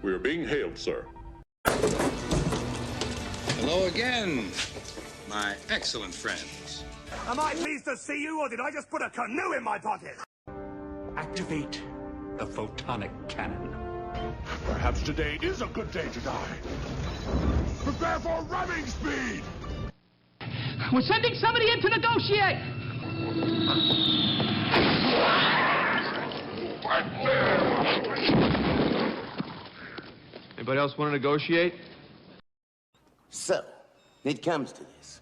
We are being hailed, sir. Hello again, my excellent friends. Am I pleased to see you, or did I just put a canoe in my pocket? Activate the photonic cannon. Perhaps today is a good day to die. Prepare for ramming speed! We're sending somebody in to negotiate! Anybody else want to negotiate? So, it comes to this.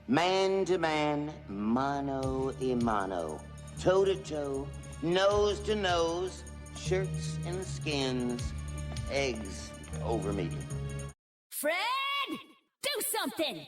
Man to man, mano a mano, toe to toe, nose to nose, shirts and skins, eggs over medium. Fred, do something!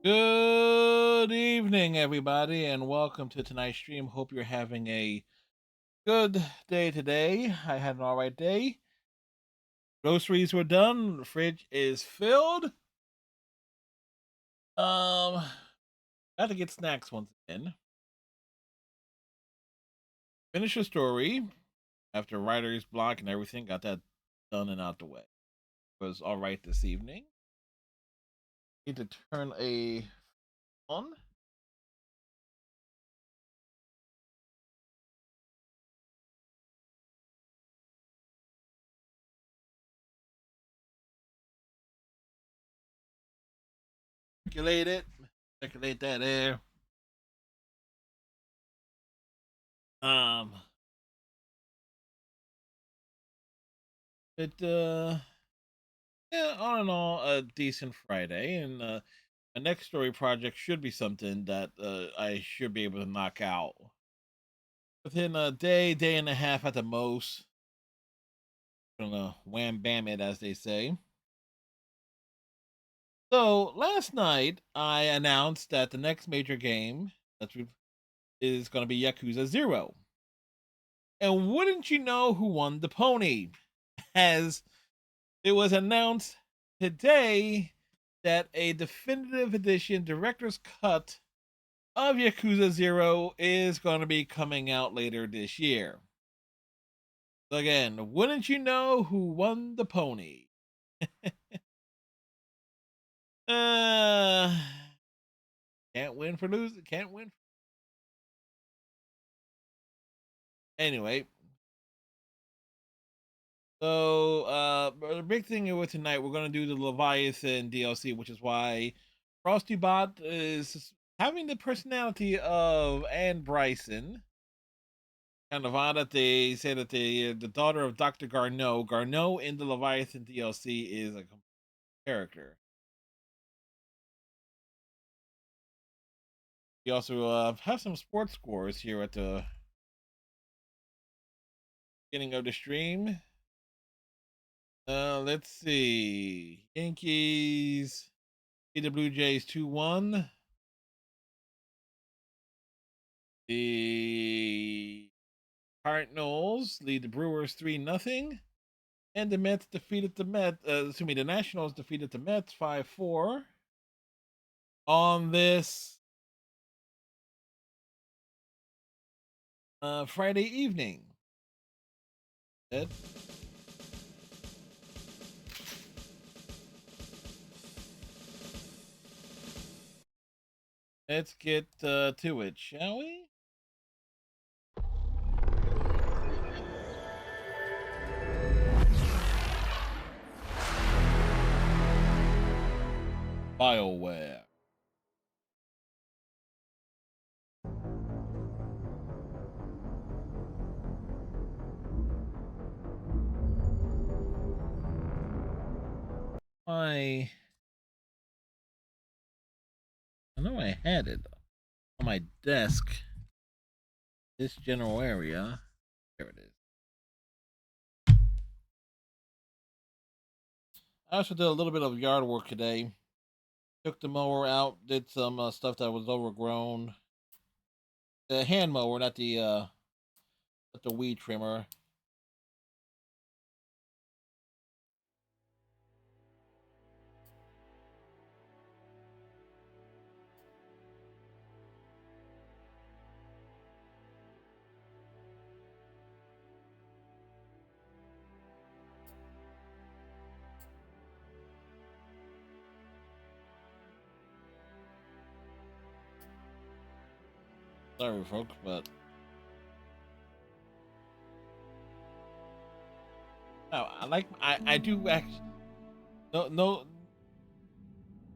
Good evening, everybody, and welcome to tonight's stream. Hope you're having a good day today. I had an all right day. Groceries were done. The fridge is filled. Got to get snacks once again. Finish a story after writer's block and everything. Got that done and out the way. It was all right this evening. Need to turn a on. Circulate it. Circulate that air. Yeah, all in all, a decent Friday, and my next story project should be something that I should be able to knock out within a day and a half at the most. Gonna wham bam it, as they say. So last night I announced that the next major game is going to be Yakuza 0. And wouldn't you know who won the pony? As it was announced today that a definitive edition director's cut of Yakuza 0 is going to be coming out later this year. So again, wouldn't you know who won the pony? Can't win for losing. Can't win. Anyway, so the big thing with tonight, we're gonna do the Leviathan DLC, which is why FrostyBot is having the personality of Anne Bryson. Kind of odd that they say that the daughter of Dr. Garneau in the Leviathan DLC is a character. We also have some sports scores here at the beginning of the stream. Let's see. Yankees beat the Blue Jays 2-1. The Cardinals lead the Brewers 3-0. And the Mets defeated the the Nationals defeated the Mets 5-4 on this Friday evening. Let's get to it, shall we? BioWare. I know I had it on my desk. This general area. There it is. I also did a little bit of yard work today. Took the mower out, did some stuff that was overgrown. The hand mower, not the weed trimmer. Sorry, folks, but no, I do actually no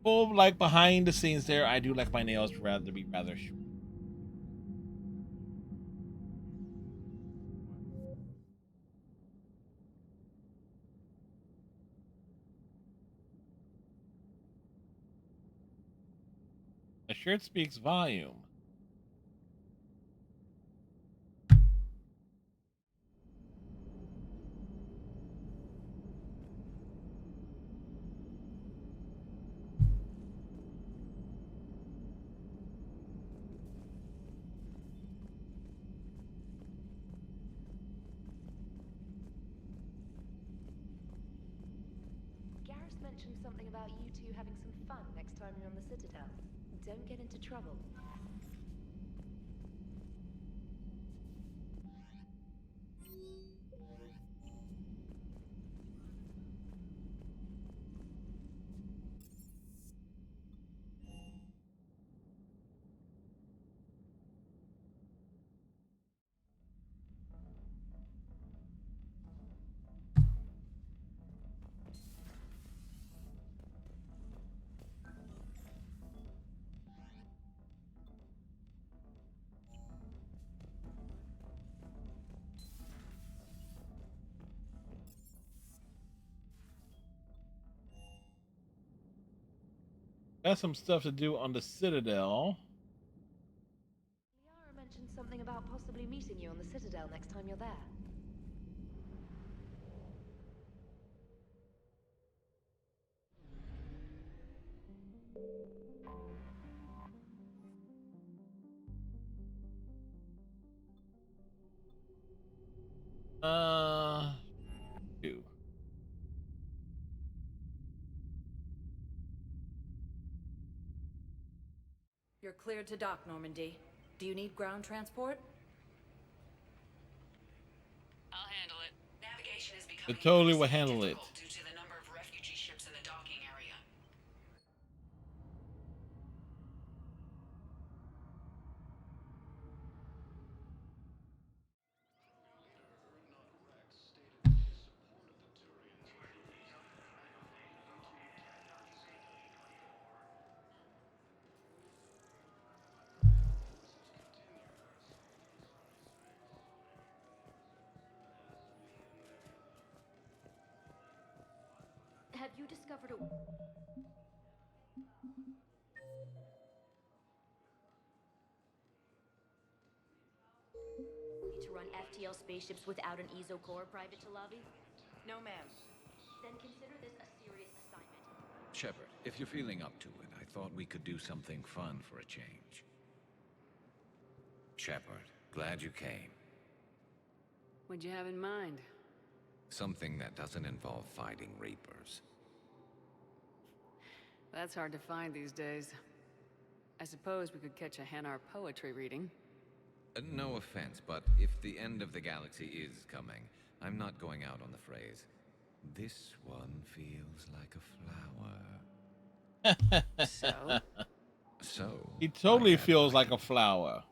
full like behind the scenes there. I do like my nails to be rather short. The shirt speaks volume. mentioned something about you two having some fun next time you're on the Citadel. Don't get into trouble. Got some stuff to do on the Citadel. Liara mentioned something about possibly meeting you on the Citadel next time you're there. Two. You're cleared to dock, Normandy. Do you need ground transport? I'll handle it. Navigation is becoming It totally will increasingly handle it. difficult due to the number of refugee ships in the docking area. Have you discovered a... Need to run FTL spaceships without an EZO core private to lobby? No, ma'am. Then consider this a serious assignment. Shepard, if you're feeling up to it, I thought we could do something fun for a change. Shepard, glad you came. What'd you have in mind? Something that doesn't involve fighting Reapers. That's hard to find these days. I suppose we could catch a Hanar poetry reading. No offense, but if the end of the galaxy is coming, I'm not going out on the phrase, "This one feels like a flower." So? So? He totally feels like a flower.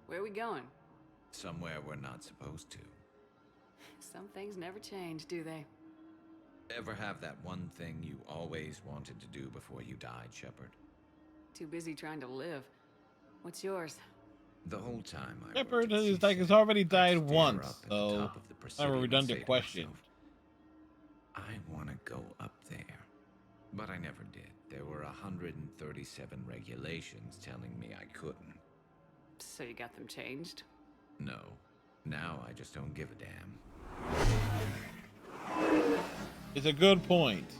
Where are we going? Somewhere we're not supposed to. Some things never change, do they? Ever have that one thing you always wanted to do before you died, Shepard? Too busy trying to live. What's yours? The whole time I Shepard worked at is like, it's already died stare once, up at the so top of the not a Presidium and redundant say to question. myself, I want to go up there. But I never did. There were 137 regulations telling me I couldn't. So you got them changed? No. Now I just don't give a damn. It's a good point.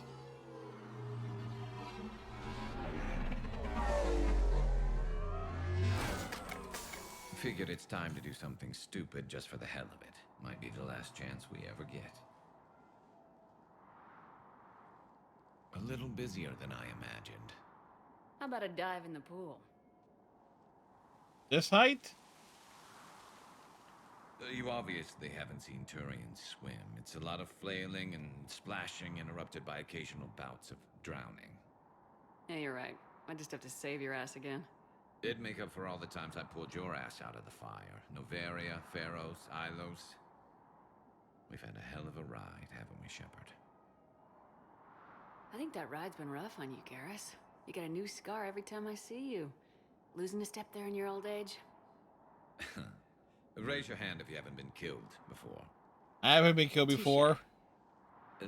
Figured it's time to do something stupid just for the hell of it. Might be the last chance we ever get. A little busier than I imagined. How about a dive in the pool? This height? You obviously haven't seen Turians swim. It's a lot of flailing and splashing, interrupted by occasional bouts of drowning. Yeah, you're right. I just have to save your ass again. It'd make up for all the times I pulled your ass out of the fire. Noveria, Pharos, Ilos. We've had a hell of a ride, haven't we, Shepard? I think that ride's been rough on you, Garrus. You get a new scar every time I see you. Losing a step there in your old age? Raise your hand if you haven't been killed before. I haven't been killed before.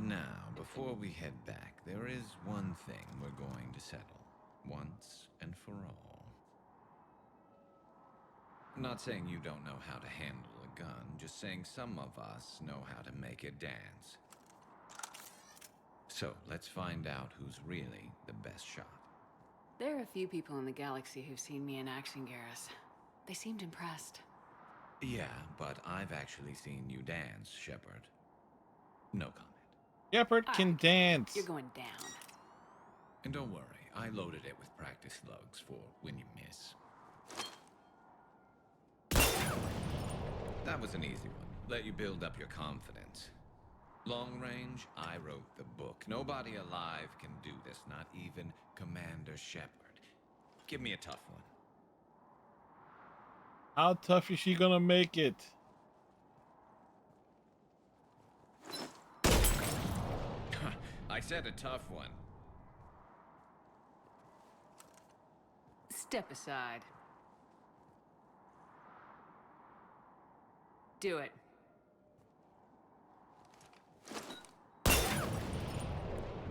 Now, before we head back, there is one thing we're going to settle. Once and for all. Not saying you don't know how to handle a gun, just saying some of us know how to make it dance. So, let's find out who's really the best shot. There are a few people in the galaxy who've seen me in action, Garrus. They seemed impressed. Yeah, but I've actually seen you dance, Shepard. No comment. Shepard can dance. You're going down. And don't worry, I loaded it with practice slugs for when you miss. That was an easy one. Let you build up your confidence. Long range, I wrote the book. Nobody alive can do this, not even Commander Shepard. Give me a tough one. How tough is she gonna make it? I said a tough one. Step aside. Do it.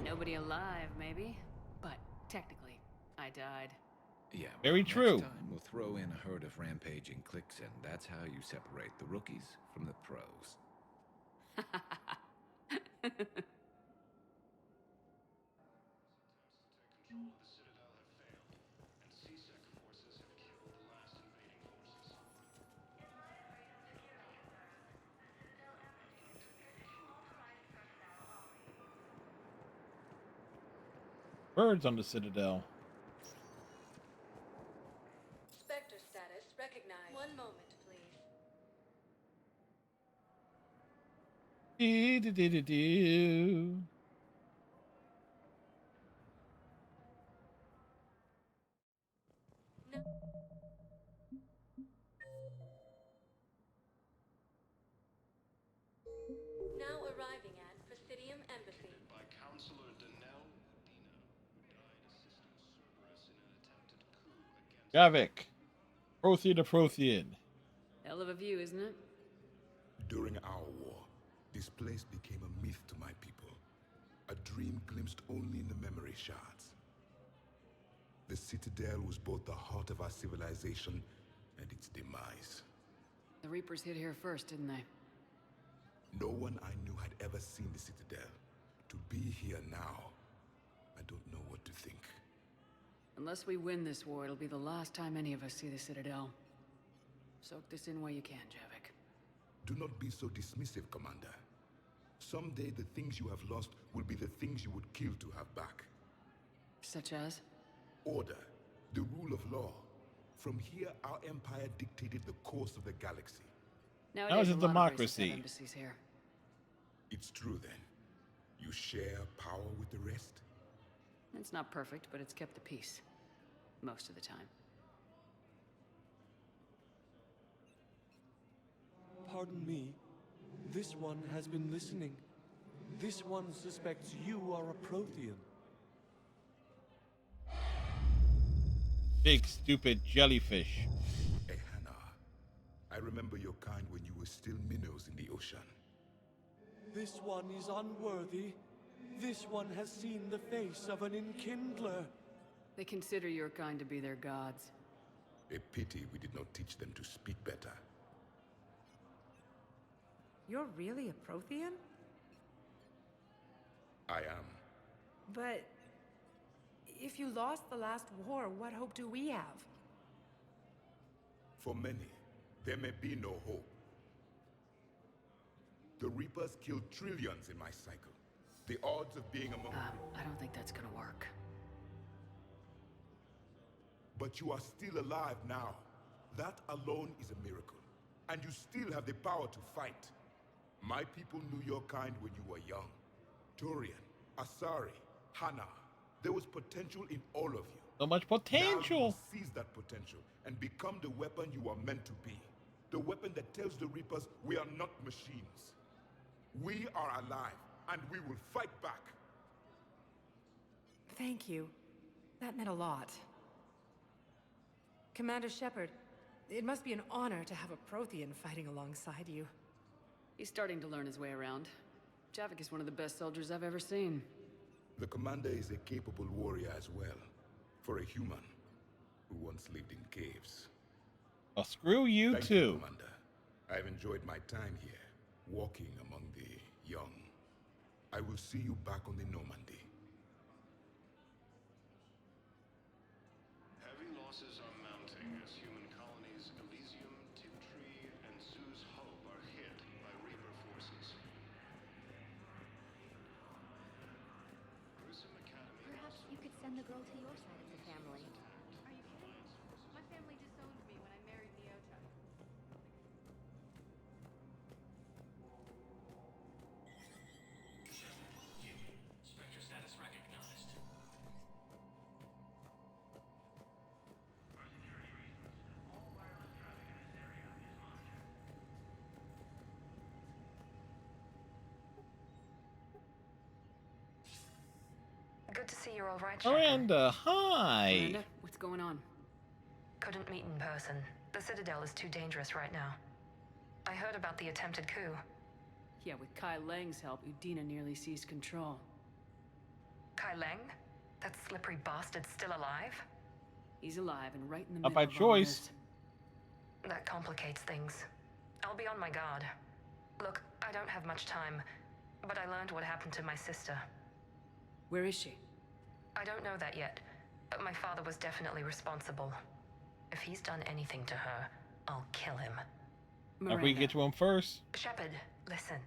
Nobody alive, maybe, but technically, I died. Yeah, very true. Next time we'll throw in a herd of rampaging cliques, and that's how you separate the rookies from the pros. Birds on the Citadel. Spectre status recognized. One moment, please. Do. No. Now arriving at Presidium Embassy. By Counselor Danelle Medina, who died assisting Cerberus in an attempted coup against... Javik. Prothean to Prothean. Hell of a view, isn't it? During our war, this place became a myth to my people. A dream glimpsed only in the memory shards. The Citadel was both the heart of our civilization and its demise. The Reapers hit here first, didn't they? No one I knew had ever seen the Citadel. To be here now, I don't know what to think. Unless we win this war, it'll be the last time any of us see the Citadel. Soak this in while you can, Javik. Do not be so dismissive, Commander. Someday the things you have lost will be the things you would kill to have back. Such as? Order, the rule of law. From here, our empire dictated the course of the galaxy. Now it's a democracy. Embassies here. It's true then. You share power with the rest? It's not perfect, but it's kept the peace. Most of the time. Pardon me. This one has been listening. This one suspects you are a Prothean. Big stupid jellyfish. Hey, Hannah. I remember your kind when you were still minnows in the ocean. This one is unworthy. This one has seen the face of an enkindler. They consider your kind to be their gods. A pity we did not teach them to speak better. You're really a Prothean? I am. But if you lost the last war, what hope do we have? For many, there may be no hope. The Reapers killed trillions in my cycle. The odds of being among I don't think that's gonna work. But you are still alive now. That alone is a miracle. And you still have the power to fight. My people knew your kind when you were young. Turian, Asari, Hana. There was potential in all of you. So much potential. Now you seize that potential and become the weapon you are meant to be. The weapon that tells the Reapers we are not machines. We are alive, and we will fight back. Thank you. That meant a lot. Commander Shepard, it must be an honor to have a Prothean fighting alongside you. He's starting to learn his way around. Javik is one of the best soldiers I've ever seen. The commander is a capable warrior as well. For a human who once lived in caves. Oh, screw you Thank too. You, Commander. I've enjoyed my time here, walking among the young. I will see you back on the Normandy. forces are mounting as human colonies Elysium, Tiptree, and Zoo's Hope are hit by Reaper forces. Grissom Academy. Perhaps you could send the girl to your side of the family. Are you kidding? My family disowned me when I married Nyota. Spectre status recognized. Good to see you're all right, Shepard. Miranda, hi. Miranda, what's going on? Couldn't meet in person. The Citadel is too dangerous right now. I heard about the attempted coup. Yeah, with Kai Lang's help, Udina nearly seized control. Kai Lang? That slippery bastard's still alive? He's alive and right in the Not middle by of all choice. this. That complicates things. I'll be on my guard. Look, I don't have much time, but I learned what happened to my sister. Where is she? I don't know that yet, but my father was definitely responsible. If he's done anything to her, I'll kill him. If we get to him first. Shepard, listen.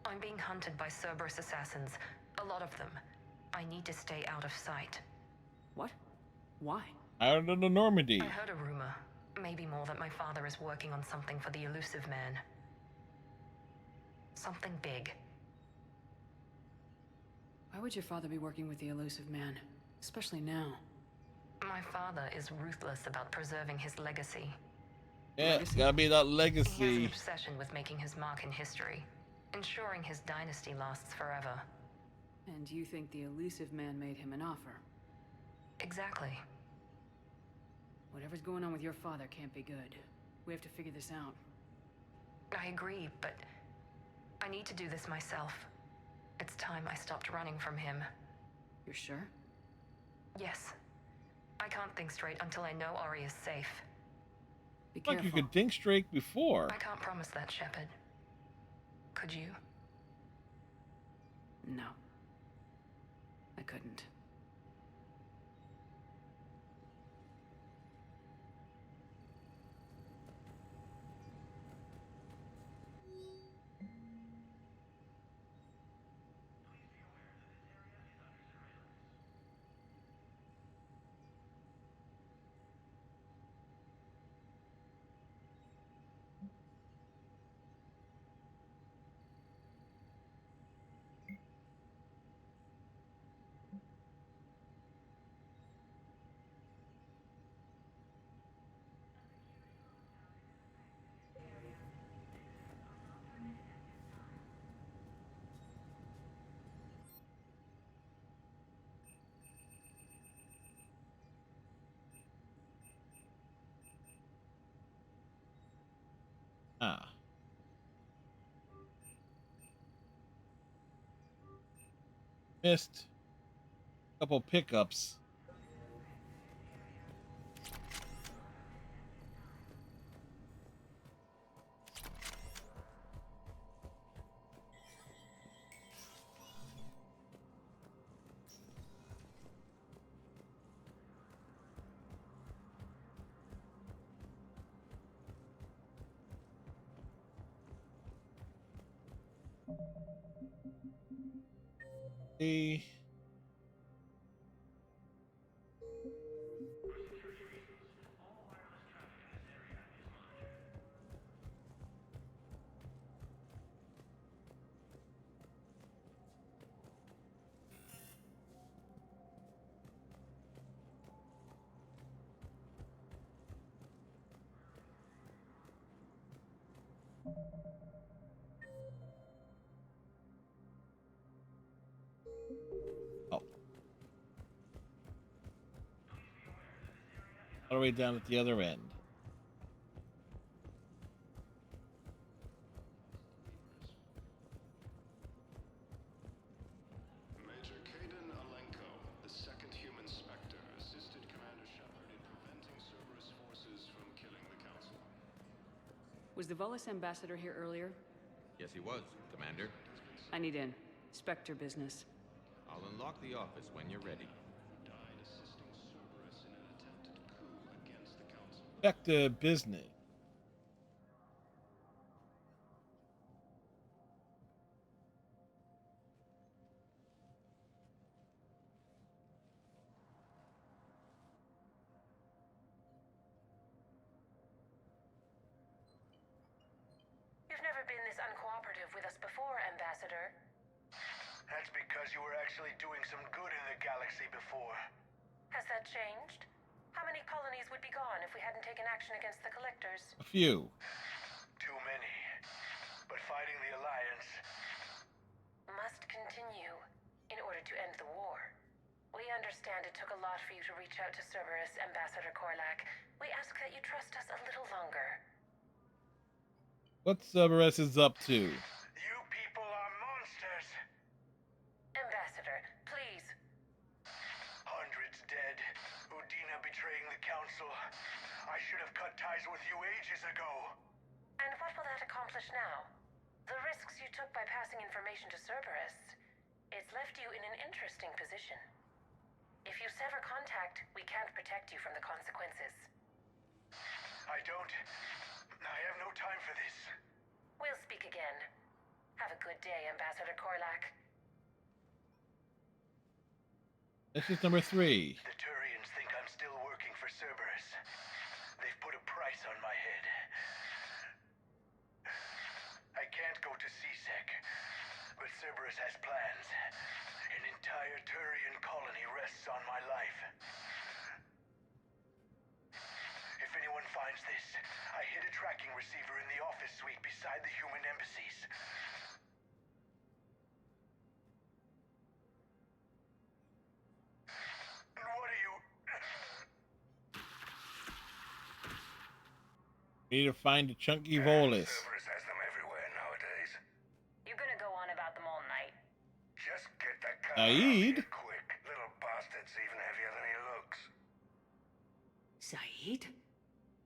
I'm being hunted by Cerberus assassins. A lot of them. I need to stay out of sight. What? Why? Out of the Normandy. I heard a rumor. Maybe more, that my father is working on something for the Elusive Man. Something big. Why would your father be working with the Elusive Man? Especially now. My father is ruthless about preserving his legacy. Yeah, it's gotta be that He has an legacy. obsession with making his mark in history, ensuring his dynasty lasts forever. And you think the Elusive Man made him an offer? Exactly. Whatever's going on with your father can't be good. We have to figure this out. I agree, but I need to do this myself. It's time I stopped running from him. You're sure? Yes. I can't think straight until I know Ori is safe. Be Like careful. you could think straight before. I can't promise that, Shepard. Could you? No. I couldn't. Ah. Missed a couple pickups. The all the way down at the other end. Major Kaden Alenko, the second human Spectre, assisted Commander Shepard in preventing Cerberus forces from killing the Council. Was the Volus ambassador here earlier? Yes, he was, Commander. I need in. Spectre business. I'll unlock the office when you're ready. Died assisting Cerberus in an attempted coup Back to business. You've never been this uncooperative with us before, Ambassador. That's because you were actually doing some good in the galaxy before. Has that changed? How many colonies would be gone if we hadn't taken action against the Collectors? A few. Too many. But fighting the Alliance must continue in order to end the war. We understand it took a lot for you to reach out to Cerberus, Ambassador Korlak. We ask that you trust us a little longer. What Cerberus is up to? You people are monsters. Ambassador, please. Hundreds dead. Udina betraying the Council. I should have cut ties with you ages ago. And what will that accomplish now? The risks you took by passing information to Cerberus. It's left you in an interesting position. If you sever contact, we can't protect you from the consequences. I have no time for this. We'll speak again. Have a good day, Ambassador Korlak. This is number 3. The Turians think I'm still working for Cerberus. They've put a price on my head. I can't go to CSEC, but Cerberus has plans. An entire Turian colony rests on my life. If anyone finds this, I hid a tracking receiver in the office suite beside the human embassies. And what are you... We need to find the Chunky Volus. Cerberus has them everywhere nowadays. You're gonna go on about them all night. Just get that car Saeed? quick. Little bastard's even heavier than he looks. Saeed?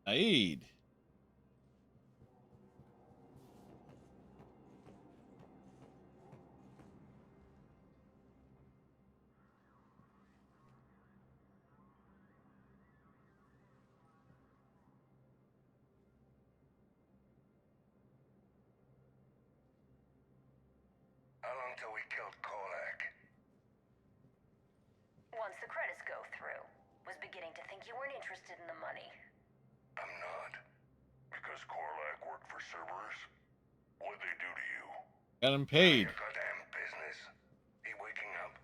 Saeed. How long till we killed Korlak? Once the credits go through. Was beginning to think you weren't interested in the money. I'm not. Because Korlak worked for Cerberus? What'd they do to you? Got him paid. Your goddamn business. He waking up?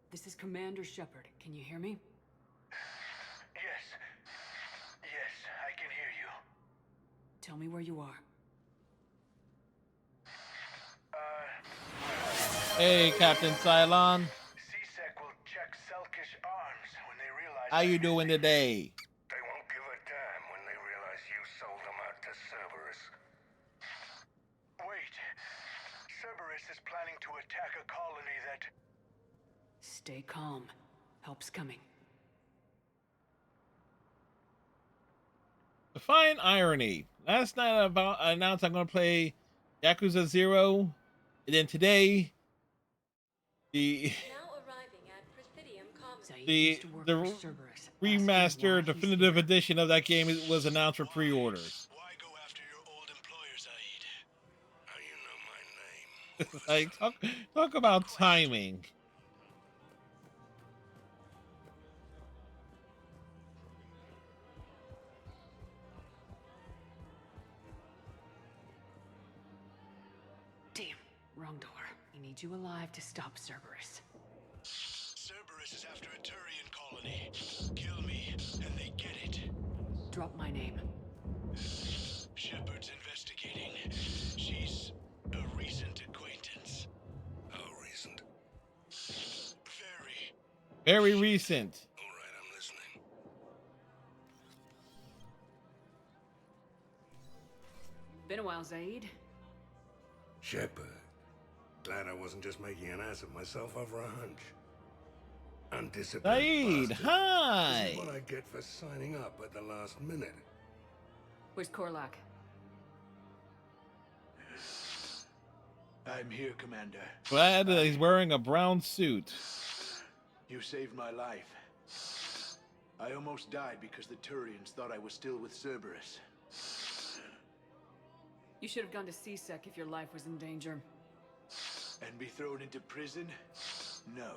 This is Commander Shepard. Can you hear me? Yes. Yes, I can hear you. Tell me where you are. Hey, Captain Cylon. CSEC will check Selkish arms when they realize... How you doing today? They won't give a damn when they realize you sold them out to Cerberus. Wait. Cerberus is planning to attack a colony that... Stay calm. Help's coming. The fine irony. Last night I announced I'm going to play Yakuza 0, and then today the remaster definitive edition of that game was announced for pre-orders. Why go after your old employer, Saeed? How you know my name? Like talk about timing. Damn, wrong door. We need you alive to stop Cerberus. Cerberus is after a Turian colony. Kill me, and they get it. Drop my name. Shepard's investigating. She's a recent acquaintance. How recent? Very recent. All right, I'm listening. Been a while, Zaid. Shepard. Glad I wasn't just making an ass of myself over a hunch. Undisciplined Saeed, bastard. hi. This is what I get for signing up at the last minute. Where's Korlak? I'm here, Commander. Glad that he's wearing a brown suit. You saved my life. I almost died because the Turians thought I was still with Cerberus. You should have gone to CSEC if your life was in danger. And be thrown into prison? No.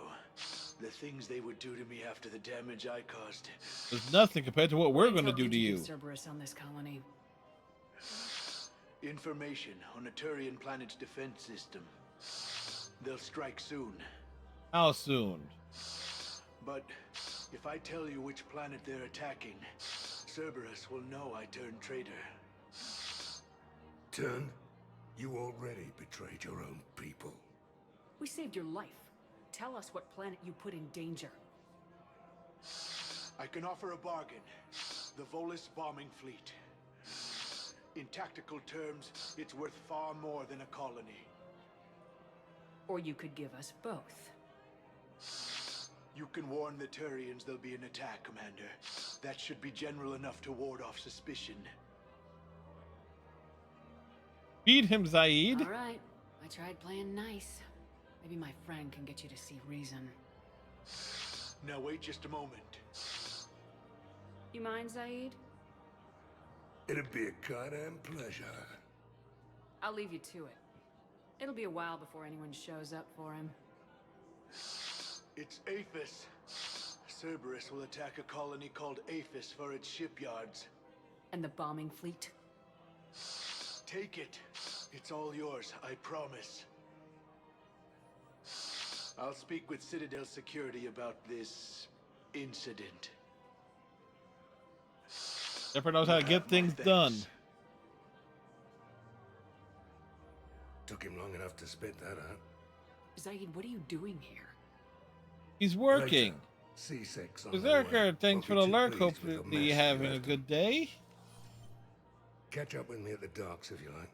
The things they would do to me after the damage I caused. There's nothing compared to what we're going to do to you. Cerberus on this colony. Information on a Turian planet's defense system. They'll strike soon. How soon? But if I tell you which planet they're attacking, Cerberus will know I turned traitor. Turned? You already betrayed your own people. We saved your life. Tell us what planet you put in danger. I can offer a bargain. The Volus bombing fleet. In tactical terms, it's worth far more than a colony. Or you could give us both. You can warn the Turians there'll be an attack, Commander. That should be general enough to ward off suspicion. Feed him, Zaid. All right. I tried playing nice. Maybe my friend can get you to see reason. Now wait just a moment. You mind, Zaid? It'd be a goddamn pleasure. I'll leave you to it. It'll be a while before anyone shows up for him. It's Aphis. Cerberus will attack a colony called Aphis for its shipyards. And the bombing fleet? Take it. It's all yours, I promise. I'll speak with Citadel Security about this incident. Shepard knows how to get things done. Took him long enough to spit that out. Zaid, what are you doing here? He's working. C6 on Berserker, thanks for the lurk. Hopefully you're having a good day. Catch up with me at the docks if you like.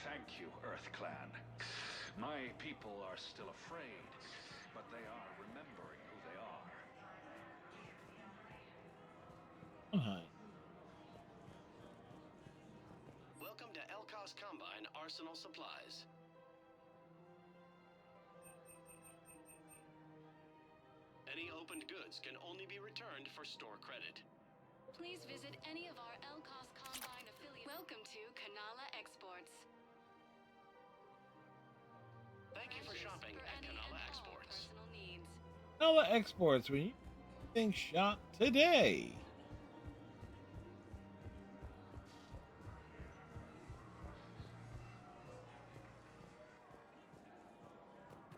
Thank you, Earth Clan. My people are still afraid, but they are remembering who they are. Welcome to Elkos Combine Arsenal Supplies. Any opened goods can only be returned for store credit. Please visit any of our Elkos Combine affiliates. Welcome to Kanala Exports. Thank you for shopping at Kanala Exports. Kanala Exports, when you think shop today.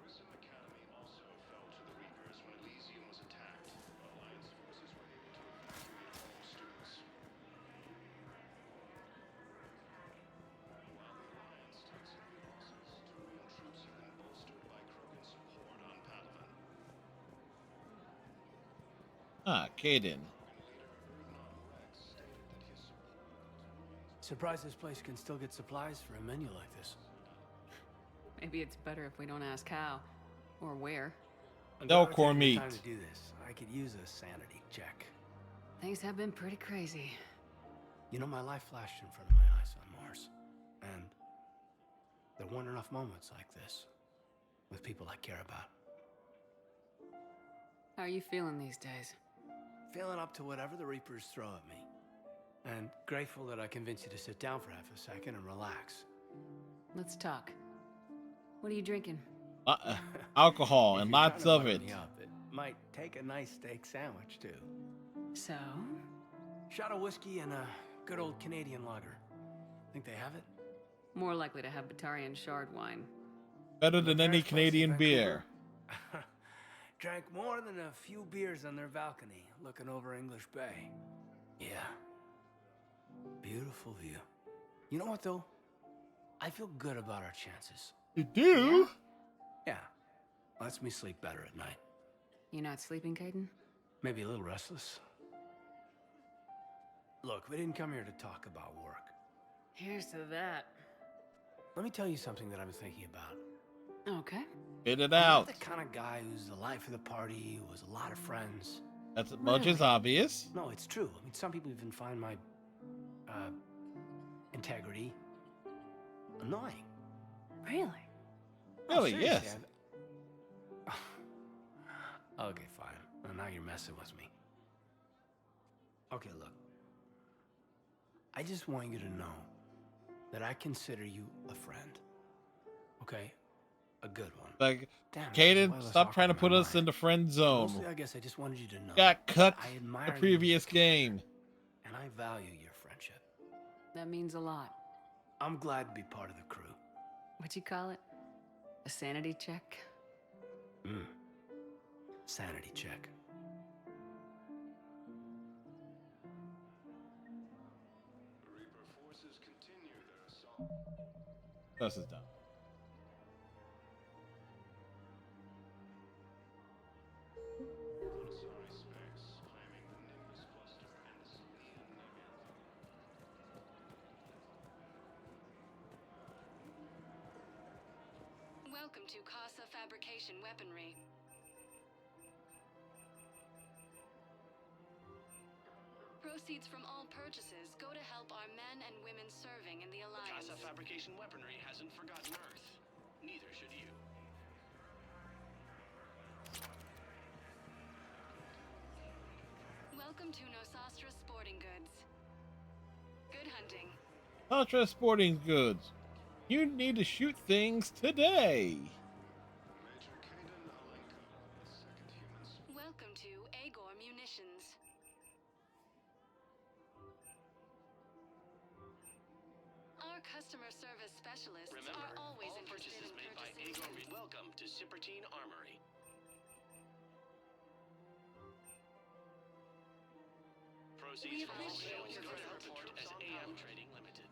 Grissom Academy also fell to the Reapers when Elysium was attacked. Alliance forces were able to evacuate all students. While the Alliance takes heavy losses, Turian troops have been bolstered by Krogan support on Padawan. Kaidan. Surprised this place can still get supplies for a menu like this. Maybe it's better if we don't ask how or where. No core meat. Time to do this. I could use a sanity check. Things have been pretty crazy. You know, my life flashed in front of my eyes on Mars. And there weren't enough moments like this with people I care about. How are you feeling these days? Feeling up to whatever the Reapers throw at me. And grateful that I convinced you to sit down for half a second and relax. Let's talk. What are you drinking? Alcohol and lots of it. It might take a nice steak sandwich, too. So? Shot of whiskey and a good old Canadian lager. Think they have it? More likely to have Batarian shard wine. Better than any Canadian beer. Drank more than a few beers on their balcony, looking over English Bay. Yeah. Beautiful view. You know what, though? I feel good about our chances. You do? Yeah. Lets me sleep better at night. You not sleeping, Caden? Maybe a little restless. Look, we didn't come here to talk about work. Here's to that. Let me tell you something that I'm thinking about. Okay. Spit it I'm out. not the kind of guy who's the life of the party, who has a lot of friends. That's as much as obvious. No, it's true. I mean, some people even find my, integrity annoying. Really? Really, seriously, yes. Okay, fine. Well, now you're messing with me. Okay, look. I just want you to know that I consider you a friend. Okay? A good one. Like, Damn, Caden, why was stop awkward trying to in put my us mind? in the friend zone. Mostly, I guess I just wanted you to know. Got cut I admire the you as previous a kid, game. and I value your friendship. That means a lot. I'm glad to be part of the crew. What'd you call it? A sanity check? Sanity check. Reaper forces continue their assault. This is done. Sorry space, claiming the Nimbus cluster and the Salian Nebula. Welcome to Casa Fabrication Weaponry. Proceeds from all purchases go to help our men and women serving in the Alliance. Casa Fabrication Weaponry hasn't forgotten Earth. Neither should you. Welcome to Nosastra Sporting Goods. Good hunting. Contra Sporting Goods. You need to shoot things today. Major Caden Alenko, the second human Welcome to Agor Munitions. Our customer service specialists Remember, are always all interested purchases in made by purchasing Agor. new- Welcome to Sippertine Armory. Proceeds from all sales go to report as AM Trading Limited.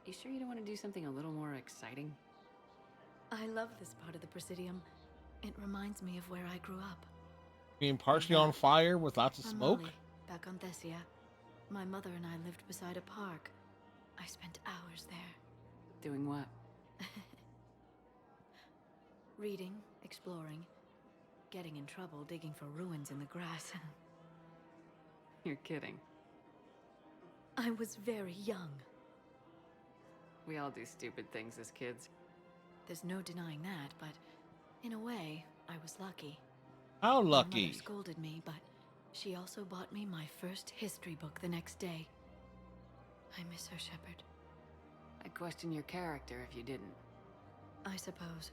You sure you don't want to do something a little more exciting? I love this part of the Presidium. It reminds me of where I grew up. Being partially on fire with lots of I'm smoke. Molly, back on Thessia. My mother and I lived beside a park. I spent hours there. Doing what? Reading, exploring, getting in trouble digging for ruins in the grass. You're kidding. I was very young. We all do stupid things as kids. There's no denying that, but in a way, I was lucky. How My lucky. mother scolded me, but she also bought me my first history book the next day. I miss her, Shepard. I'd question your character if you didn't. I suppose.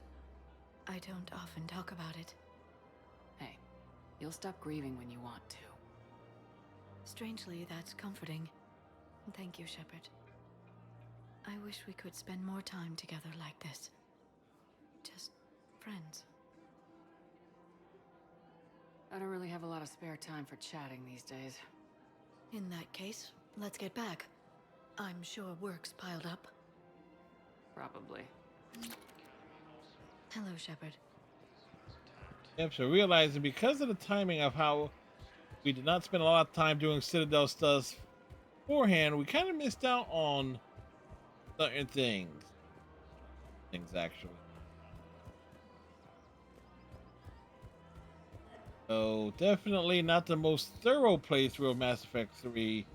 I don't often talk about it. Hey, you'll stop grieving when you want to. Strangely, that's comforting. Thank you, Shepard. I wish we could spend more time together like this. Just friends. I don't really have a lot of spare time for chatting these days. In that case, let's get back. I'm sure work's piled up. Probably. Hello, Shepard. Yep, so realizing because of the timing of how we did not spend a lot of time doing Citadel stuff beforehand, we kind of missed out on certain things. Actually. So, definitely not the most thorough playthrough of Mass Effect 3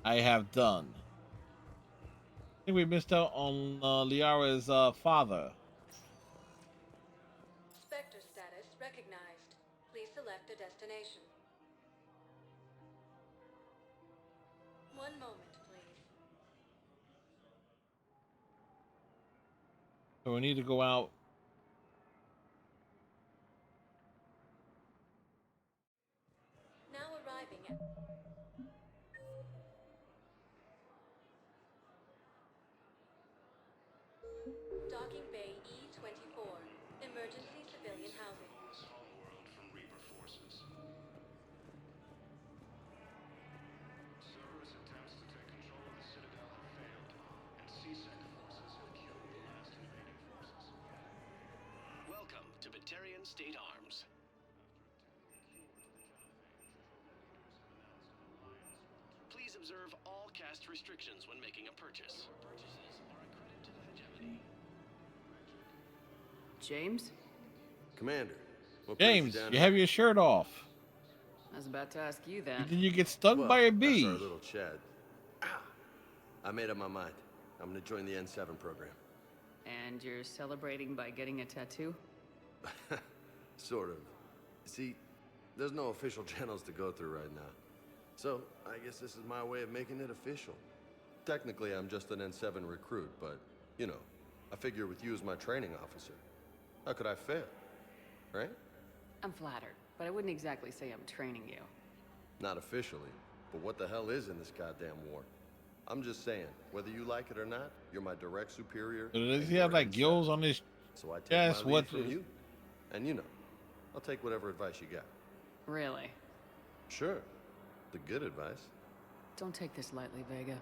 I have done. I think we missed out on Liara's father. Spectre status recognized. Please select a destination. One moment, please. So we need to go out. Now arriving at... Docking Bay E-24. Emergency civilian housing. This homeworld from Reaper forces. Cerberus attempts to take State Arms. Please observe all caste restrictions when making a purchase. Purchases are a credit to the hegemony. James? Commander. what brings James, down you here? have your shirt off. I was about to ask you that. Did you get stung Well, by a bee? That's our little Chad. I made up my mind. I'm gonna join the N7 program. And you're celebrating by getting a tattoo? Sort of. See, there's no official channels to go through right now. So, I guess this is my way of making it official. Technically, I'm just an N7 recruit, but, you know, I figure with you as my training officer, how could I fail? Right? I'm flattered, but I wouldn't exactly say I'm training you. Not officially, but what the hell is in this goddamn war? I'm just saying, whether you like it or not, you're my direct superior. So does and he have you're like N7. gills on his So I take chest? my lead What? from you, and you know, I'll take whatever advice you got. Really? Sure, the good advice. Don't take this lightly, Vega.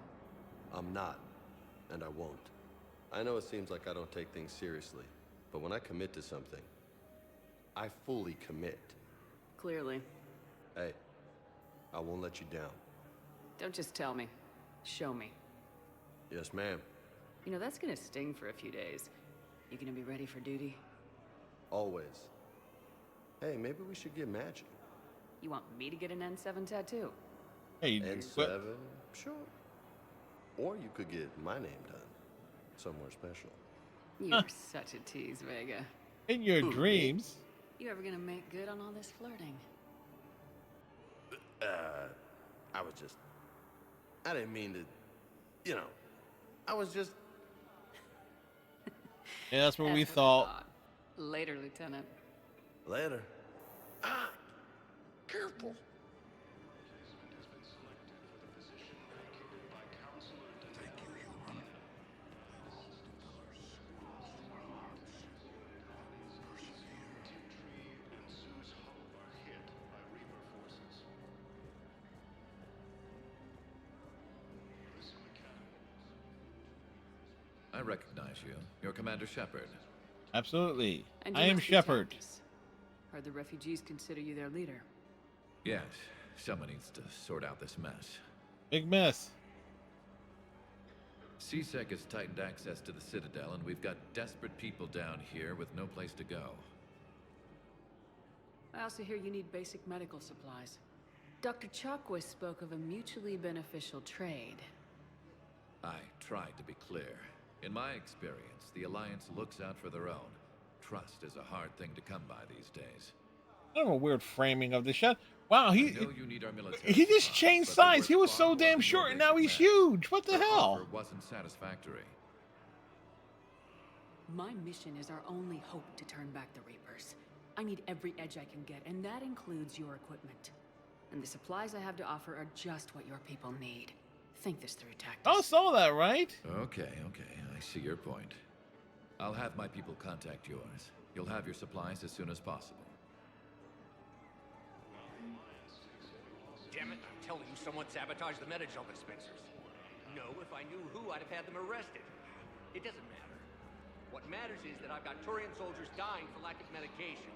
I'm not, and I won't. I know it seems like I don't take things seriously, but when I commit to something, I fully commit. Clearly. Hey, I won't let you down. Don't just tell me. Show me. Yes, ma'am. You know, that's gonna sting for a few days. You gonna be ready for duty? Always. Hey, maybe we should get matching. You want me to get an N7 tattoo? Hey, N7, sure. Or you could get my name done. Somewhere special. You're such a tease, Vega. In your dreams. You ever gonna make good on all this flirting? I didn't mean to, you know, I was just... Yeah, that's what we That's thought. Later, Lieutenant. Later. Careful. I recognize you. You're Commander Shepard. Absolutely. And I you am must be Shepard. Thomas. Heard the refugees consider you their leader. Yes, someone needs to sort out this mess. Big mess. CSEC has tightened access to the Citadel, and we've got desperate people down here with no place to go. I also hear you need basic medical supplies. Dr. Chakwas spoke of a mutually beneficial trade. I tried to be clear. In my experience, the Alliance looks out for their own. Trust is a hard thing to come by these days. Kind of a weird framing of the shot. Wow, I know you need our military he just supplies, changed but they're size. worth He was far so more damn than your short, and now basic he's men. huge. What the Their hell? offer wasn't satisfactory. My mission is our only hope to turn back the Reapers. I need every edge I can get, and that includes your equipment. And the supplies I have to offer are just what your people need. Think this through, Tactus. I saw that, right? Okay, I see your point. I'll have my people contact yours. You'll have your supplies as soon as possible. Damn it, I'm telling you, someone sabotaged the Metagel dispensers. No, if I knew who, I'd have had them arrested. It doesn't matter. What matters is that I've got Turian soldiers dying for lack of medication.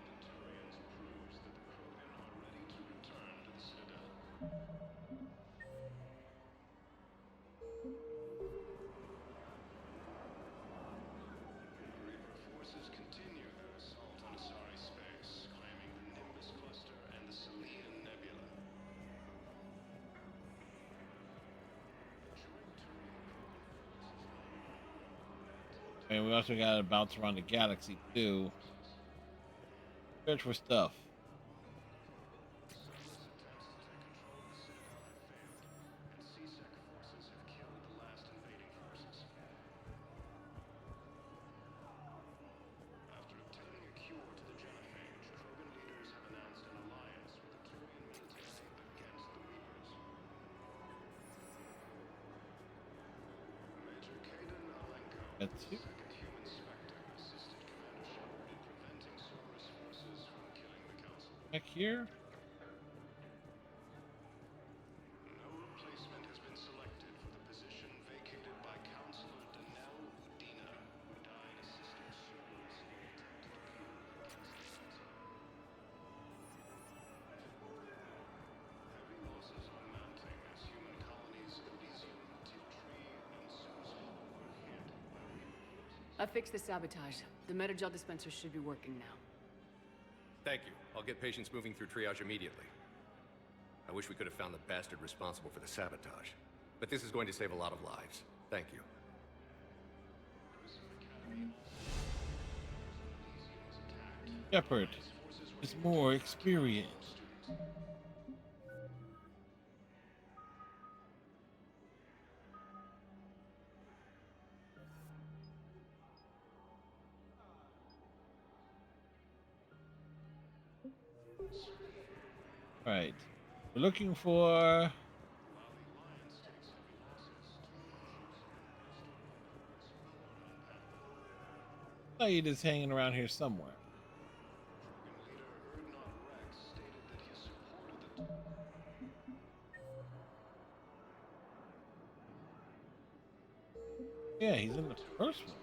Forces continue their assault on Asari space, claiming the Nimbus cluster and the Selian Nebula. And we also got to bounce around the galaxy, too. Search for stuff. After obtaining a cure to the genophage, Krogan leaders have announced an alliance with the Turian military against the Reapers. Major Kaden Alenko, That's you. second human Spectre, assisted Commander Shepard in preventing Cerberus forces from killing the Council. Back here. No replacement has been selected for the position vacated by Counselor Danelle Udina, who died assisting Cerberus in an attempt to coup against the Citadel. I fixed the sabotage. The Metagel dispenser should be working now. Thank you. I'll get patients moving through triage immediately. I wish we could have found the bastard responsible for the sabotage. But this is going to save a lot of lives. Thank you. Shepard is more experienced. Right. We're looking for Saeed is hanging around here somewhere. Yeah, he's in the first one.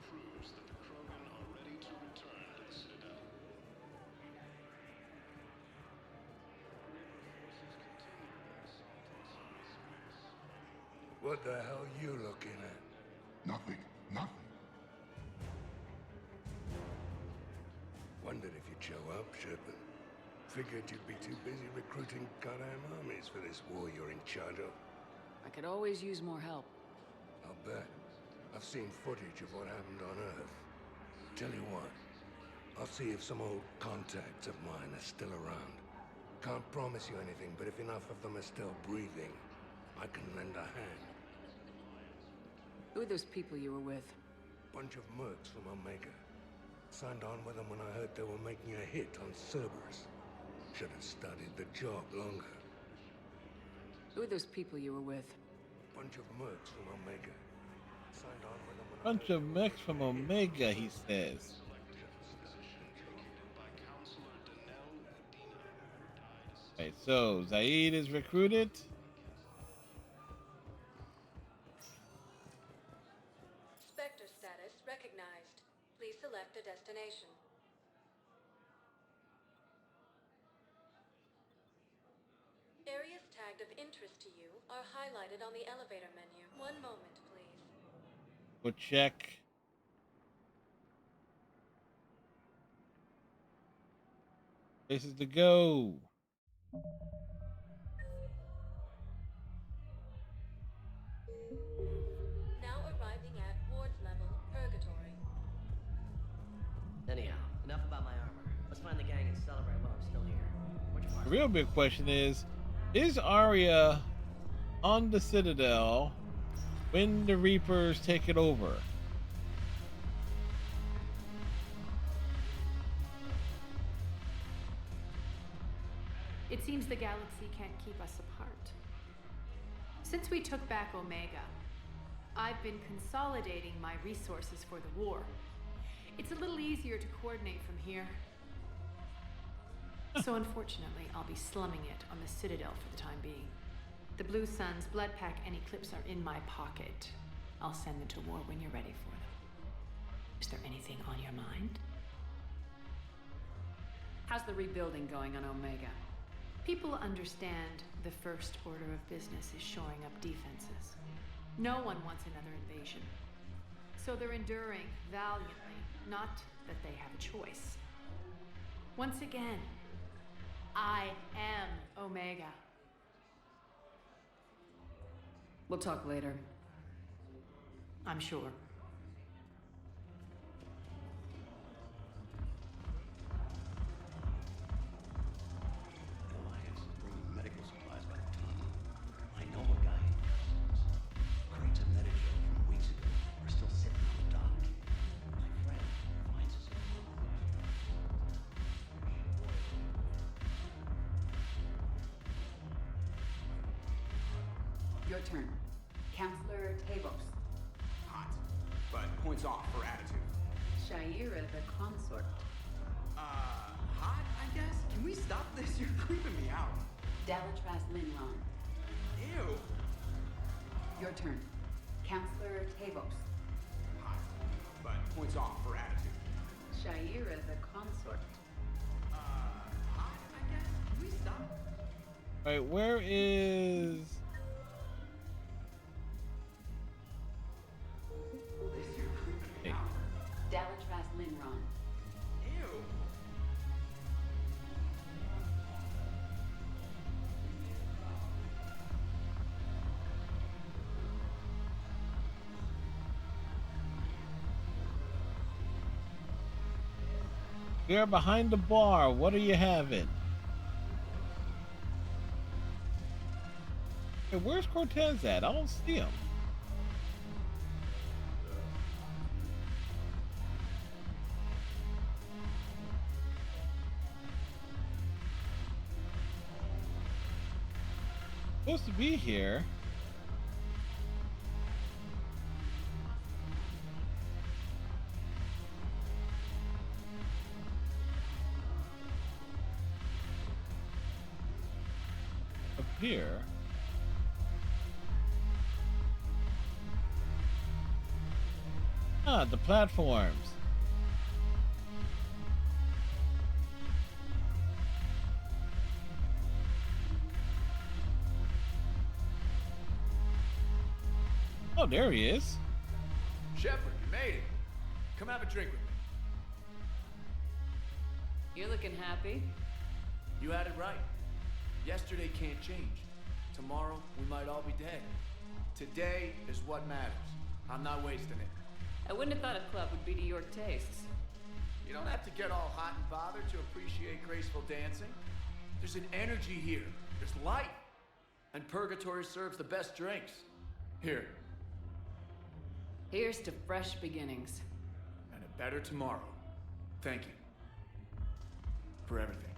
What the hell are you looking at? Nothing. Nothing. Wondered if you'd show up, Shepard. Figured you'd be too busy recruiting goddamn armies for this war you're in charge of. I could always use more help. I'll bet. I've seen footage of what happened on Earth. Tell you what, I'll see if some old contacts of mine are still around. Can't promise you anything, but if enough of them are still breathing, I can lend a hand. Who are those people you were with? Bunch of mercs from Omega. Signed on with them when I heard they were making a hit on Cerberus. Should have started the job longer. Who are those people you were with? Bunch of mercs from Omega. Signed on with them when Bunch of mechs from Omega, he says. Okay, so Zaid is recruited. Spectre status recognized. Please select a destination. Areas tagged of interest to you are highlighted on the elevator menu. One moment, please. We'll check. Places to go. Now arriving at Ward's level, Purgatory. Anyhow, enough about my armor. Let's find the gang and celebrate while I'm still here. What's your The real big question is Arya on the Citadel when the Reapers take it over? It seems the galaxy can't keep us apart. Since we took back Omega, I've been consolidating my resources for the war. It's a little easier to coordinate from here. So unfortunately, I'll be slumming it on the Citadel for the time being. The Blue Suns, Bloodpack, and Eclipse are in my pocket. I'll send them to war when you're ready for them. Is there anything on your mind? How's the rebuilding going on Omega? People understand the first order of business is shoring up defenses. No one wants another invasion. So they're enduring valiantly, not that they have a choice. Once again, I am Omega. We'll talk later. I'm sure. Medical supplies by the ton. I know a guy. Crates of Metagel from weeks ago are still sitting on the dock. My friend finds us. Your turn. Counselor Tavos. Hot, but points off for attitude. Shaira the consort. Hot, I guess? Can we stop this? You're creeping me out. Dalatras Linron. Ew. Your turn. Counselor Tavos. Hot, but points off for attitude. Shaira the consort. Hot, I guess? Can we stop? Alright, where is... We are behind the bar. What are you having? Hey, where's Cortez at? I don't see him. Supposed to be here. Up here. Ah, the platforms. Oh, there he is. Shepard, you made it. Come have a drink with me. You're looking happy. You had it right. Yesterday can't change. Tomorrow, we might all be dead. Today is what matters. I'm not wasting it. I wouldn't have thought a club would be to your tastes. You don't have to get all hot and bothered to appreciate graceful dancing. There's an energy here. There's life. And Purgatory serves the best drinks. Here. Here's to fresh beginnings. And a better tomorrow. Thank you. For everything.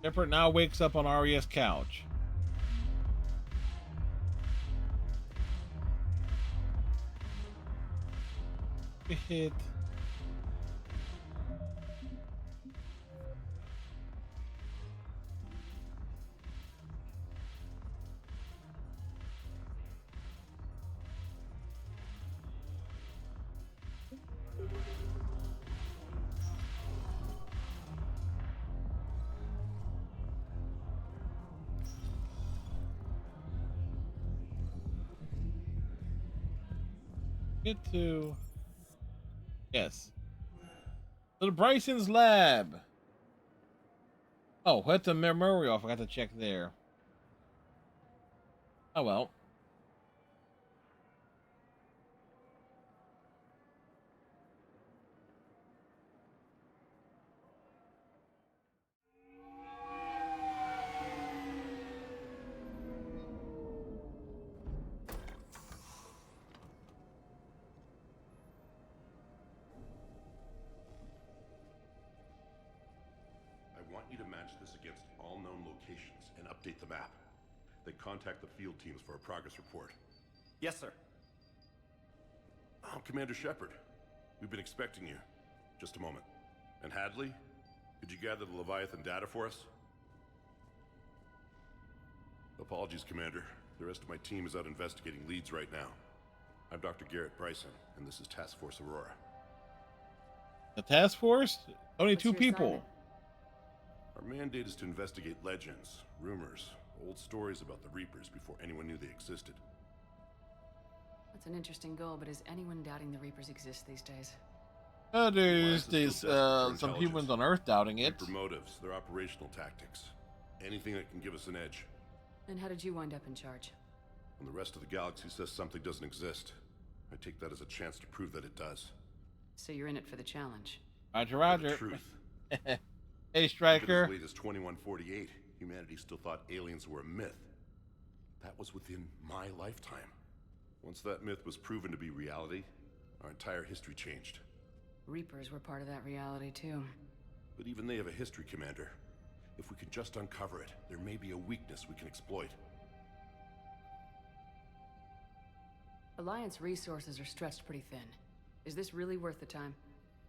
Shepard now wakes up on Arya's couch. Hit. Get to... Yes. To the Bryson's lab. Oh, what the memorial? I forgot to check there. Oh well. Update the map. Then contact the field teams for a progress report. Yes, sir. Oh, Commander Shepard. We've been expecting you. Just a moment. And Hadley? Could you gather the Leviathan data for us? Apologies, Commander. The rest of my team is out investigating leads right now. I'm Dr. Garrett Bryson, and this is Task Force Aurora. The task force? Only two people. Our mandate is to investigate legends, rumors, old stories about the Reapers before anyone knew they existed. That's an interesting goal, but is anyone doubting the Reapers exist these days? There's some humans on Earth doubting it. Reaper motives, their operational tactics. Anything that can give us an edge. And how did you wind up in charge? When the rest of the galaxy says something doesn't exist, I take that as a chance to prove that it does. So you're in it for the challenge. Roger, roger. The truth. Hey, Striker. As late as 2148, humanity still thought aliens were a myth. That was within my lifetime. Once that myth was proven to be reality, our entire history changed. Reapers were part of that reality, too. But even they have a history, Commander. If we can just uncover it, there may be a weakness we can exploit. Alliance resources are stretched pretty thin. Is this really worth the time?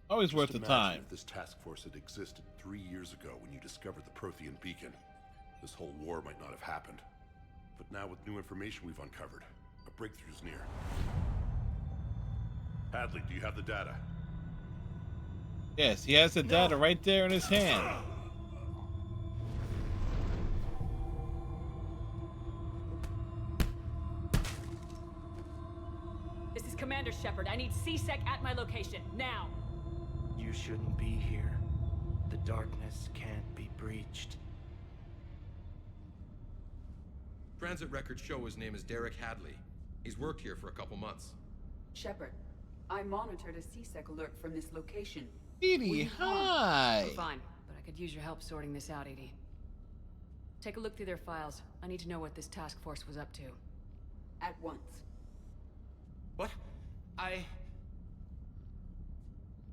Always worth the time. If this task force had existed 3 years ago when you discovered the Prothean beacon, this whole war might not have happened. But now with new information we've uncovered, a breakthrough's near. Hadley, do you have the data? Yes, he has the data right there in his hand. This is Commander Shepard. I need C-Sec at my location, now! You shouldn't be here. The darkness can't be breached. Transit records show his name is Derek Hadley. He's worked here for a couple months. Shepard, I monitored a CSEC alert from this location. Edie, hi. I'm fine, but I could use your help sorting this out, Edie. Take a look through their files. I need to know what this task force was up to. At once. What?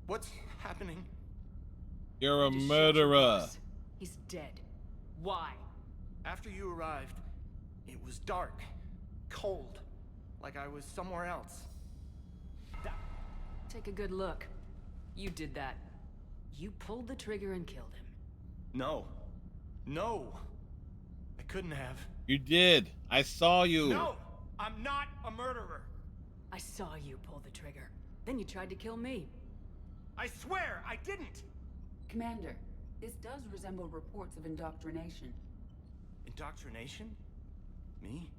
What's happening? You're a Just shut your murderer. boss. He's dead. Why? After you arrived, it was dark, cold, like I was somewhere else. Take a good look. You did that. You pulled the trigger and killed him. No. No. I couldn't have. You did. I saw you. No! I'm not a murderer. I saw you pull the trigger. Then you tried to kill me. I swear I didn't. Commander, this does resemble reports of indoctrination. Indoctrination? Me?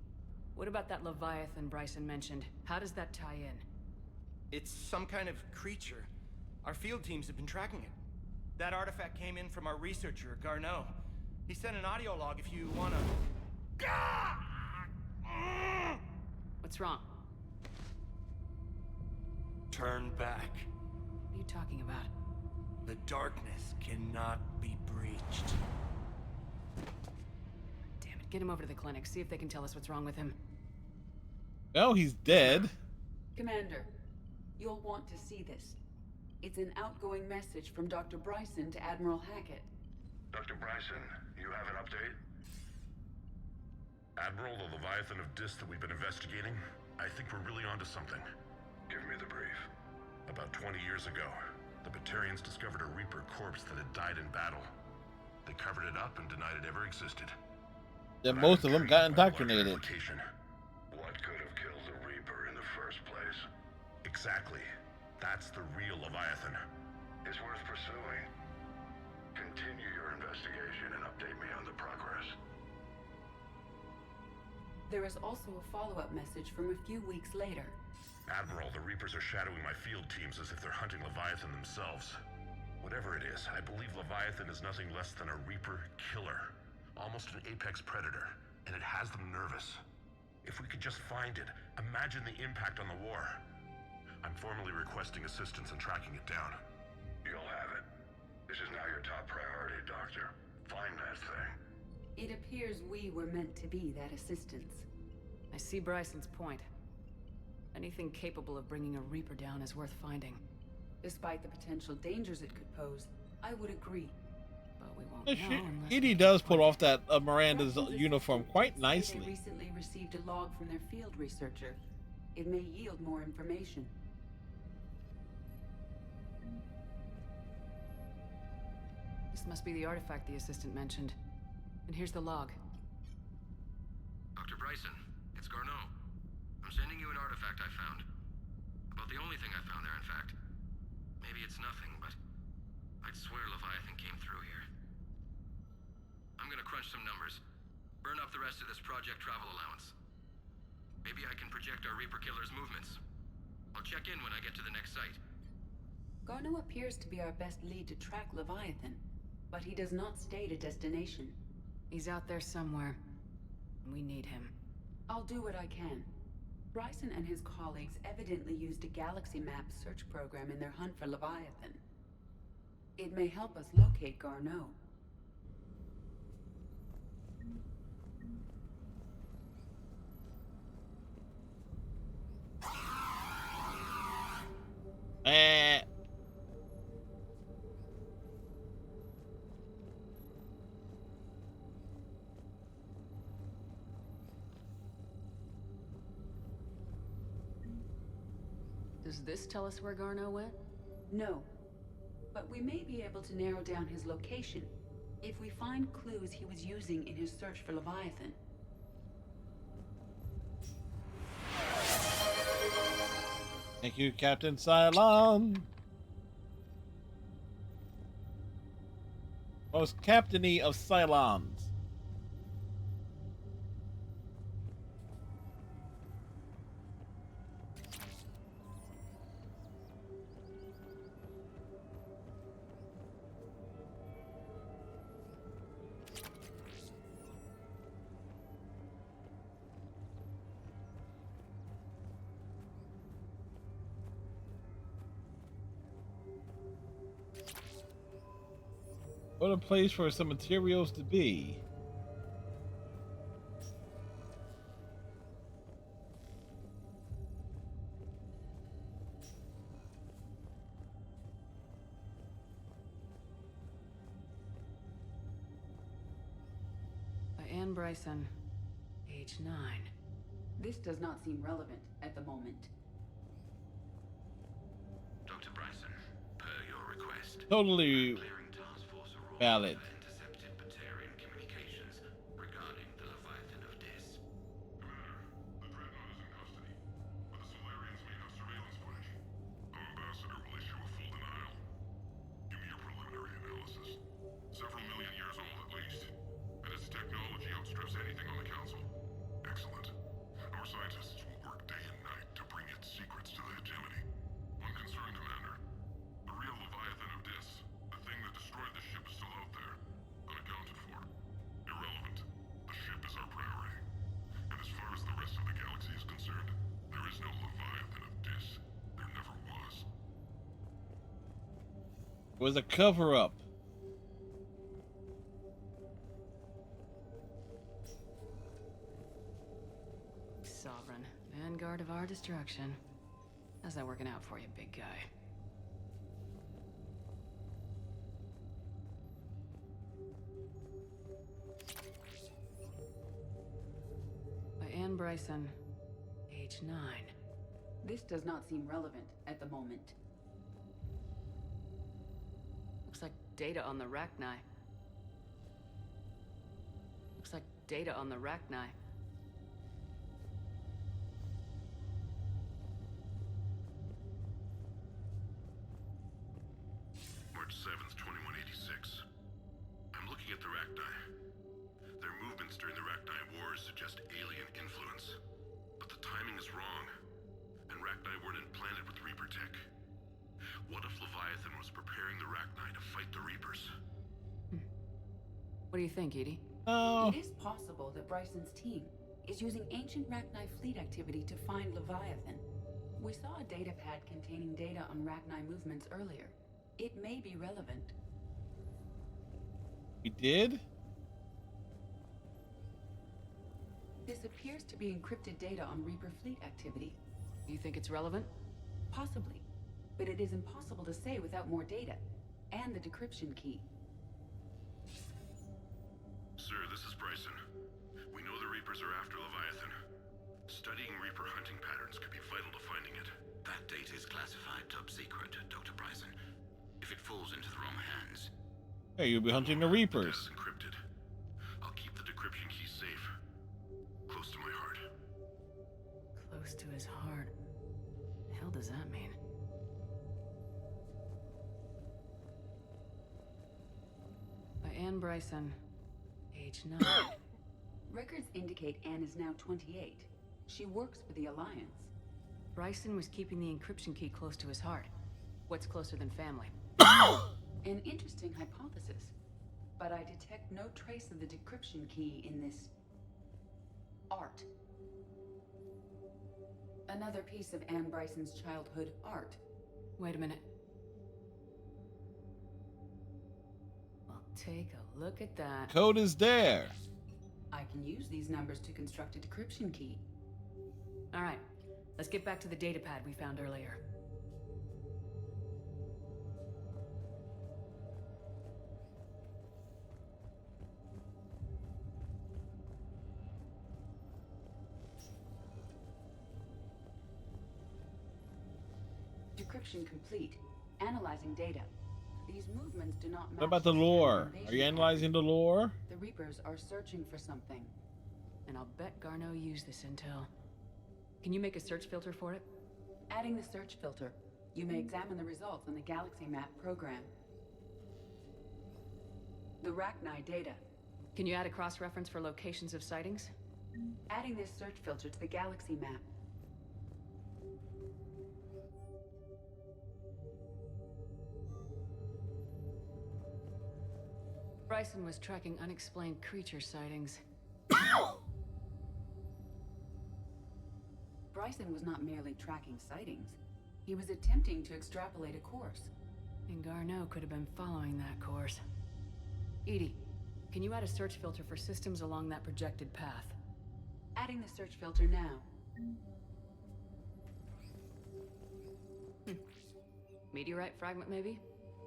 What about that Leviathan Bryson mentioned? How does that tie in? It's some kind of creature. Our field teams have been tracking it. That artifact came in from our researcher, Garneau. He sent an audio log if you wanna... What's wrong? Turn back. What are you talking about? The darkness cannot be breached. Damn it, get him over to the clinic. See if they can tell us what's wrong with him. No, he's dead. Commander, you'll want to see this. It's an outgoing message from Dr. Bryson to Admiral Hackett. Dr. Bryson, you have an update? Admiral, the Leviathan of Dis that we've been investigating, I think we're really onto something. Give me the brief. About 20 years ago, the Batarians discovered a Reaper corpse that had died in battle. They covered it up and denied it ever existed. Then most of them got indoctrinated. What could have killed the Reaper in the first place? Exactly. That's the real Leviathan. It's worth pursuing. Continue your investigation and update me on the progress. There is also a follow-up message from a few weeks later. Admiral, the Reapers are shadowing my field teams as if they're hunting Leviathan themselves. Whatever it is, I believe Leviathan is nothing less than a Reaper killer. Almost an apex predator, and it has them nervous. If we could just find it, imagine the impact on the war. I'm formally requesting assistance in tracking it down. You'll have it. This is now your top priority, Doctor. Find that thing. It appears we were meant to be that assistance. I see Bryson's point. Anything capable of bringing a Reaper down is worth finding. Despite the potential dangers it could pose, I would agree. But we won't know unless... Edie does pull off that Miranda's uniform quite They nicely. recently received a log from their field researcher. It may yield more information. This must be the artifact the assistant mentioned. And here's the log. Dr. Bryson, it's Garneau. I'm sending you an artifact I found. About the only thing I found there, in fact. Maybe it's nothing, but I'd swear Leviathan came through here. I'm gonna crunch some numbers. Burn up the rest of this project travel allowance. Maybe I can project our Reaper killer's movements. I'll check in when I get to the next site. Garneau appears to be our best lead to track Leviathan, but he does not state a destination. He's out there somewhere. We need him. I'll do what I can. Bryson and his colleagues evidently used a galaxy map search program in their hunt for Leviathan. It may help us locate Garneau. Does this tell us where Garneau went? No. But we may be able to narrow down his location if we find clues he was using in his search for Leviathan. Thank you, Captain Cylon. Most captainy of Cylons. What a place for some materials to be. By Anne Bryson, age 9. This does not seem relevant at the moment. Dr. Bryson, per your request. Totally valid. Intercepted Batarian communications regarding the Leviathan of Dis. The Dreadnought is in custody, but the Solarians may have surveillance footage. Our ambassador will issue a full denial. Give me your preliminary analysis. Several million years old at least, and its technology outstrips anything on the Council. Excellent. Our scientists will work day and night to bring its secrets to the hegemony. Unconcerned, Commander. The real Leviathan of Dis, the thing that destroyed the ship, is still out there, unaccounted for. Irrelevant. The ship is our priority. And as far as the rest of the galaxy is concerned, there is no Leviathan of Dis. There never was. It was a cover-up. Sovereign, vanguard of our destruction. How's that working out for you, big guy? By Anne Bryson, age 9. This does not seem relevant at the moment. Looks like data on the Rachni. Looks like data on the Rachni. March 7th, 2186. I'm looking at the Rachni. Their movements during the Rachni Wars suggest alien influence. But the timing is wrong. And Rachni weren't implanted with Reaper tech. What if Leviathan was preparing the Rachni to fight the Reapers? What do you think, Edie? It is possible that Bryson's team is using ancient Rachni fleet activity to find Leviathan. We saw a data pad containing data on Rachni movements earlier. It may be relevant. We did? This appears to be encrypted data on Reaper fleet activity. You think it's relevant? Possibly. But it is impossible to say without more data. And the decryption key. Sir, this is Bryson. We know the Reapers are after Leviathan. Studying Reaper hunting patterns could be vital to finding it. That data is classified top secret, Dr. Bryson. If it falls into the wrong hands... Hey, you'll be hunting the Reapers. It's encrypted. I'll keep the decryption key safe. Close to my heart. Close to his heart. The hell does that mean? By Anne Bryson, age 9. Records indicate Anne is now 28. She works for the Alliance. Bryson was keeping the encryption key close to his heart. What's closer than family? An interesting hypothesis. But I detect no trace of the decryption key in this... art. Another piece of Anne Bryson's childhood art. Wait a minute. Well, take a look at that. Code is there. I can use these numbers to construct a decryption key. All right, let's get back to the datapad we found earlier. Decryption complete. Analyzing data. These movements do not match. What about the lore? Are you analyzing the lore? The Reapers are searching for something. And I'll bet Garneau used this intel. Can you make a search filter for it? Adding the search filter. You may examine the results on the Galaxy Map program. The Rachni data. Can you add a cross-reference for locations of sightings? Adding this search filter to the Galaxy Map. Bryson was tracking unexplained creature sightings. Bryson was not merely tracking sightings. He was attempting to extrapolate a course. And Garneau could have been following that course. EDI, can you add a search filter for systems along that projected path? Adding the search filter now. Meteorite fragment, maybe?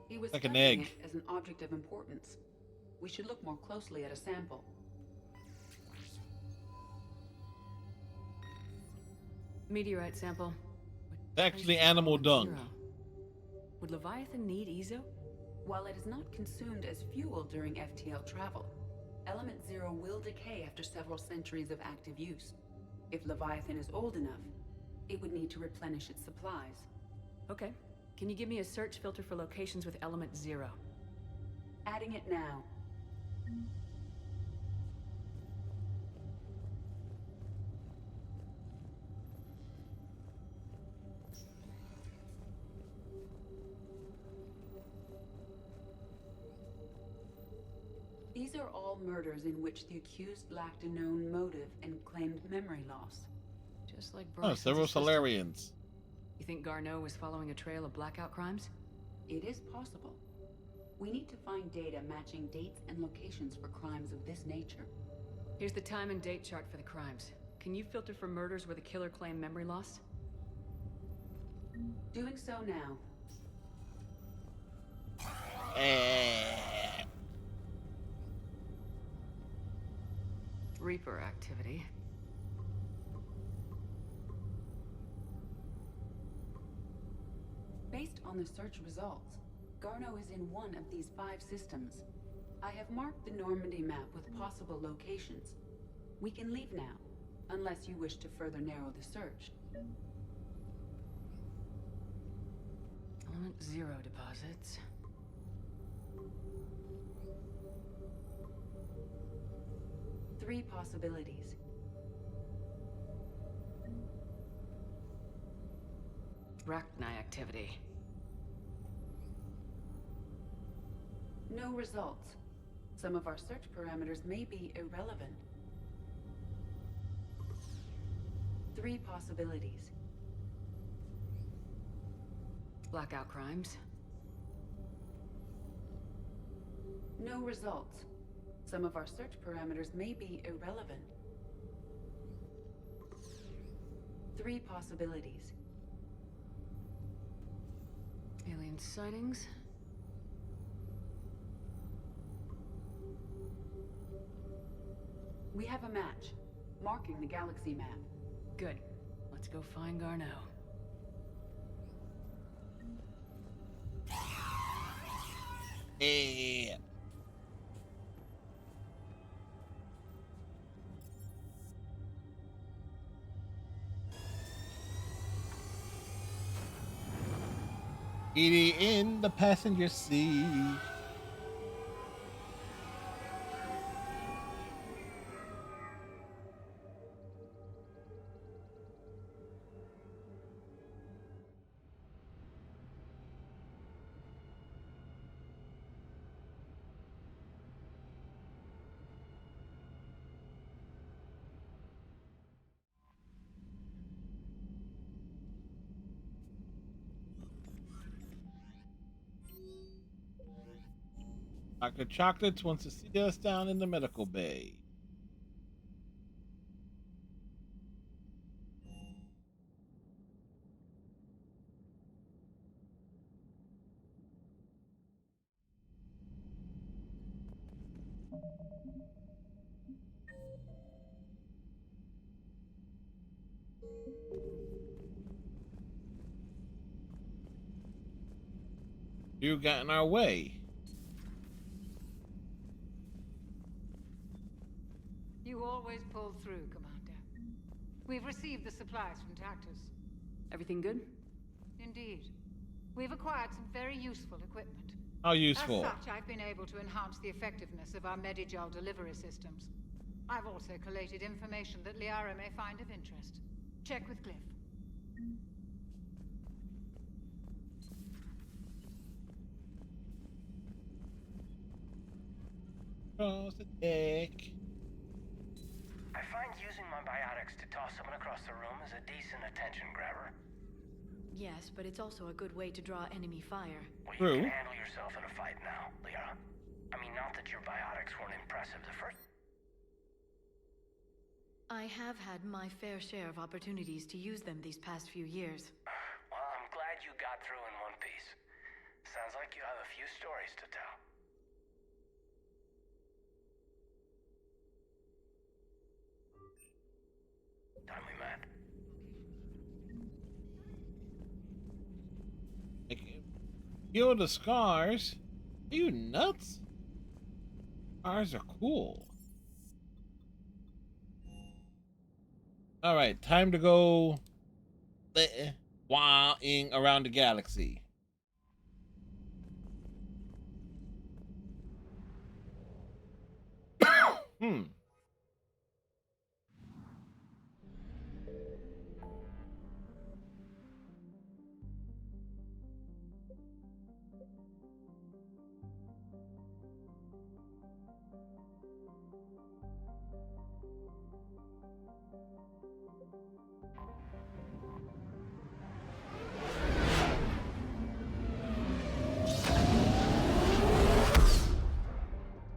He was Like an studying egg. it as an object of importance. We should look more closely at a sample. Meteorite sample. It's actually animal dung. Would Leviathan need Ezo? While it is not consumed as fuel during FTL travel, Element Zero will decay after several centuries of active use. If Leviathan is old enough, it would need to replenish its supplies. Okay. Can you give me a search filter for locations with Element Zero? Adding it now. These are all murders in which the accused lacked a known motive and claimed memory loss. Just like Oh, Bryson's several assistant. Solarians. You think Garneau was following a trail of blackout crimes? It is possible. We need to find data matching dates and locations for crimes of this nature. Here's the time and date chart for the crimes. Can you filter for murders where the killer claimed memory loss? Doing so now. Reaper activity. Based on the search results, Garneau is in one of these 5 systems. I have marked the Normandy map with possible locations. We can leave now, unless you wish to further narrow the search. Element Zero deposits. Three possibilities. Rachni activity. No results. Some of our search parameters may be irrelevant. Three possibilities. Blackout crimes. No results. Some of our search parameters may be irrelevant. Three possibilities. Alien sightings. We have a match, marking the galaxy map. Good. Let's go find Garneau. Yeah. Edie in the passenger seat. Dr. Chocolates wants to see us down in the medical bay. You got in our way. You always pull through, Commander. We've received the supplies from Tactus. Everything good? Indeed. We've acquired some very useful equipment. How useful? As such, I've been able to enhance the effectiveness of our Medigel delivery systems. I've also collated information that Liara may find of interest. Check with Glyph. Across the deck. I find using my biotics to toss someone across the room is a decent attention grabber. Yes, but it's also a good way to draw enemy fire. Well, True. you can handle yourself in a fight now, Liara. I mean, not that your biotics weren't impressive the first... I have had my fair share of opportunities to use them these past few years. Well, I'm glad you got through in one piece. Sounds like you have a few stories to tell. Time we met. Heal the scars? Are you nuts? Scars are cool. Alright, time to go wahing around the galaxy.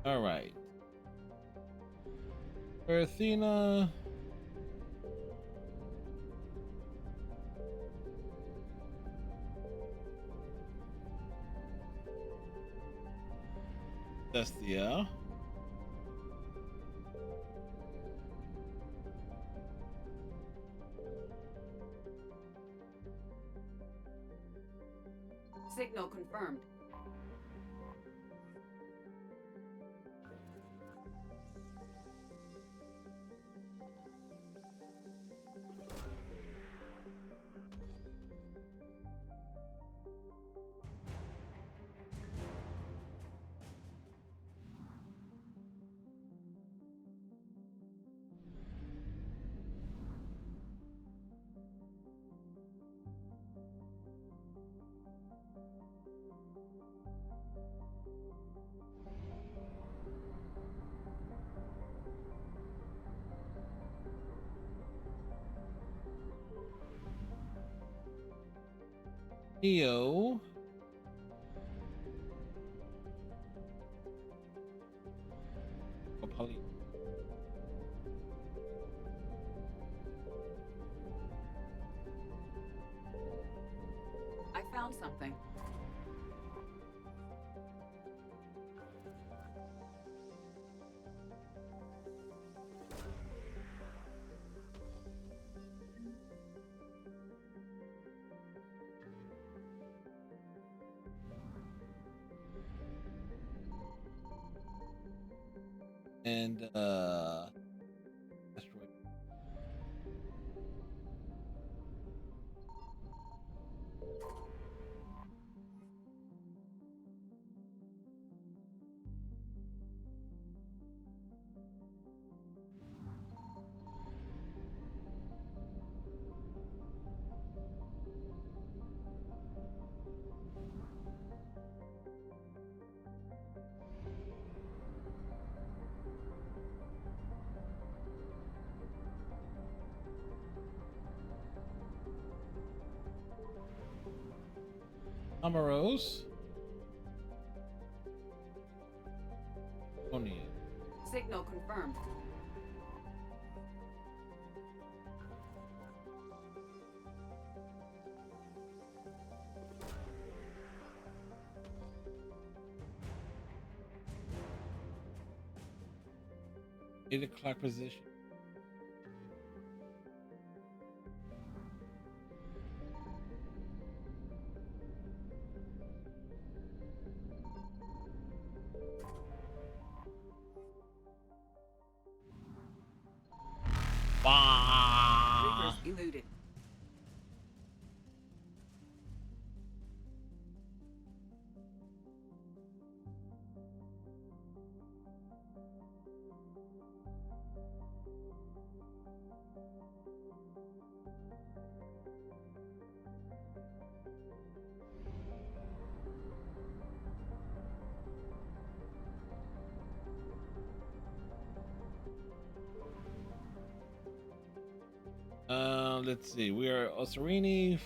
All right. Athena. Destia. Signal confirmed. Neo. I found something. And asteroid. Amaros. O'Neill. Signal confirmed. Eight o'clock position. Reapers eluded. Let's see. We are Osserini.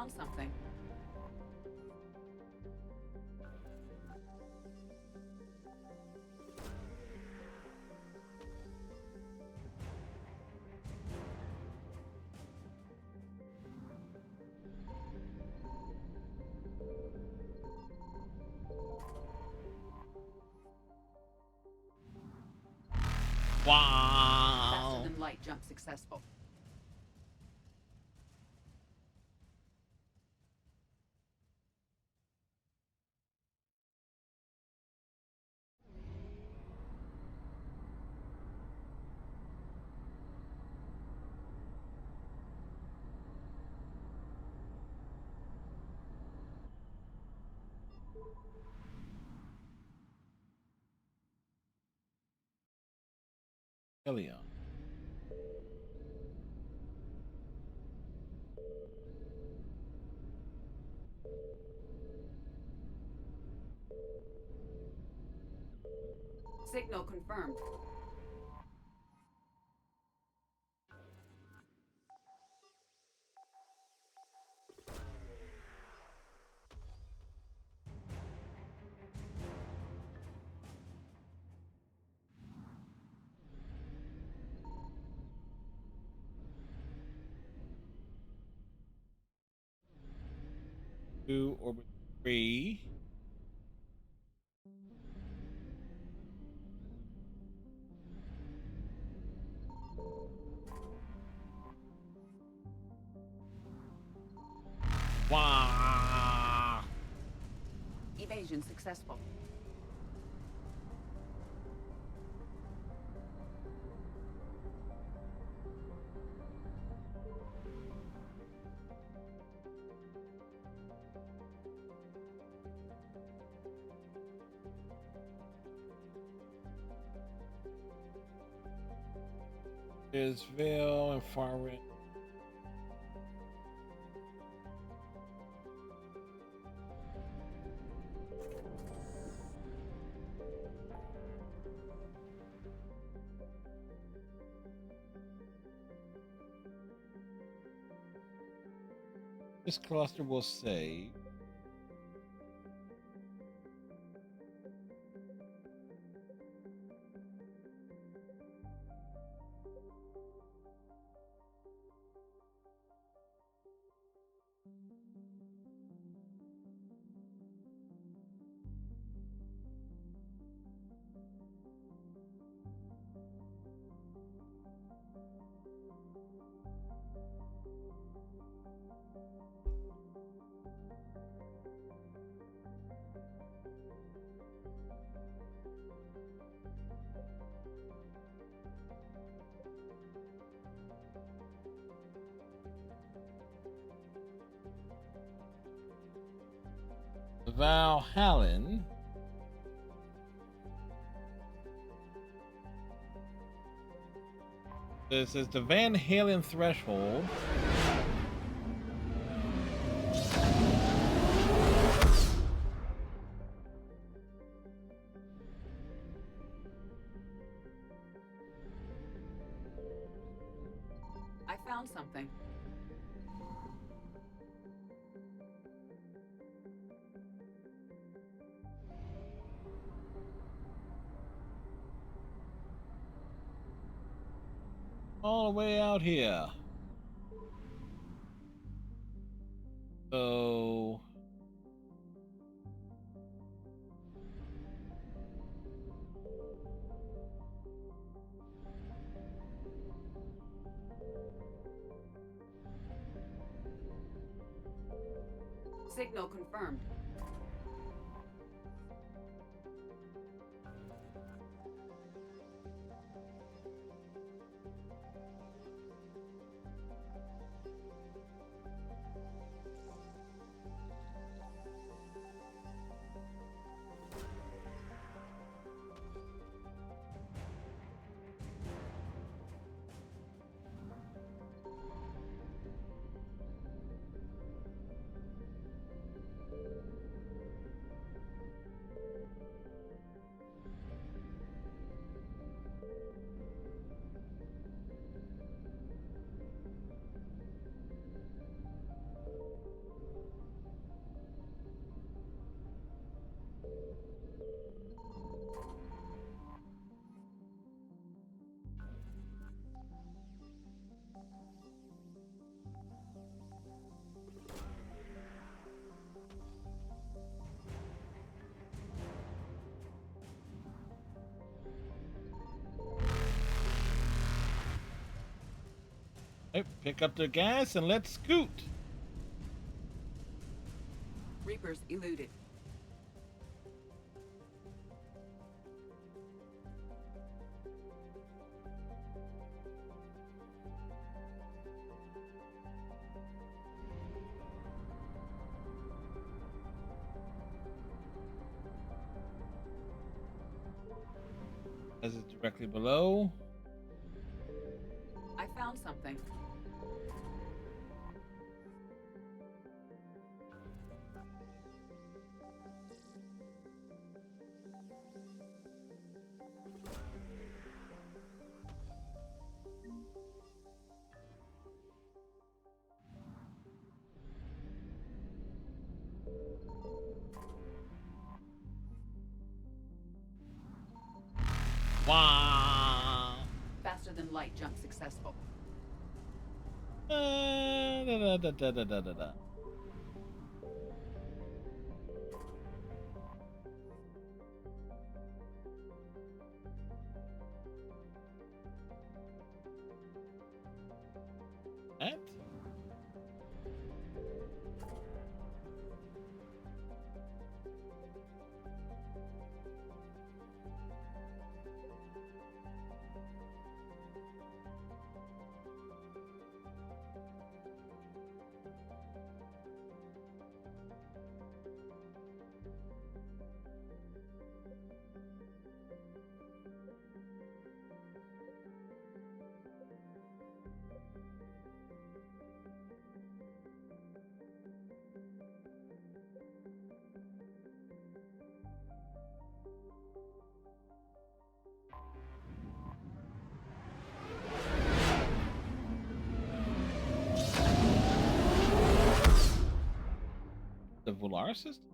found something. Wow. Faster than light jump successful. Helion. Signal confirmed. To orbit 3. Wow. Evasion successful. There's Veil and Far Rim. This cluster will say Valhallen. This is the Van Halen threshold. I found something. All the way out here. So Signal confirmed. Right, pick up the gas and let's scoot. Reapers eluded. As it's directly below. I found something. Wow. Faster than light jump successful. Da, da, da, da, da, da, da. What? The Volar system?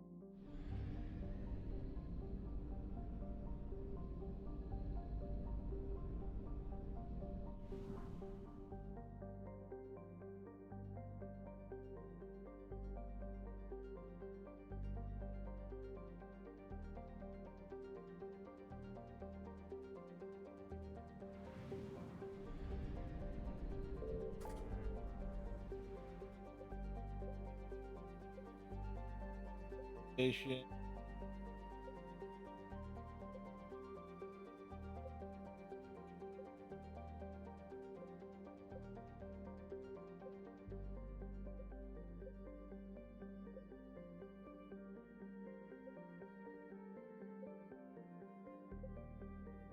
Station.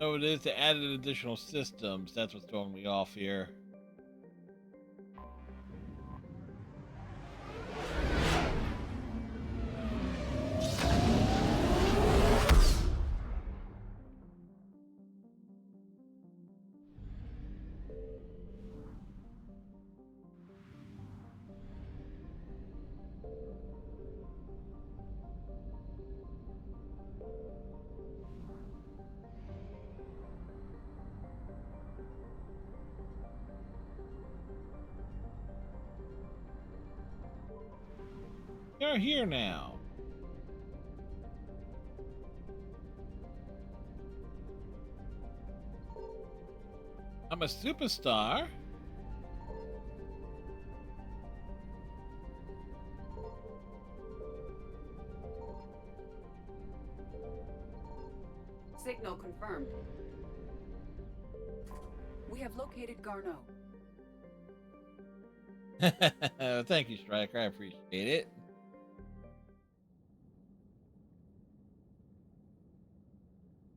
Oh, it is to add additional systems. That's what's throwing me off here. You're here now. I'm a superstar. Signal confirmed. We have located Garneau. Thank you, Striker. I appreciate it.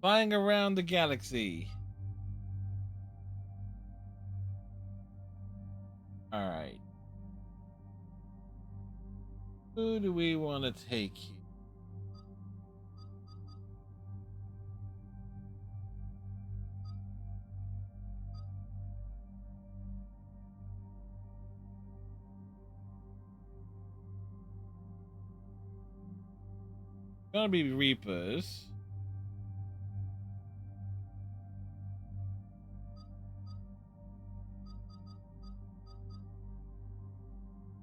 Flying around the galaxy. All right. Who do we want to take here? Gonna be Reapers.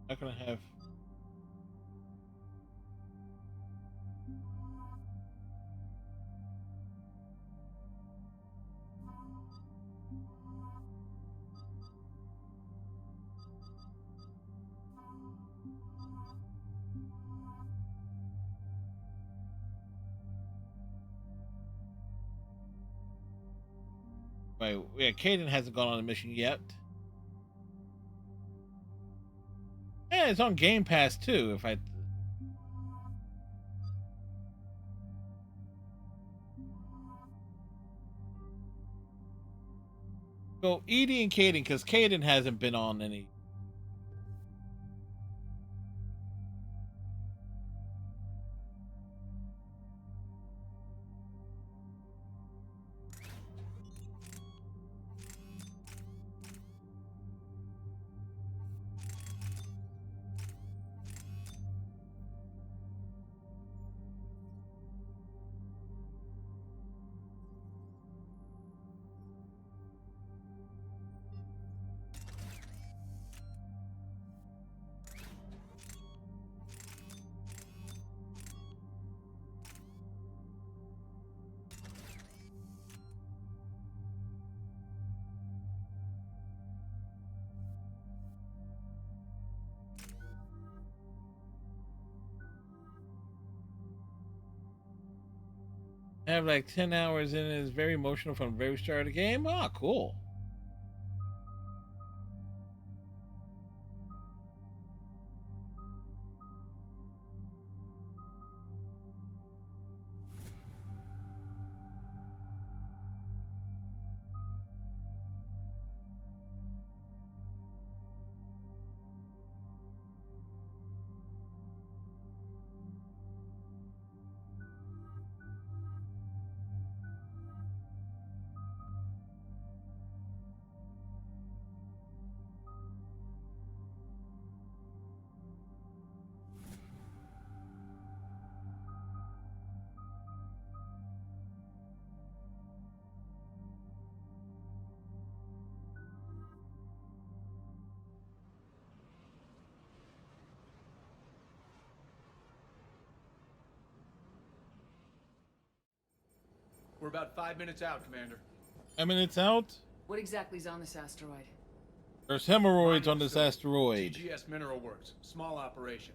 Not gonna have. Right, yeah, Caden hasn't gone on a mission yet. Yeah, it's on Game Pass too. If I go, Edie and Caden, because Caden hasn't been on any. Have like 10 hours in it. Is very emotional from the very start of the game. Ah, cool. We're about 5 minutes out, Commander. 5 minutes out. What exactly is on this asteroid? There's hemorrhoids on this asteroid. TGS Mineral Works. Small operation.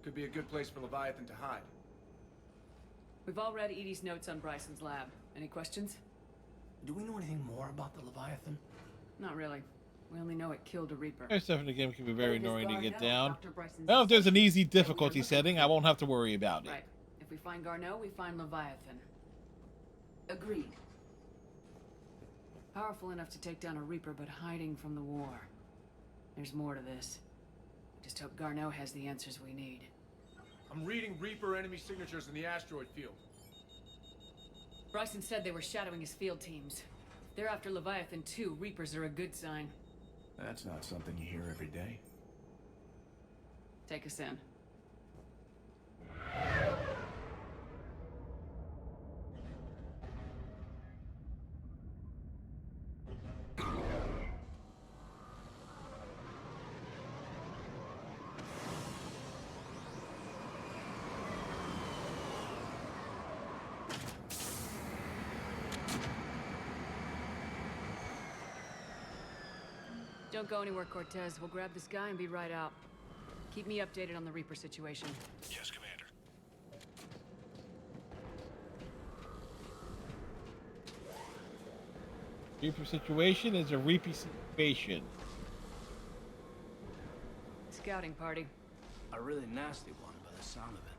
Could be a good place for Leviathan to hide. We've all read Edie's notes on Bryson's lab. Any questions? Do we know anything more about the Leviathan? Not really. We only know it killed a Reaper. There's stuff in the game can be very annoying to get down. Dr. Bryson's Well, if there's an easy difficulty setting, I won't have to worry about it. Right. If we find Garneau, we find Leviathan. Agreed. Powerful enough to take down a Reaper, but hiding from the war. There's more to this. Just hope Garneau has the answers we need. I'm reading Reaper enemy signatures in the asteroid field. Bryson said they were shadowing his field teams. If they're after Leviathan too, Reapers are a good sign. That's not something you hear every day. Take us in. Don't go anywhere, Cortez. We'll grab this guy and be right out. Keep me updated on the Reaper situation. Yes, Commander. Reaper situation is a Reaper situation. Scouting party. A really nasty one by the sound of it.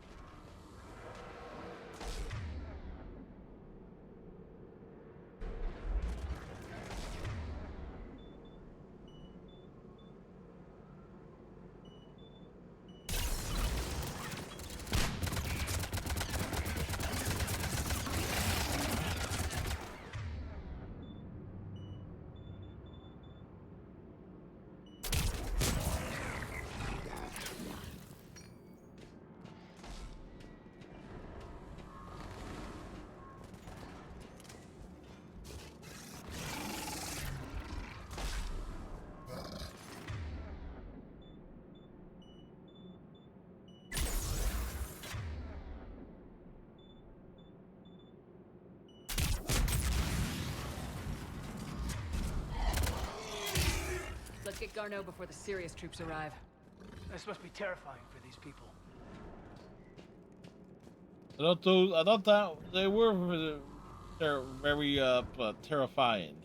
Let's get Garneau before the serious troops arrive. This must be terrifying for these people. I thought that they were very terrifying.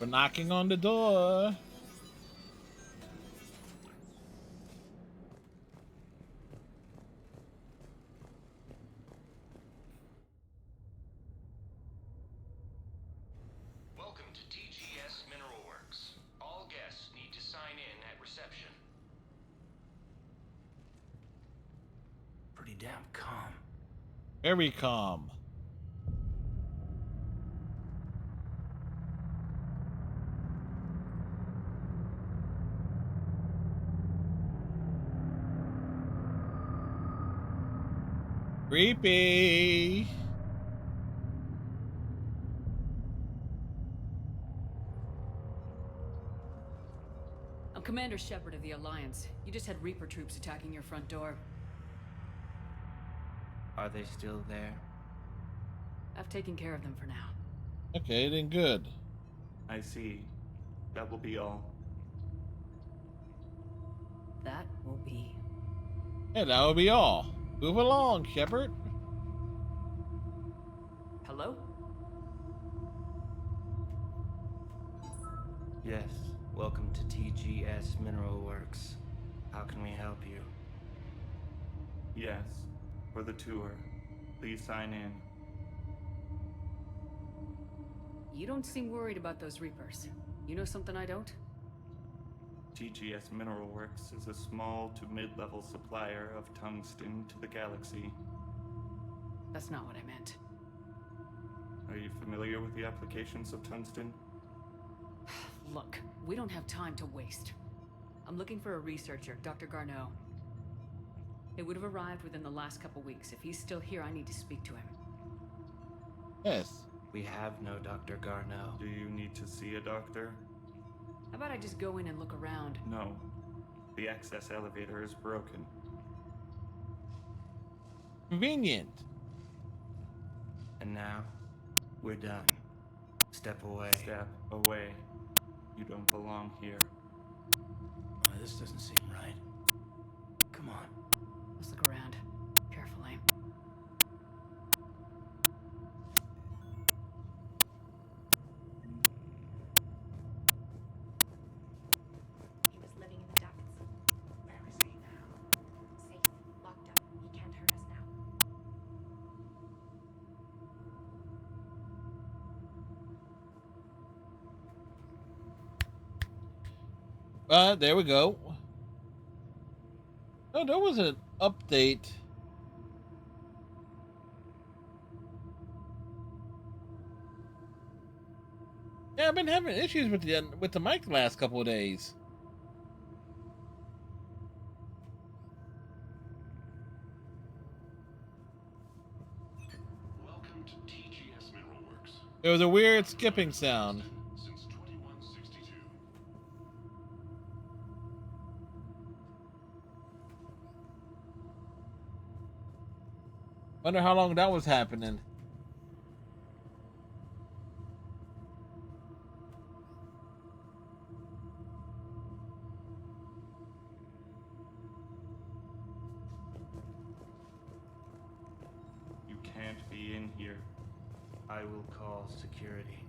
We're knocking on the door. Welcome to TGS Mineral Works. All guests need to sign in at reception. Pretty damn calm. Very calm. Creepy. I'm Commander Shepard of the Alliance. You just had Reaper troops attacking your front door. Are they still there? I've taken care of them for now. Okay, then good. I see. That will be all. That will be. And that will be all. Move along, Shepard. Hello? Yes. Welcome to TGS Mineral Works. How can we help you? Yes. For the tour. Please sign in. You don't seem worried about those Reapers. You know something I don't? TGS Mineral Works is a small to mid-level supplier of tungsten to the galaxy. That's not what I meant. Are you familiar with the applications of tungsten? Look, we don't have time to waste. I'm looking for a researcher, Dr. Garneau. It would have arrived within the last couple weeks. If he's still here, I need to speak to him. Yes. We have no Dr. Garneau. Do you need to see a doctor? How about I just go in and look around? No. The access elevator is broken. Convenient. And now, we're done. Step away. Step away. You don't belong here. Oh, this doesn't seem right. Come on. Let's look around. Carefully. He was living in the ducts. Where is he now? Safe. Locked up. He can't hurt us now. There we go. Oh, there was an update. Yeah, I've been having issues with the mic the last couple of days. Welcome to TGS Mineral Works. There was a weird skipping sound. Since 2162. Wonder how long that was happening. You can't be in here. I will call security.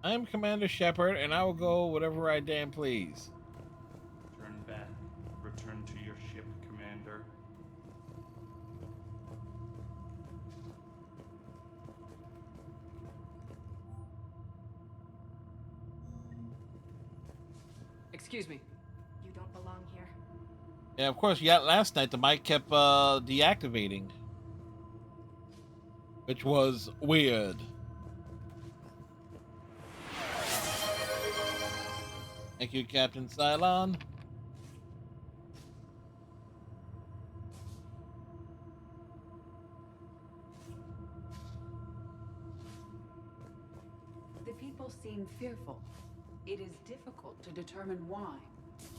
I'm Commander Shepard, and I will go whatever I damn please. Turn back. Return to your ship, Commander. Excuse me. You don't belong here. Yeah, of course. Yeah, last night the mic kept deactivating, which was weird. Thank you, Captain Cylon. The people seem fearful. It is difficult to determine why.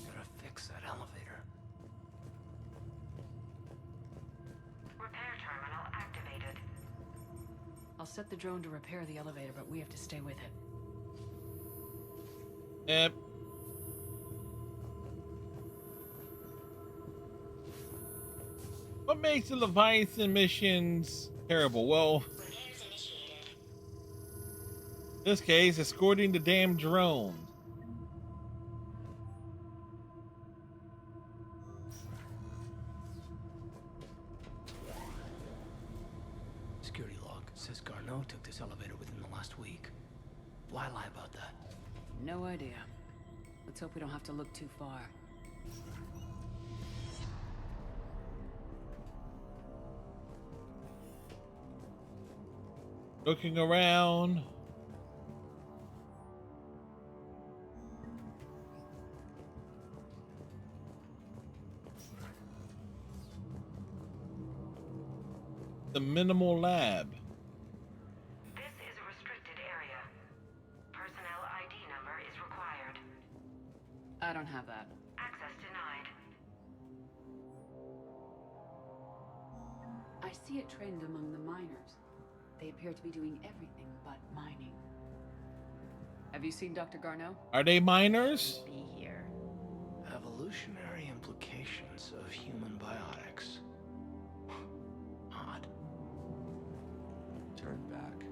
Gotta fix that elevator. Repair terminal activated. I'll set the drone to repair the elevator, but we have to stay with it. Yep. What makes the Leviathan missions terrible? Well, this case, escorting the damn drone. Security log says Garneau took this elevator within the last week. Why lie about that? No idea. Let's hope we don't have to look too far. Looking around. The minimal lab. This is a restricted area. Personnel ID number is required. I don't have that. Access denied. I see a trend among the miners. They appear to be doing everything but mining. Have you seen Dr. Garneau? Are they miners? Be here. Evolutionary implications of human biotics. Odd. Turn back.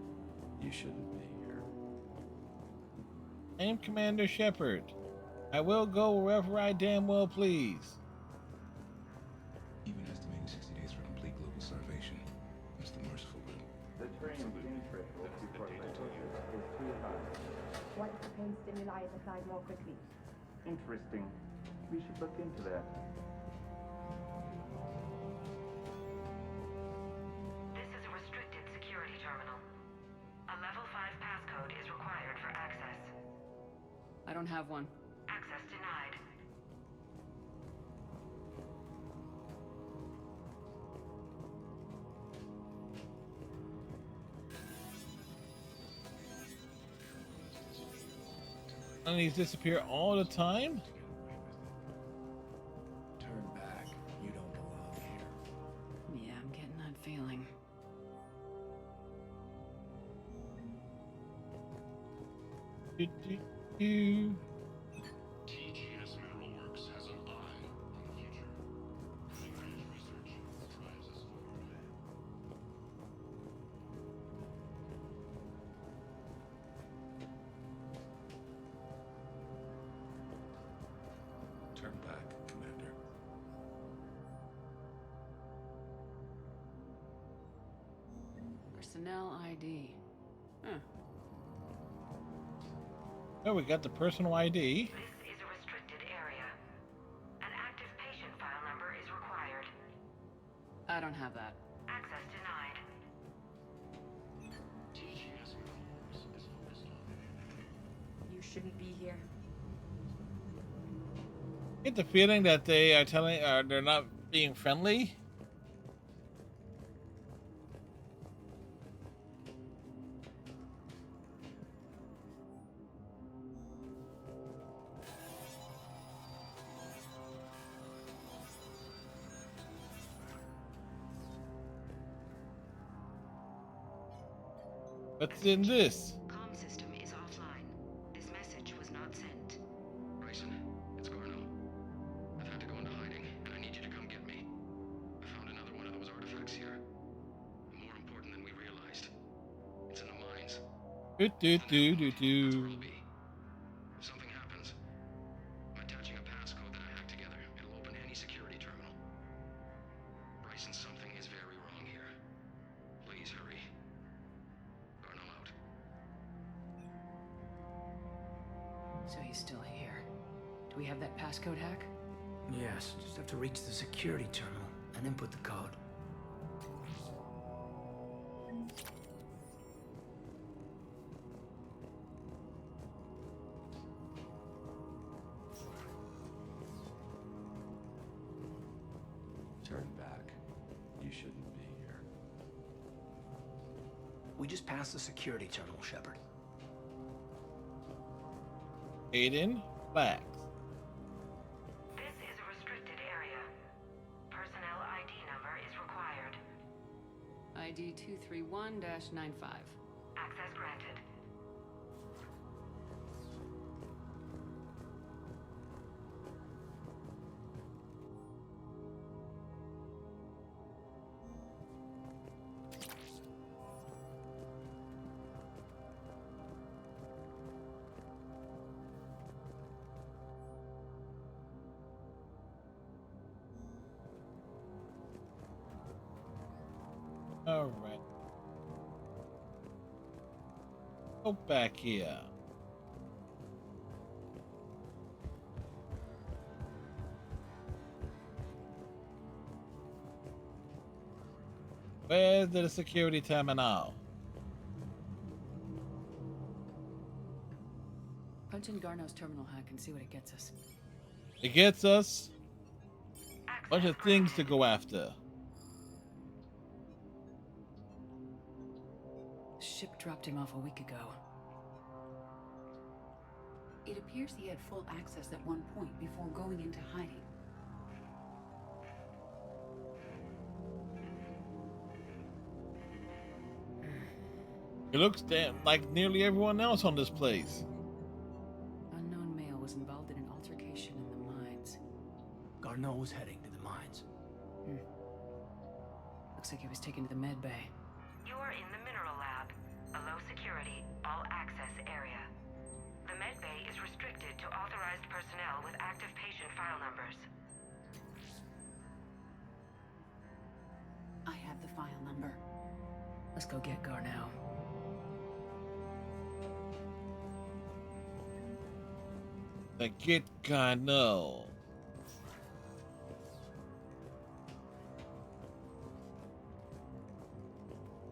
You shouldn't be here. I am Commander Shepard. I will go wherever I damn well please. Even estimating 60 days for complete global starvation is the merciful will. The train threshold before psychosis is too high. What if the pain stimuli is applied more quickly? Interesting. We should look into that. This is a restricted security terminal. A level 5 passcode is required for access. I don't have one. Access denied. And these disappear all the time? Turn back. You don't belong here. Yeah, I'm getting that feeling. TGS Mineral Works has an eye on the future. Cutting-edge research drives us forward. Turn back, Commander. Personnel ID. Huh. Oh, we got the personal ID. This is a restricted area. An active patient file number is required. I don't have that. Access denied. TGS Mineral Works is focused on. You shouldn't be here. Get the feeling that they are telling, they're not being friendly. What's in this? Comm system is offline. This message was not sent. Bryson, it's Garneau. I've had to go into hiding, and I need you to come get me. I found another one of those artifacts here. More important than we realized. It's in the mines. Do. If something happens, I'm attaching a passcode that I hacked together. It'll open any security terminal. Bryson, something is very wrong here. Please hurry. Garneau out. So he's still here. Do we have that passcode hack? Yes, just have to reach the security terminal and input the code. Turn back. You shouldn't be here. We just passed the security terminal, Shepard. Aiden Flax. This is a restricted area. Personnel ID number is required. ID 231-95. Access granted. Go back here. Where's the security terminal? Punch in Garneau's terminal hack and see what it gets us. It gets us a bunch of things to go after. The ship dropped him off a week ago. It appears he had full access at one point before going into hiding. It looks like nearly everyone else on this place. Unknown male was involved in an altercation in the mines. Garneau was heading to the mines. Looks like he was taken to the med bay. You are in the mineral lab, a low security, all access area. The med bay is restricted to authorized personnel with active patient file numbers. I have the file number. Let's go get Garneau. Get Garneau.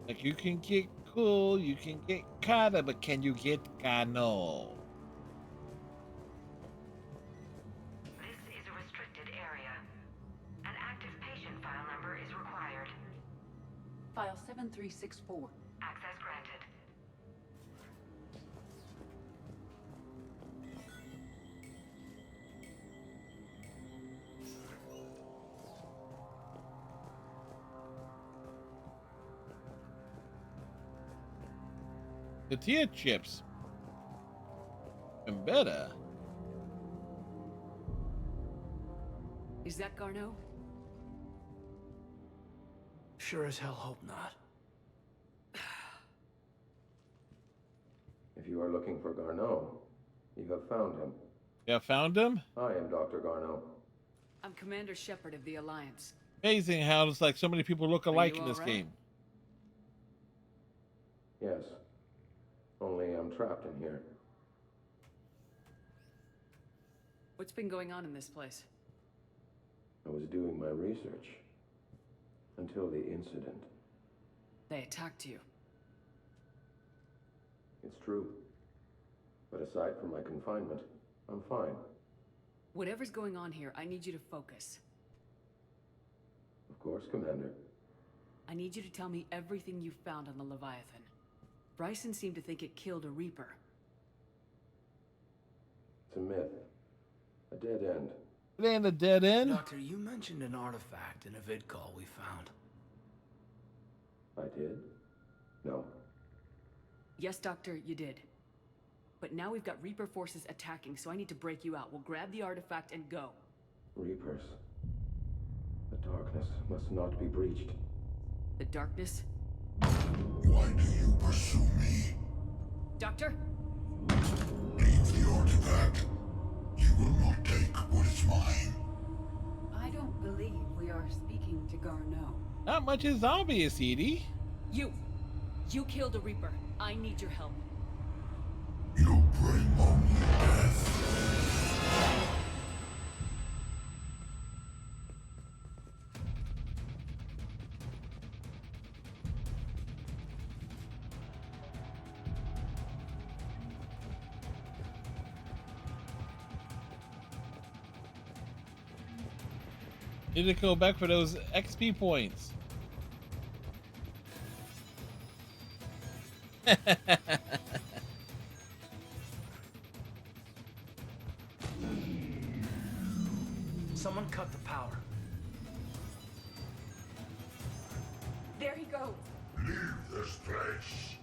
Like, you can get Cool, you can get Carter, but can you get Garneau? This is a restricted area. An active patient file number is required. File 7364. Access granted. The tier chips. And better. Is that Garneau? Sure as hell hope not. If you are looking for Garneau, you have found him. You have found him? I am Dr. Garneau. I'm Commander Shepard of the Alliance. Amazing how it's like so many people look alike in all this right? game. Yes. Only I'm trapped in here. What's been going on in this place? I was doing my research. Until the incident. They attacked you. It's true. But aside from my confinement, I'm fine. Whatever's going on here, I need you to focus. Of course, Commander. I need you to tell me everything you found on the Leviathan. Bryson seemed to think it killed a Reaper. It's a myth. A dead end. It ain't a dead end. Doctor, you mentioned an artifact in a vid call we found. I did? No. Yes, Doctor, you did. But now we've got Reaper forces attacking, so I need to break you out. We'll grab the artifact and go. Reapers. The darkness must not be breached. The darkness? Why do you pursue me? Doctor? Leave the artifact. You will not take what is mine. I don't believe we are speaking to Garneau. Not much is obvious, Edie. You killed a Reaper. I need your help. You bring only death. Need to go back for those XP points. Someone cut the power. There he goes. Leave this place.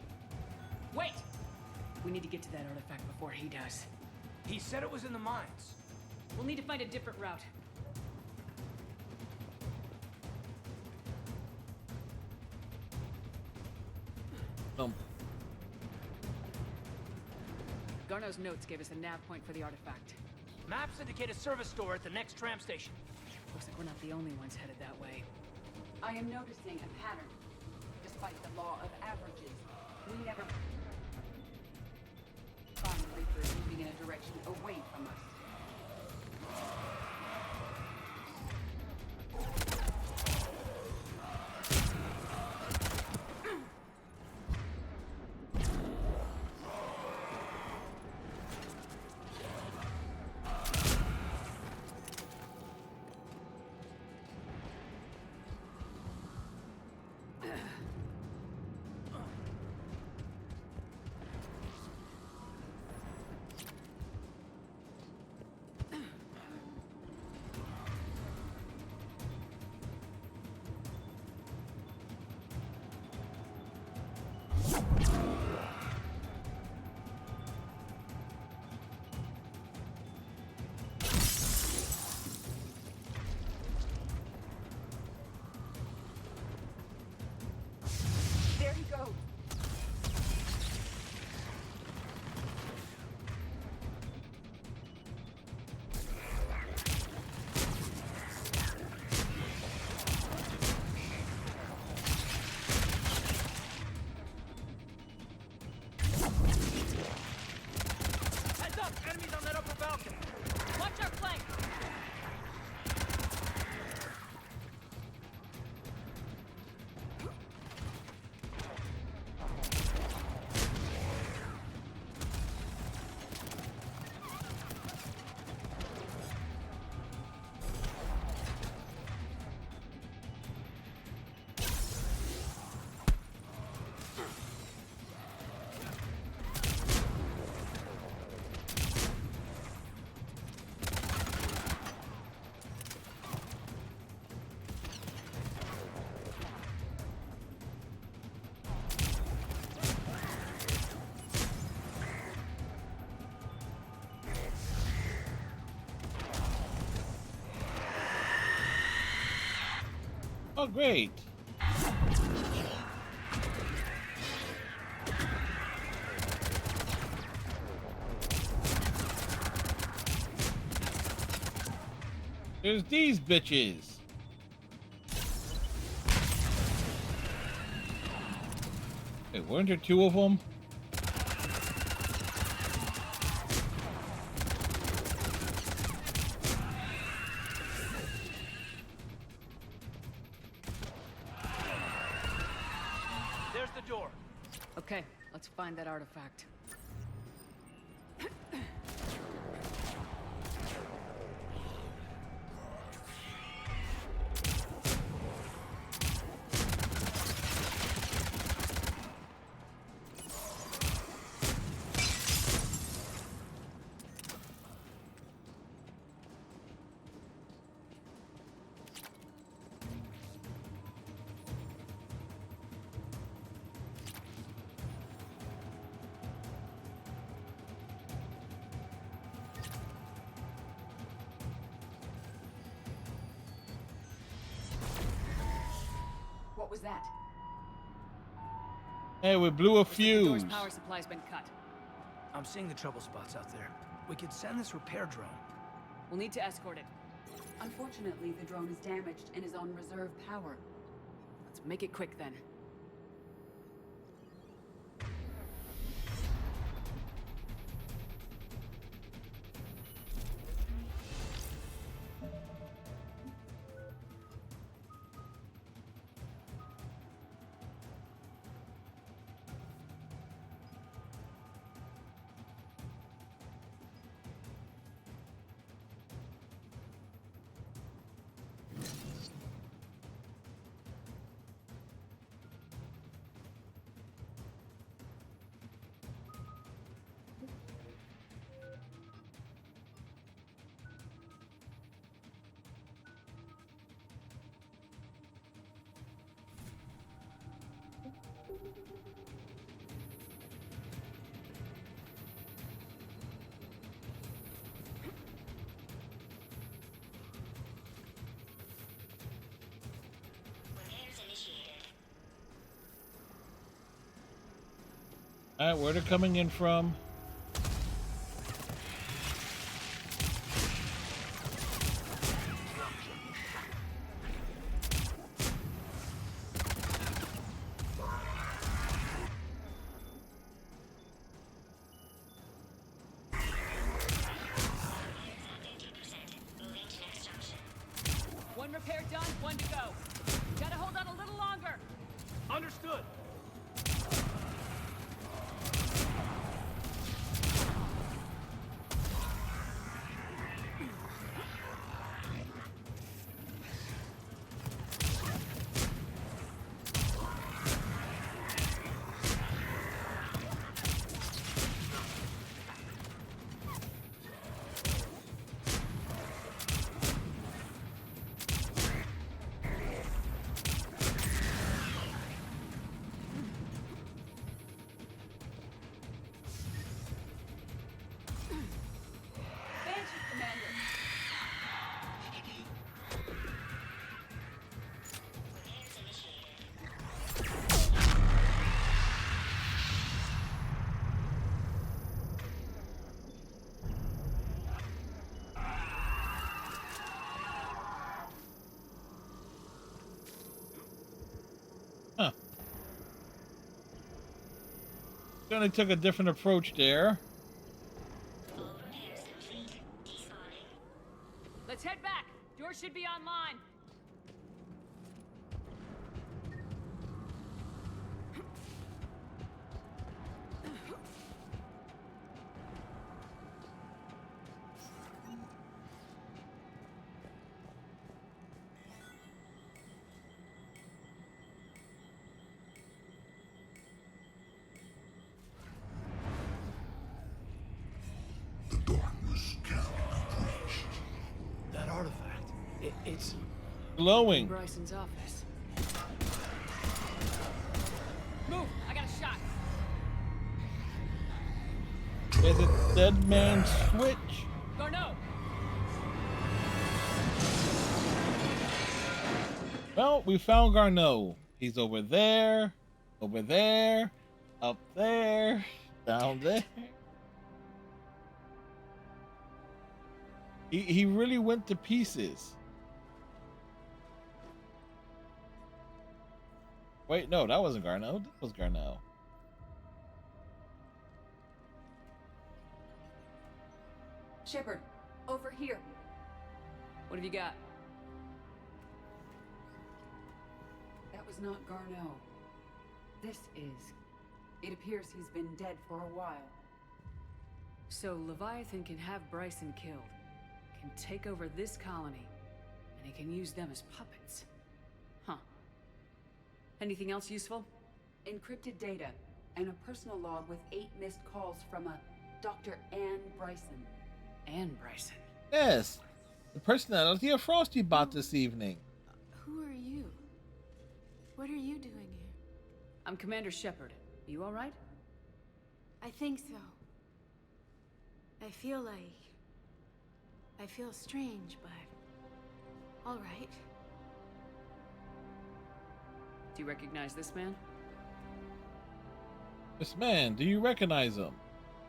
Wait! We need to get to that artifact before he does. He said it was in the mines. We'll need to find a different route. Garneau's notes gave us a nav point for the artifact. Maps indicate a service store at the next tram station. Looks like we're not the only ones headed that way. I am noticing a pattern. Despite the law of averages, we never... Oh, great. There's these bitches. Hey, weren't there two of them? There's the door. Okay, let's find that artifact. What was that? Hey, we blew a The fuse. door's power supply's been cut. I'm seeing the trouble spots out there. We could send this repair drone. We'll need to escort it. Unfortunately, the drone is damaged and is on reserve power. Let's make it quick then. Alright, where they're coming in from? One repair done, one to go. Gotta hold on a little longer. Understood. Gonna took a different approach there. Let's head back. Door should be online. That artifact, it's glowing. Bryson's office. Move! I got a shot. Is it Dead Man Switch? Garneau! Well, we found Garneau. He's over there, up there, down there. He really went to pieces. Wait, no, that wasn't Garneau. That was Garneau. Shepard, over here. What have you got? That was not Garneau. This is. It appears he's been dead for a while. So Leviathan can have Bryson killed, can take over this colony, and he can use them as puppets. Huh. Anything else useful? Encrypted data, and a personal log with 8 missed calls from a Dr. Anne Bryson. Anne Bryson? Yes, the personality of Frosty bought this evening. Who are you? What are you doing here? I'm Commander Shepard. You all right? I think so. I feel strange, but all right. Do you recognize this man? This man, do you recognize him?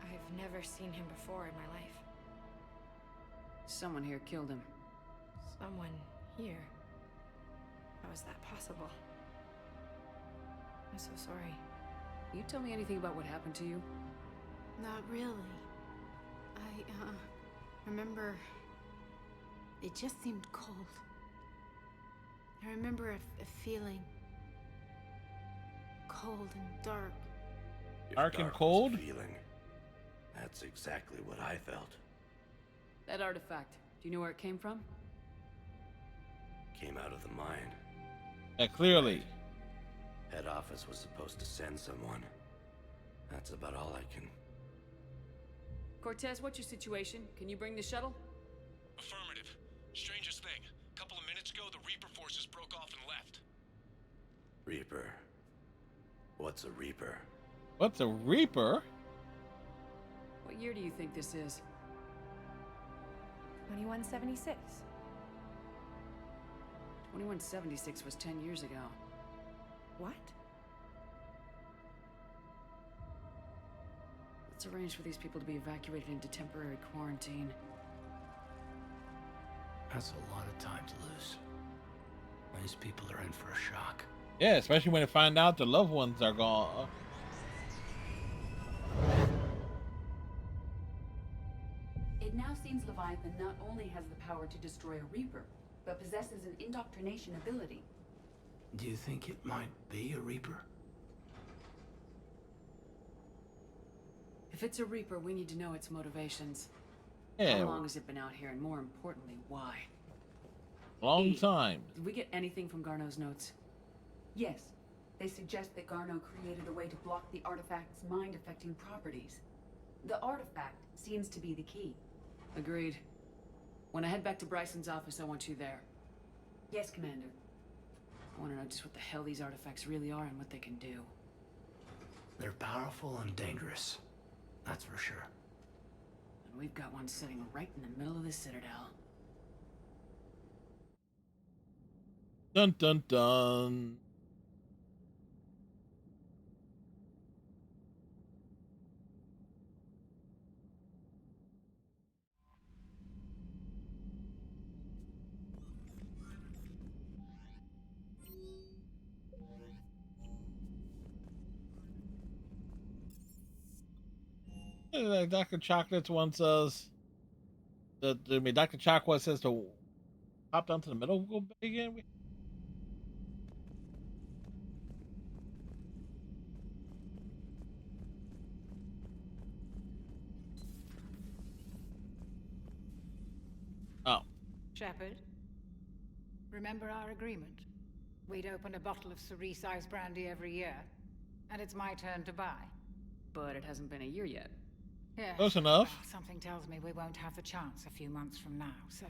I've never seen him before in my life. Someone here killed him. Someone here? How is that possible? I'm so sorry. You tell me anything about what happened to you? Not really. I remember it just seemed cold. I remember a feeling cold and dark. Dark and cold? Feeling. That's exactly what I felt. That artifact, do you know where it came from? Came out of the mine. Yeah, clearly. Head office was supposed to send someone. That's about all I can. Cortez, what's your situation? Can you bring the shuttle? Affirmative. Strangest thing. A couple of minutes ago, the Reaper forces broke off and left. Reaper. What's a Reaper? What's a Reaper? What year do you think this is? 2176. 2176 was 10 years ago. What? Let's arrange for these people to be evacuated into temporary quarantine. That's a lot of time to lose. These people are in for a shock. Yeah, especially when they find out their loved ones are gone. It now seems Leviathan not only has the power to destroy a Reaper, but possesses an indoctrination ability. Do you think it might be a Reaper? If it's a Reaper, we need to know its motivations. Yeah. How long has it been out here, and more importantly, why? Long time. Did we get anything from Garneau's notes? Yes. They suggest that Garneau created a way to block the artifact's mind-affecting properties. The artifact seems to be the key. Agreed. When I head back to Bryson's office, I want you there. Yes, Commander. I want to know just what the hell these artifacts really are and what they can do. They're powerful and dangerous. That's for sure. And we've got one sitting right in the middle of the Citadel. Dun dun dun. Like Dr. Chocolates wants us. Dr. Chocolate says to hop down to the middle go again. Oh. Shepard, remember our agreement? We'd open a bottle of cerise ice brandy every year, and it's my turn to buy. But it hasn't been a year yet. Yeah. Close enough. Well, something tells me we won't have the chance a few months from now, so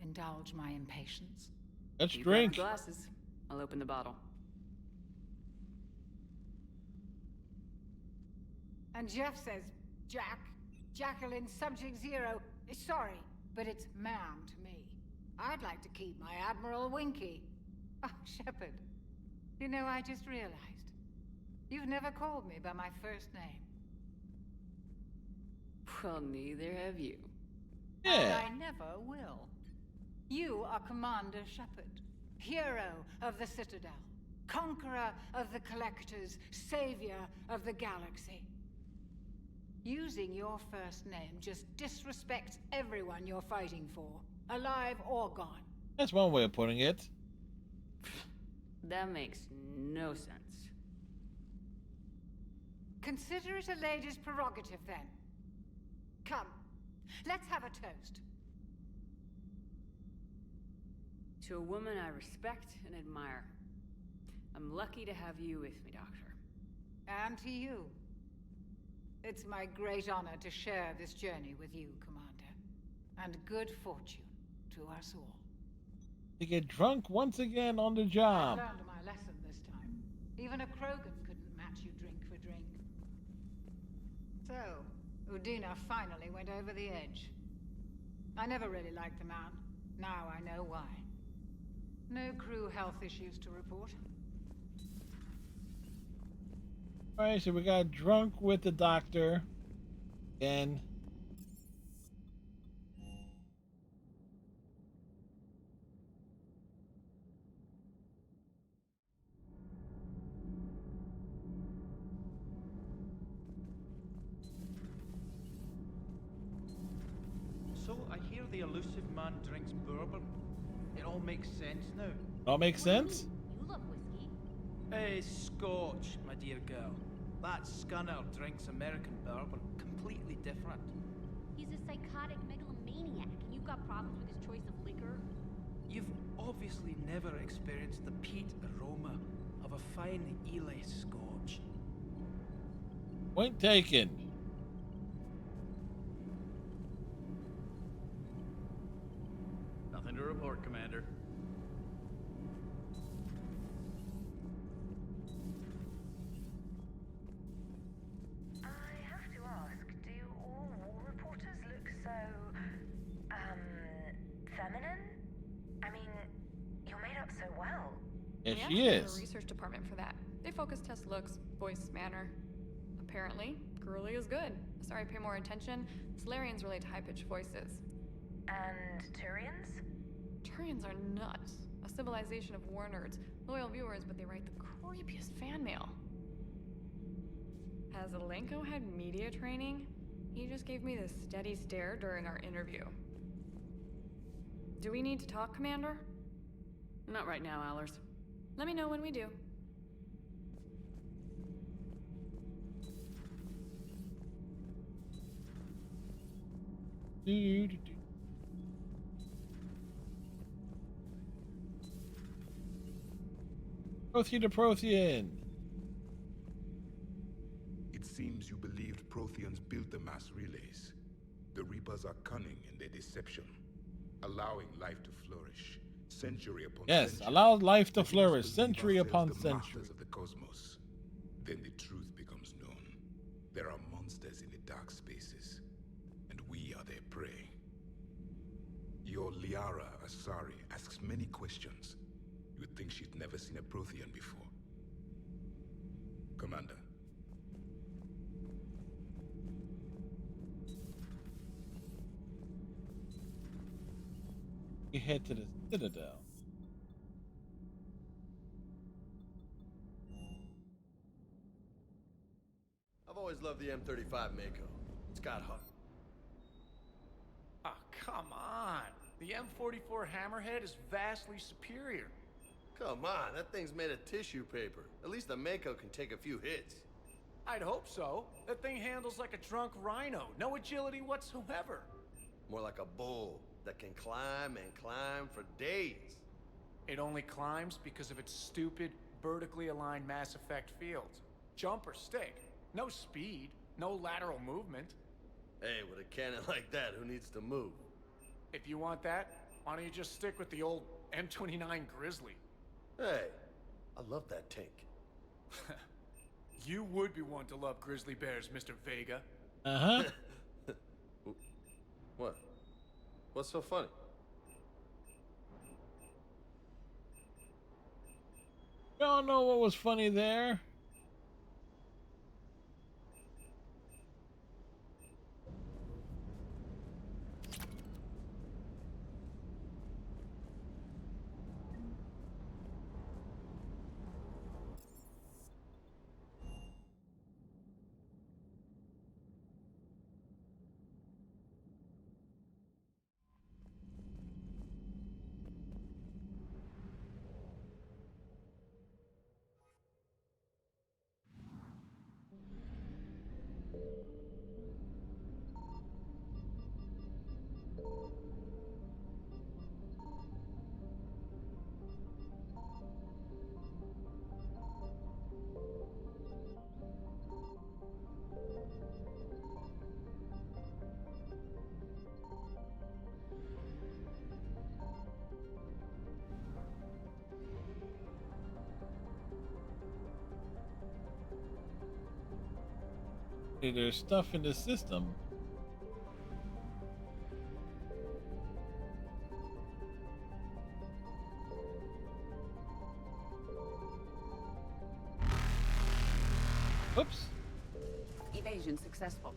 indulge my impatience. Let's Keep drink. your glasses. I'll open the bottle. And Jeff says, Jacqueline Subject Zero is sorry, but it's ma'am to me. I'd like to keep my Admiral Winky. Oh, Shepard. You know, I just realized. You've never called me by my first name. Well, neither have you. And I never will. You are Commander Shepard, hero of the Citadel, conqueror of the Collectors, savior of the galaxy. Using your first name just disrespects everyone you're fighting for, alive or gone. That's one way of putting it. That makes no sense. Consider it a lady's prerogative, then. Come, let's have a toast. To a woman I respect and admire. I'm lucky to have you with me, Doctor. And to you. It's my great honor to share this journey with you, Commander. And good fortune to us all. To get drunk once again on the job. I learned my lesson this time. Even a Krogan couldn't match you drink for drink. So, Udina finally went over the edge. I never really liked the man. Now I know why. No crew health issues to report. Alright, so we got drunk with the doctor. And so I hear the elusive man drinks bourbon. It all makes sense now. all makes sense? You love whiskey. Hey, Scotch, my dear girl. That scunner drinks American bourbon. Completely different. He's a psychotic megalomaniac, and you've got problems with his choice of liquor. You've obviously never experienced the peat aroma of a fine Ely Scotch. Point taken. Nothing to report, Commander. I have to ask, do all war reporters look so, feminine? I mean, you're made up so well. Yes, We she actually have is. a research department for that. They focus test looks, voice, manner. Apparently, girly is good. Sorry, pay more attention. Solarians relate to high-pitched voices. And Turians? Turians are nuts. A civilization of war nerds. Loyal viewers, but they write the creepiest fan mail. Has Alenko had media training? He just gave me this steady stare during our interview. Do we need to talk, Commander? Not right now, Allers. Let me know when we do. Prothean to Prothean. It seems you believed Protheans built the mass relays. The Reapers are cunning in their deception, allowing life to flourish, century upon Yes, century. allow life to Letting us flourish, believe century ourselves upon the century. masters of the cosmos. Then the truth becomes known. There are monsters in the dark spaces, and we are their prey. Your Liara Asari asks many questions. You would think she'd never seen a Prothean before. Commander. We head to the Citadel. I've always loved the M35 Mako. It's got heart. Oh, come on. The M44 Hammerhead is vastly superior. Come on, that thing's made of tissue paper. At least the Mako can take a few hits. I'd hope so. That thing handles like a drunk rhino. No agility whatsoever. More like a bull that can climb and climb for days. It only climbs because of its stupid, vertically aligned Mass Effect fields. Jump or stick. No speed. No lateral movement. Hey, with a cannon like that, who needs to move? If you want that, why don't you just stick with the old M29 Grizzly? Hey, I love that tank. You would be one to love grizzly bears, Mr. Vega. Uh-huh. What? What's so funny? Y'all know what was funny there? Hey, there's stuff in the system. Oops. Evasion successful.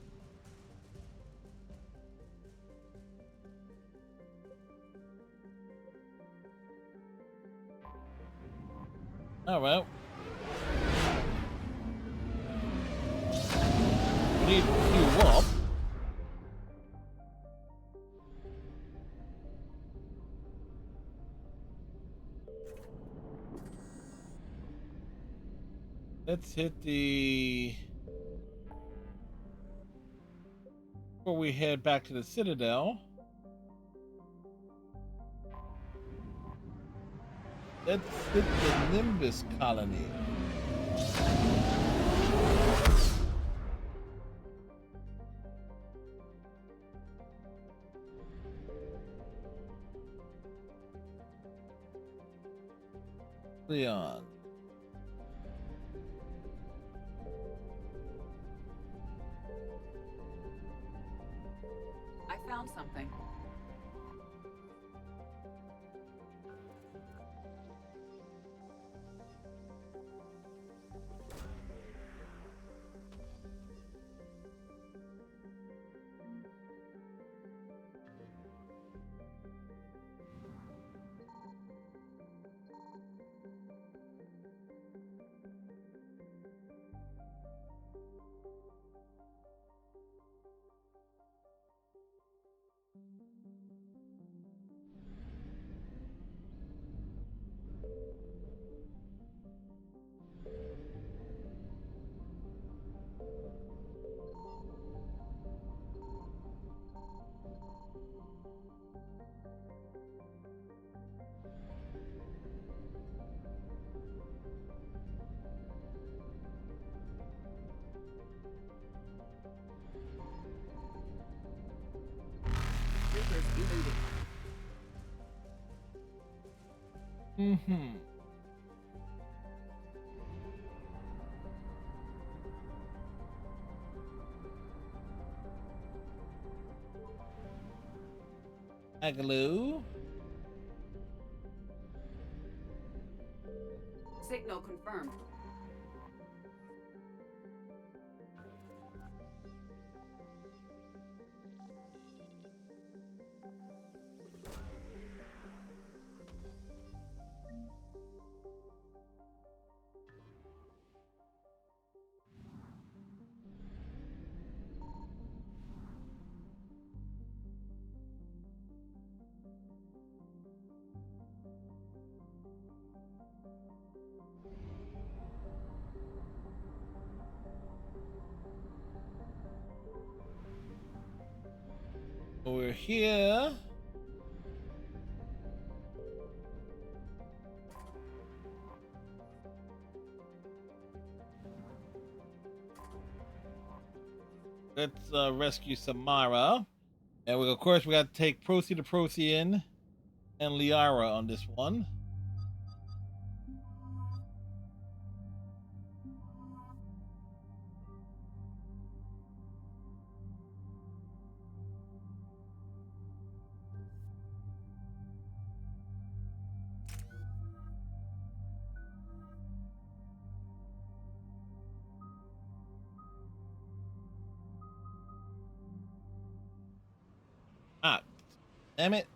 Oh well. We need you up. Let's hit the... Before we head back to the Citadel. Let's hit the Nimbus colony. Leon. I found something. Reapers eluded. Mm-hmm. Agaloo. Signal confirmed. We're here. Let's rescue Samara. And of course we got to take Procy the Procyon and Liara on this one. Ah, damn it.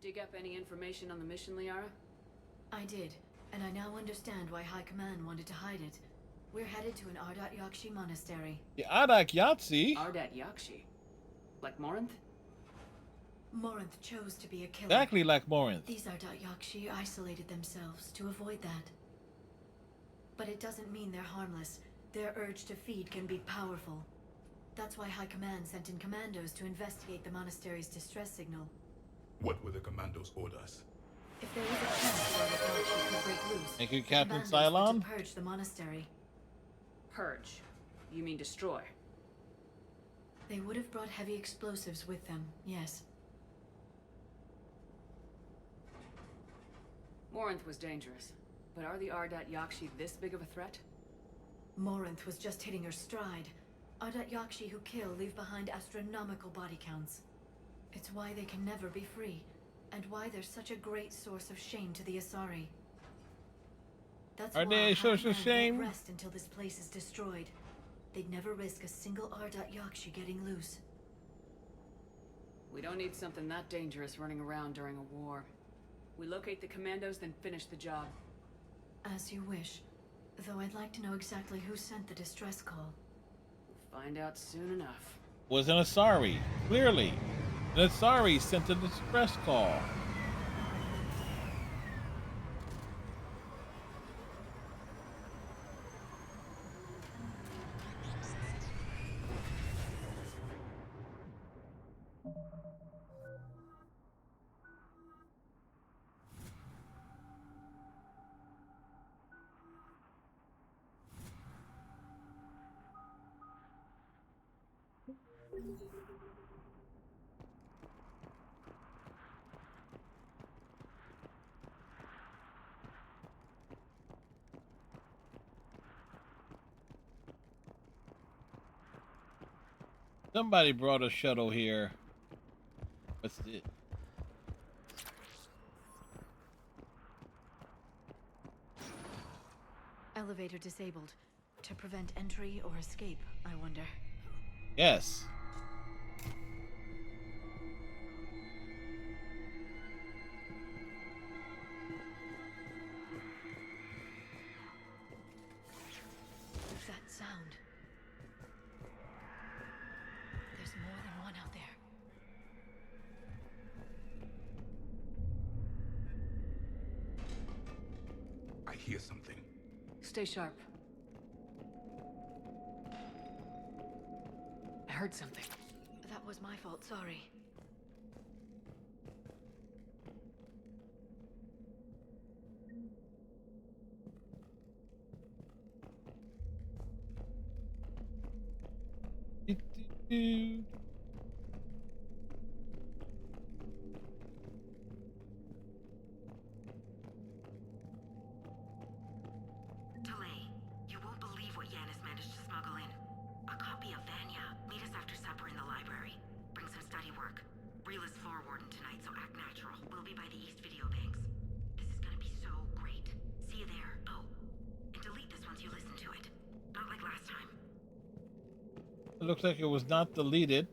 Dig up any information on the mission, Liara? I did, and I now understand why High Command wanted to hide it. We're headed to an Ardat Yakshi monastery. The Ardat Yakshi? Ardat Yakshi? Like Morinth? Morinth chose to be a killer. Exactly like Morinth. These Ardat Yakshi isolated themselves to avoid that. But it doesn't mean they're harmless. Their urge to feed can be powerful. That's why High Command sent in commandos to investigate the monastery's distress signal. What were the commandos' orders? If there was a chance where the Yakshi could break loose, Thank you, the Captain commandos were Cylon. to purge the monastery. Purge? You mean destroy? They would have brought heavy explosives with them, yes. Morinth was dangerous, but are the Ardat Yakshi this big of a threat? Morinth was just hitting her stride. Ardat Yakshi who kill leave behind astronomical body counts. It's why they can never be free, and why they're such a great source of shame to the Asari. That's Are why they a source High of Command shame? won't rest until this place is destroyed. They'd never risk a single Ardat Yakshi getting loose. We don't need something that dangerous running around during a war. We locate the commandos, then finish the job. As you wish. Though I'd like to know exactly who sent the distress call. We'll find out soon enough. Was an Asari, clearly. An Asari sent a distress call. Somebody brought a shuttle here. What's it? Elevator disabled. To prevent entry or escape, I wonder. Yes. That sound. There's more than one out there. I hear something. Stay sharp. I heard something. That was my fault, sorry. Delay. You won't believe what Yanis managed to smuggle in. A copy of Vanya. Meet us after supper in the library. Bring some study work. Reel is floor warden tonight, so act natural. We'll be by the East Video Banks. This is gonna be so great. See you there. Oh, and delete this once you listen to it. Not like last time. It looks like it was not deleted.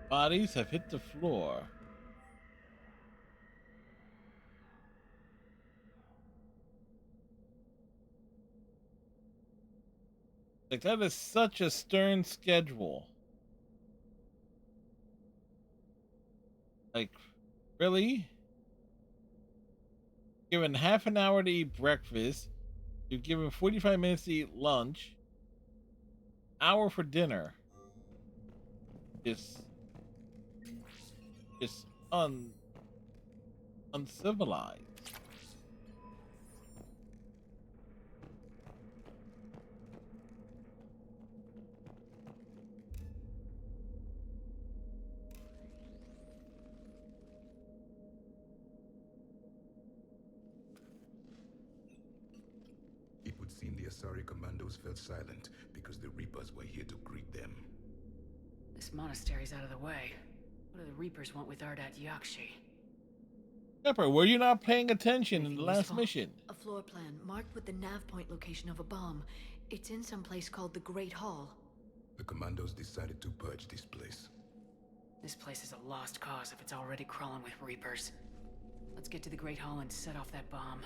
Bodies have hit the floor. Like, that is such a stern schedule. Like, really? Given half an hour to eat breakfast, you're given 45 minutes to eat lunch, hour for dinner. Just uncivilized. It would seem the Asari commandos fell silent because the Reapers were here to greet them. This monastery's out of the way. What do the Reapers want with Ardat Yakshi? Pepper, were you not paying attention in the last mission? A floor plan marked with the nav point location of a bomb. It's in some place called the Great Hall. The commandos decided to purge this place. This place is a lost cause if it's already crawling with Reapers. Let's get to the Great Hall and set off that bomb.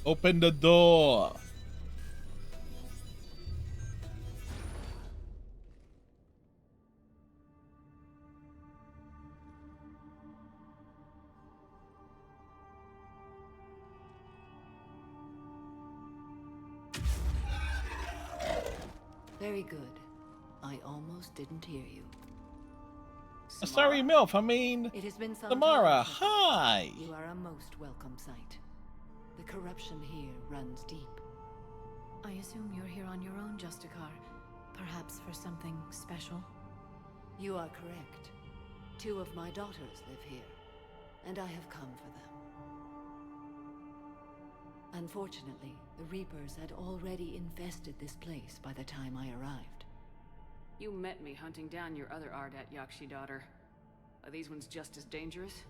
Open the door. Very good. I almost didn't hear you. Sorry, MILF. I mean, It has been some Samara. time since- Hi. You are a most welcome sight. The corruption here runs deep. I assume you're here on your own, Justicar. Perhaps for something special? You are correct. 2 of my daughters live here, and I have come for them. Unfortunately, the Reapers had already infested this place by the time I arrived. You met me hunting down your other Ardat Yakshi daughter. Are these ones just as dangerous?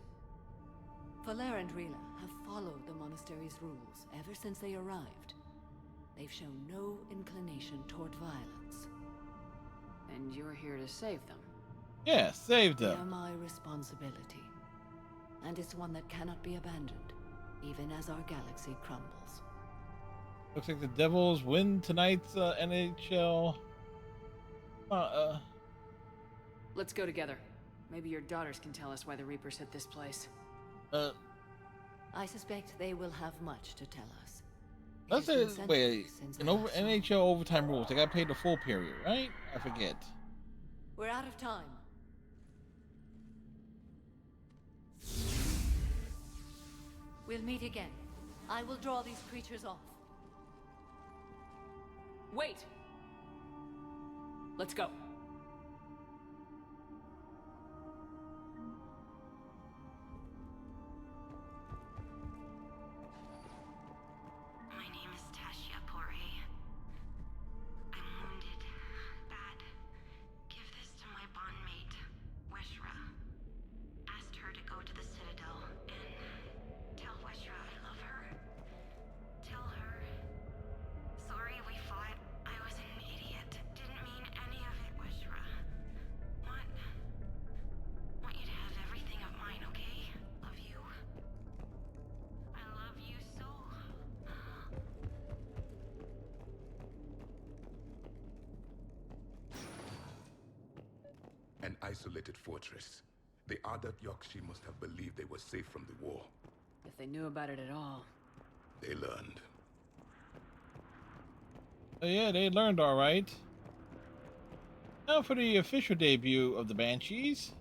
Valer and Rila have followed the monastery's rules ever since they arrived. They've shown no inclination toward violence. And you're here to save them? Yeah, save They are them. my responsibility. And it's one that cannot be abandoned, even as our galaxy crumbles. Looks like the Devils win tonight's NHL. Let's go together. Maybe your daughters can tell us why the Reapers hit this place. I suspect they will have much to tell us. Let's It has say, been wait, centuries since in I over last saw NHL overtime rules, they got paid the full period, right? I forget. We're out of time. We'll meet again. I will draw these creatures off. Wait! Let's go. My name is Tashia Poré. I'm wounded. Bad. Give this to my bondmate, Weshra. Asked her to go to the Citadel and tell Weshra I love her. Tell her. Sorry we fought. I was an idiot. Didn't mean any of it, Weshra. Want you to have everything of mine, okay? Love you. I love you so. An isolated fortress. The Ardat Yakshi must have believed they were safe from the war. If they knew about it at all. They learned. Oh, yeah, they learned all right. Now for the official debut of the Banshees.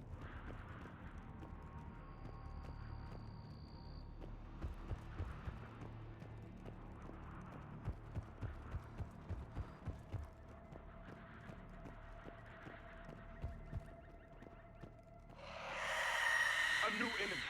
A new enemy.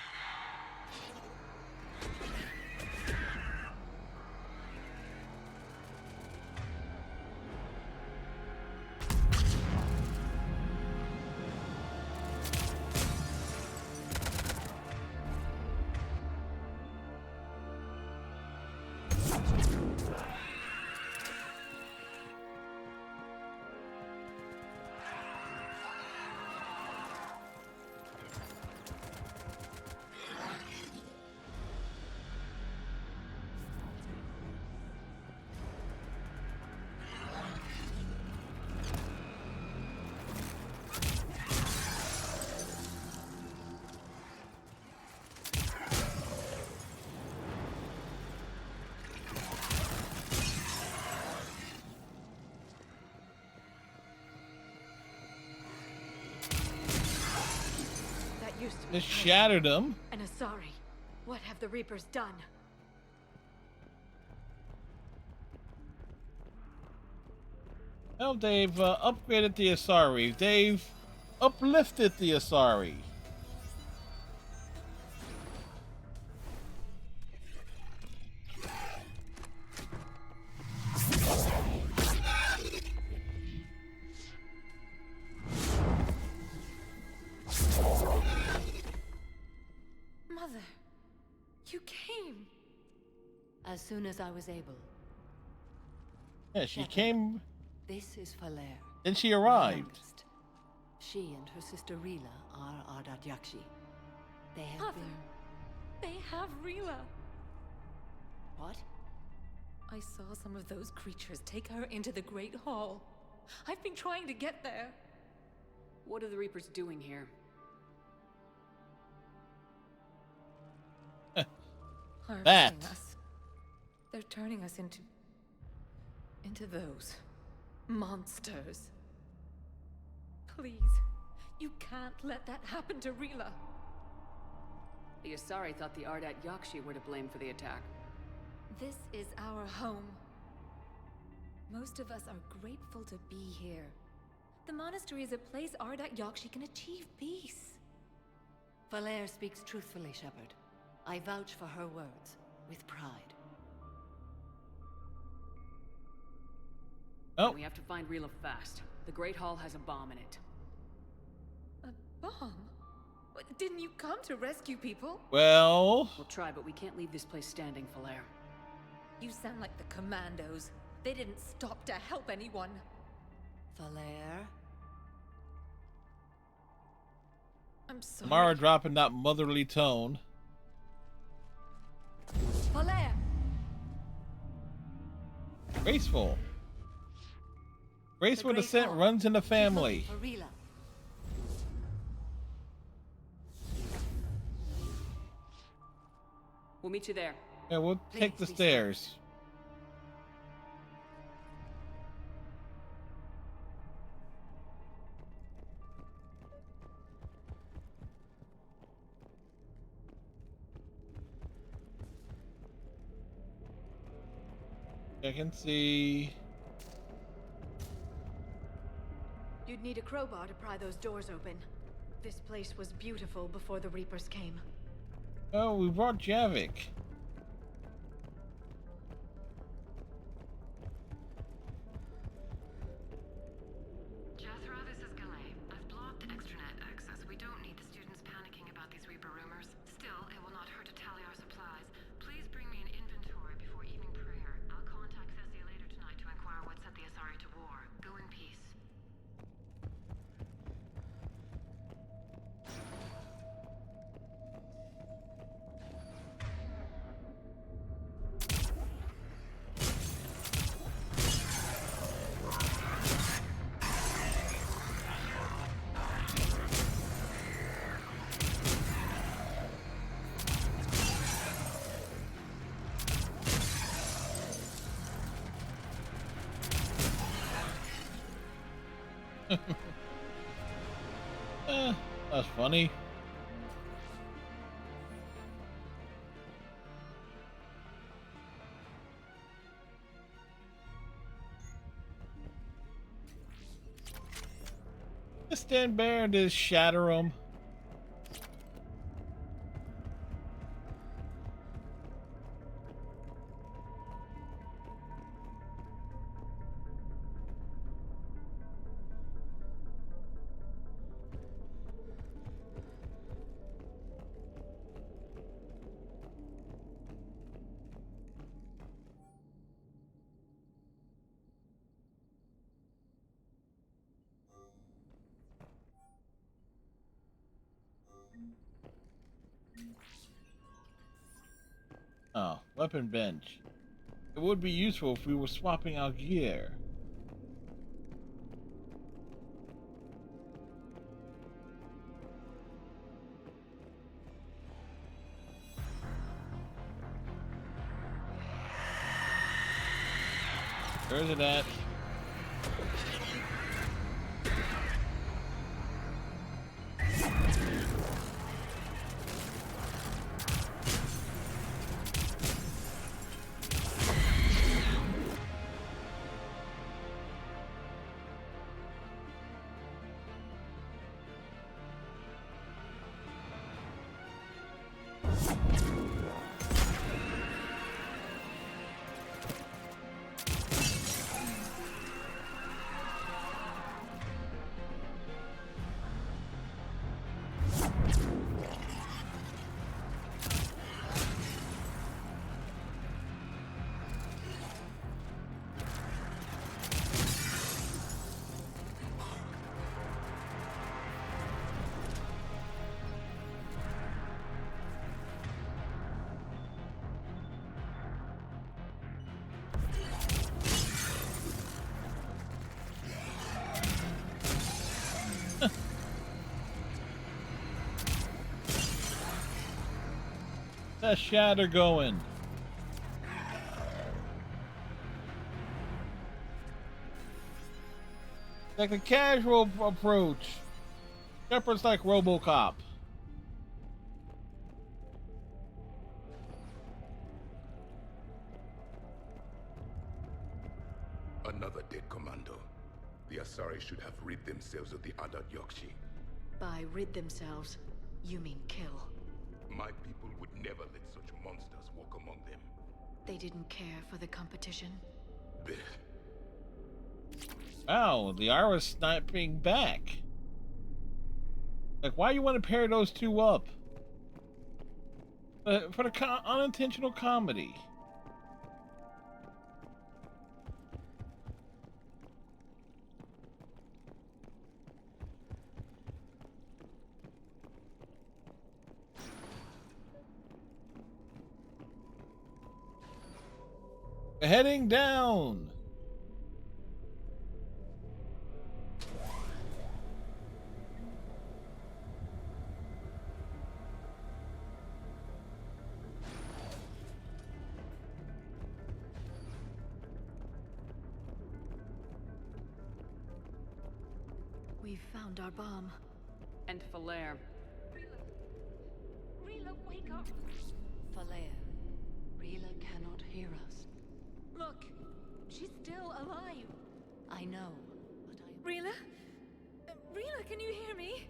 It shattered them. And Asari, what have the Reapers done? Well, they've upgraded the Asari. They've uplifted the Asari. Mother, you came. As soon as I was able. Yeah, she came. This is Falere. Then she arrived. She and her sister Rila are Ardat Yakshi. They have Mother, been... they have Rila. What? I saw some of those creatures take her into the Great Hall. I've been trying to get there. What are the Reapers doing here? That. Us. They're turning us into those monsters. Please, you can't let that happen to Rila. The Asari thought the Ardat Yakshi were to blame for the attack. This is our home. Most of us are grateful to be here. The monastery is a place Ardat Yakshi can achieve peace. Falere speaks truthfully, Shepard. I vouch for her words, with pride. Oh. We have to find Rila fast. The Great Hall has a bomb in it. A bomb? What, didn't you come to rescue people? Well... We'll try, but we can't leave this place standing, Falere. You sound like the Commandos. They didn't stop to help anyone. Falere? I'm sorry. Mara dropping that motherly tone. Falere! Graceful. Graceful descent runs in the family. We'll meet you there. Yeah, we'll take the stairs. I can see. You'd need a crowbar to pry those doors open. This place was beautiful before the Reapers came. Oh, we brought Javik. Jethro, this is Galay. I've blocked extranet access. We don't need the students panicking about these Reaper rumors. Still, it will not hurt to tally our supplies. Please bring me an inventory before evening prayer. I'll contact Cessia later tonight to inquire what set the Asari to war. Go in peace. That's funny. Just stand there and just shatter them. Oh, weapon bench. It would be useful if we were swapping our gear. Where's it at? that shatter going. Like a casual approach. Shepard's like RoboCop. Another dead commando. The Asari should have rid themselves of the Adat Yakshi. By rid themselves, you mean kill. My people would never let such monsters walk among them. They didn't care for the competition. Blech. Wow, Liara's sniping back. Like, why you want to pair those two up? For the unintentional comedy. Heading down. We've found our bomb. And Falere. Rila, wake up! Falere, Rila cannot hear us. Look, she's still alive. I know, but Rila? Rila, can you hear me?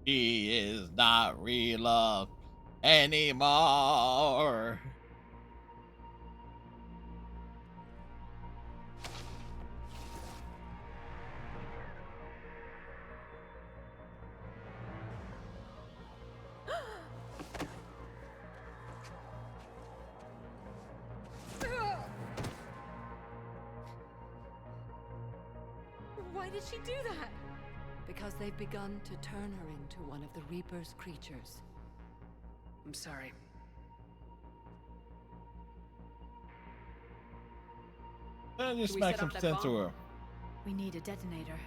He is not Rila anymore. Why did she do that? Because they've begun to turn her into one of the Reaper's creatures. I'm sorry. Just smack some sense to her. We need a detonator.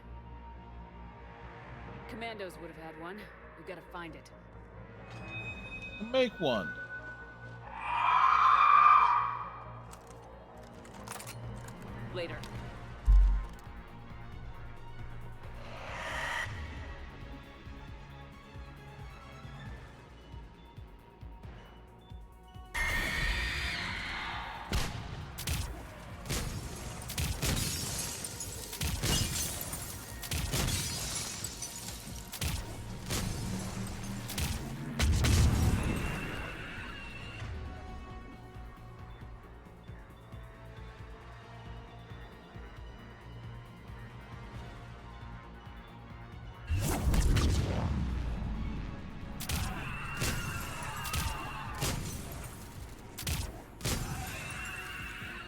Commandos would have had one. We've got to find it. Make one. Later.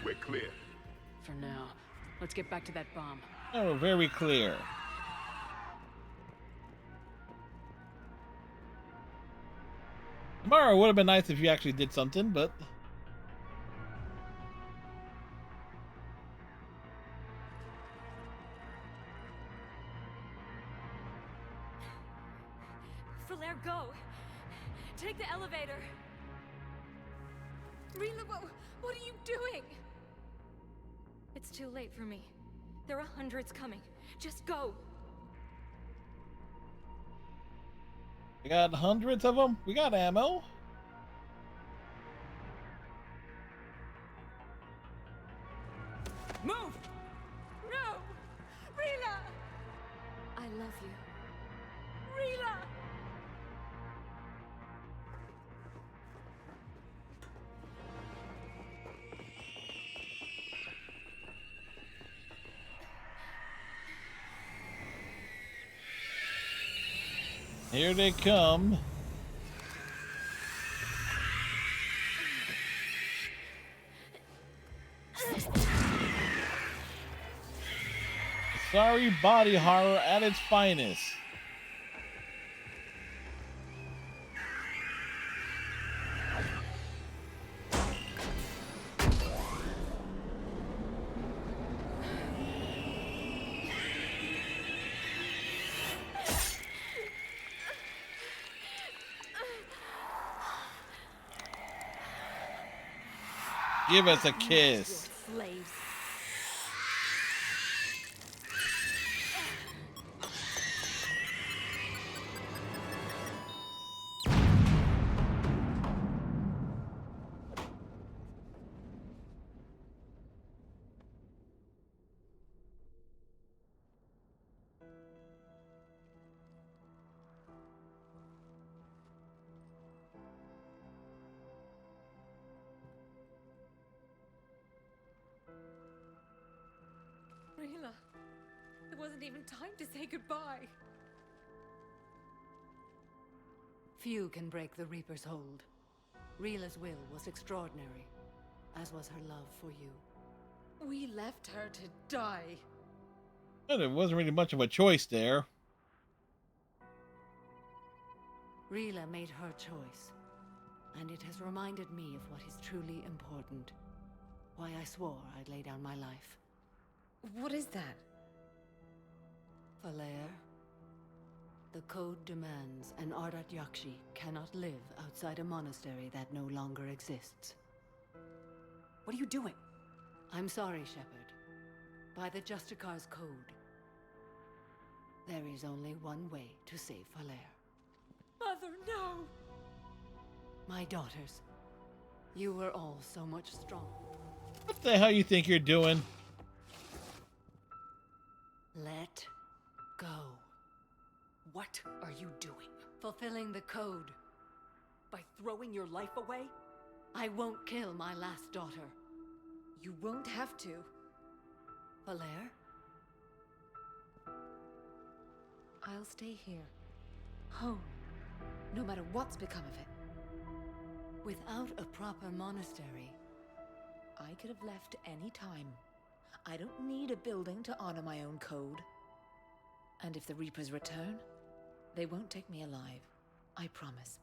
We're clear. For now. Let's get back to that bomb. Oh, very clear. Tomorrow would have been nice if you actually did something, but... Falere, go! Take the elevator! Rila, what are you doing? It's too late for me. There are hundreds coming. Just go! We got hundreds of them. We got ammo. Move! No! Rila! I love you. Rila! Here they come. Sorry, body horror at its finest. Give us a kiss. Slaves. Rila, there wasn't even time to say goodbye. Few can break the Reaper's hold. Rila's will was extraordinary, as was her love for you. We left her to die. And there wasn't really much of a choice there. Rila made her choice, and it has reminded me of what is truly important. Why I swore I'd lay down my life. What is that? Falere. The code demands an Ardat Yakshi cannot live outside a monastery that no longer exists. What are you doing? I'm sorry, Shepard. By the Justicar's code, there is only one way to save Falere. Mother, no! My daughters, you were all so much stronger. What the hell you think you're doing? Let go. What are you doing? Fulfilling the code. By throwing your life away? I won't kill my last daughter. You won't have to. Falere? I'll stay here. Home. No matter what's become of it. Without a proper monastery, I could have left any time. I don't need a building to honor my own code. And if the Reapers return, they won't take me alive. I promise.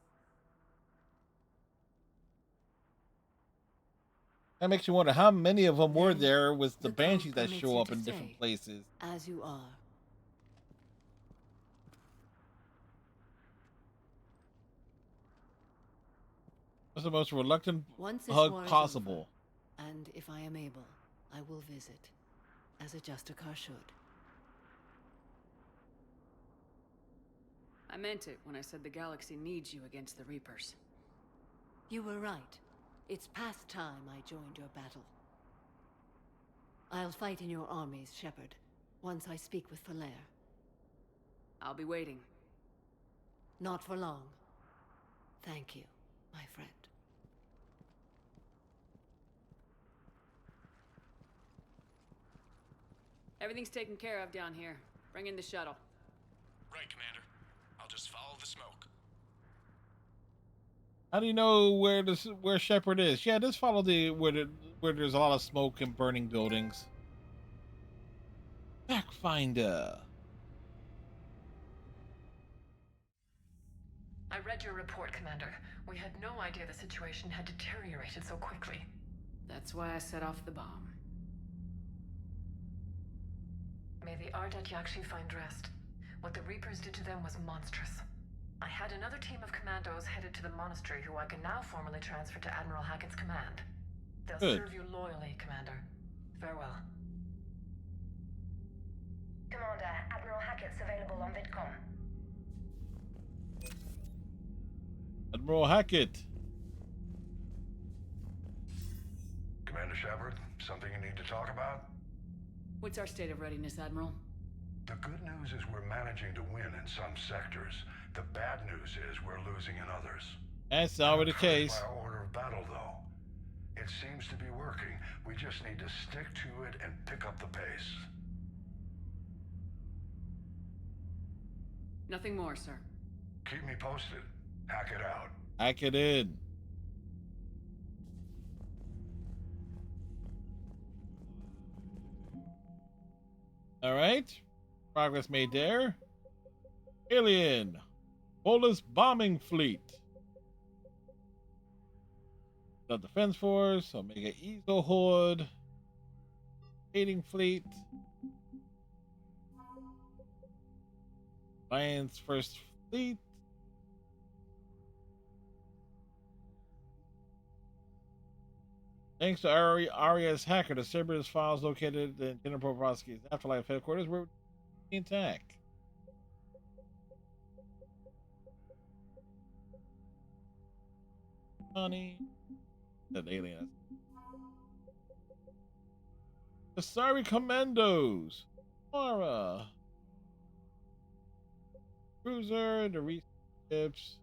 That makes you wonder how many of them were there with the Banshees that show up in different places. As you are. What's the most reluctant Once this hug war is possible? over, and if I am able, I will visit, as a Justicar should. I meant it when I said the galaxy needs you against the Reapers. You were right. It's past time I joined your battle. I'll fight in your armies, Shepard, once I speak with Falere. I'll be waiting. Not for long. Thank you, my friend. Everything's taken care of down here. Bring in the shuttle. Right, Commander. I'll just follow the smoke. How do you know where Shepard is? Yeah, just follow where there's a lot of smoke and burning buildings. Backfinder. I read your report, Commander. We had no idea the situation had deteriorated so quickly. That's why I set off the bomb. May the Ardat Yakshi find rest. What the Reapers did to them was monstrous. I had another team of commandos headed to the monastery who I can now formally transfer to Admiral Hackett's command. They'll serve you loyally, Commander. Farewell. Commander, Admiral Hackett's available on VidCom. Admiral Hackett. Commander Shepard, something you need to talk about? What's our state of readiness, Admiral? The good news is we're managing to win in some sectors. The bad news is we're losing in others. That's already the case. By our order of battle, though. It seems to be working. We just need to stick to it and pick up the pace. Nothing more, sir. Keep me posted. Hack it out. Hack it in. All right. Progress made there. Alien. Bolus bombing fleet. The Defense Force. Omega Eagle Horde. Hating fleet. Alliance First Fleet. Thanks to Aria's hacker, the Cerberus files located in Jennifer Provoski's Afterlife headquarters were intact. Honey, that alien. The Sorry Commandos, Mara, Cruiser, the Reese ships.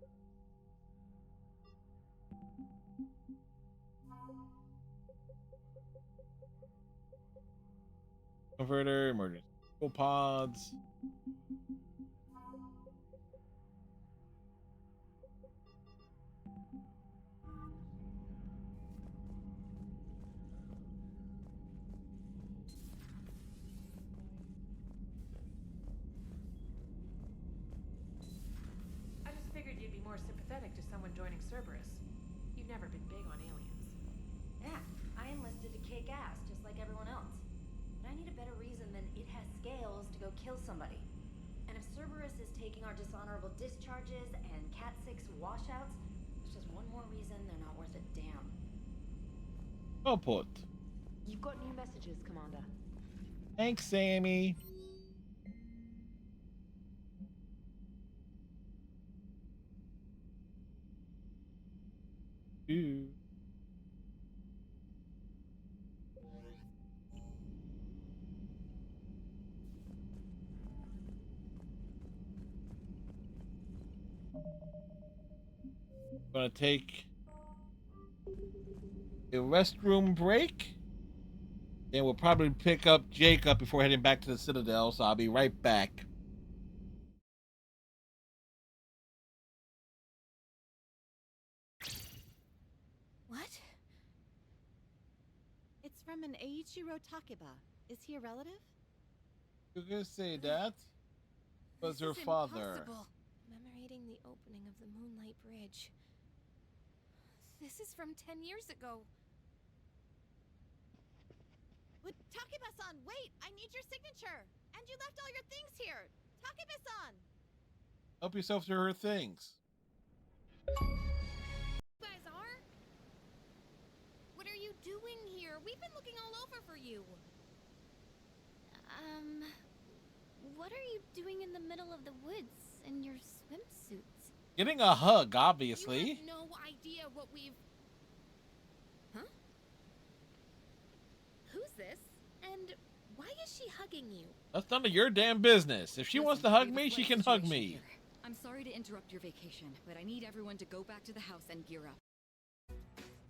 Converter, emergency pods. I just figured you'd be more sympathetic to someone joining Cerberus. You've never been big on aliens. Yeah, I enlisted to kick ass, just like everyone else. But I need a better reason than it has scales to go kill somebody. And if Cerberus is taking our dishonorable discharges and Cat 6 washouts, it's just one more reason they're not worth a damn. Well put. You've got new messages, Commander. Thanks, Sammy. Ooh. Gonna take a restroom break. Then we'll probably pick up Jacob before heading back to the Citadel, so I'll be right back. What? It's from an Eiichiro Takeba. Is he a relative? You could say that. Was her This is father. impossible. Commemorating the opening of the Moonlight Bridge. This is from 10 years ago. But Takeba-san, wait! I need your signature! And you left all your things here! Takeba-san! Help yourself to her things. You guys are? What are you doing here? We've been looking all over for you. What are you doing in the middle of the woods in your swimsuits? Getting a hug, obviously. You have no idea what we've... Huh? Who's this? And why is she hugging you? That's none of your damn business. If she wants to hug me, she can hug me. Here. I'm sorry to interrupt your vacation, but I need everyone to go back to the house and gear up.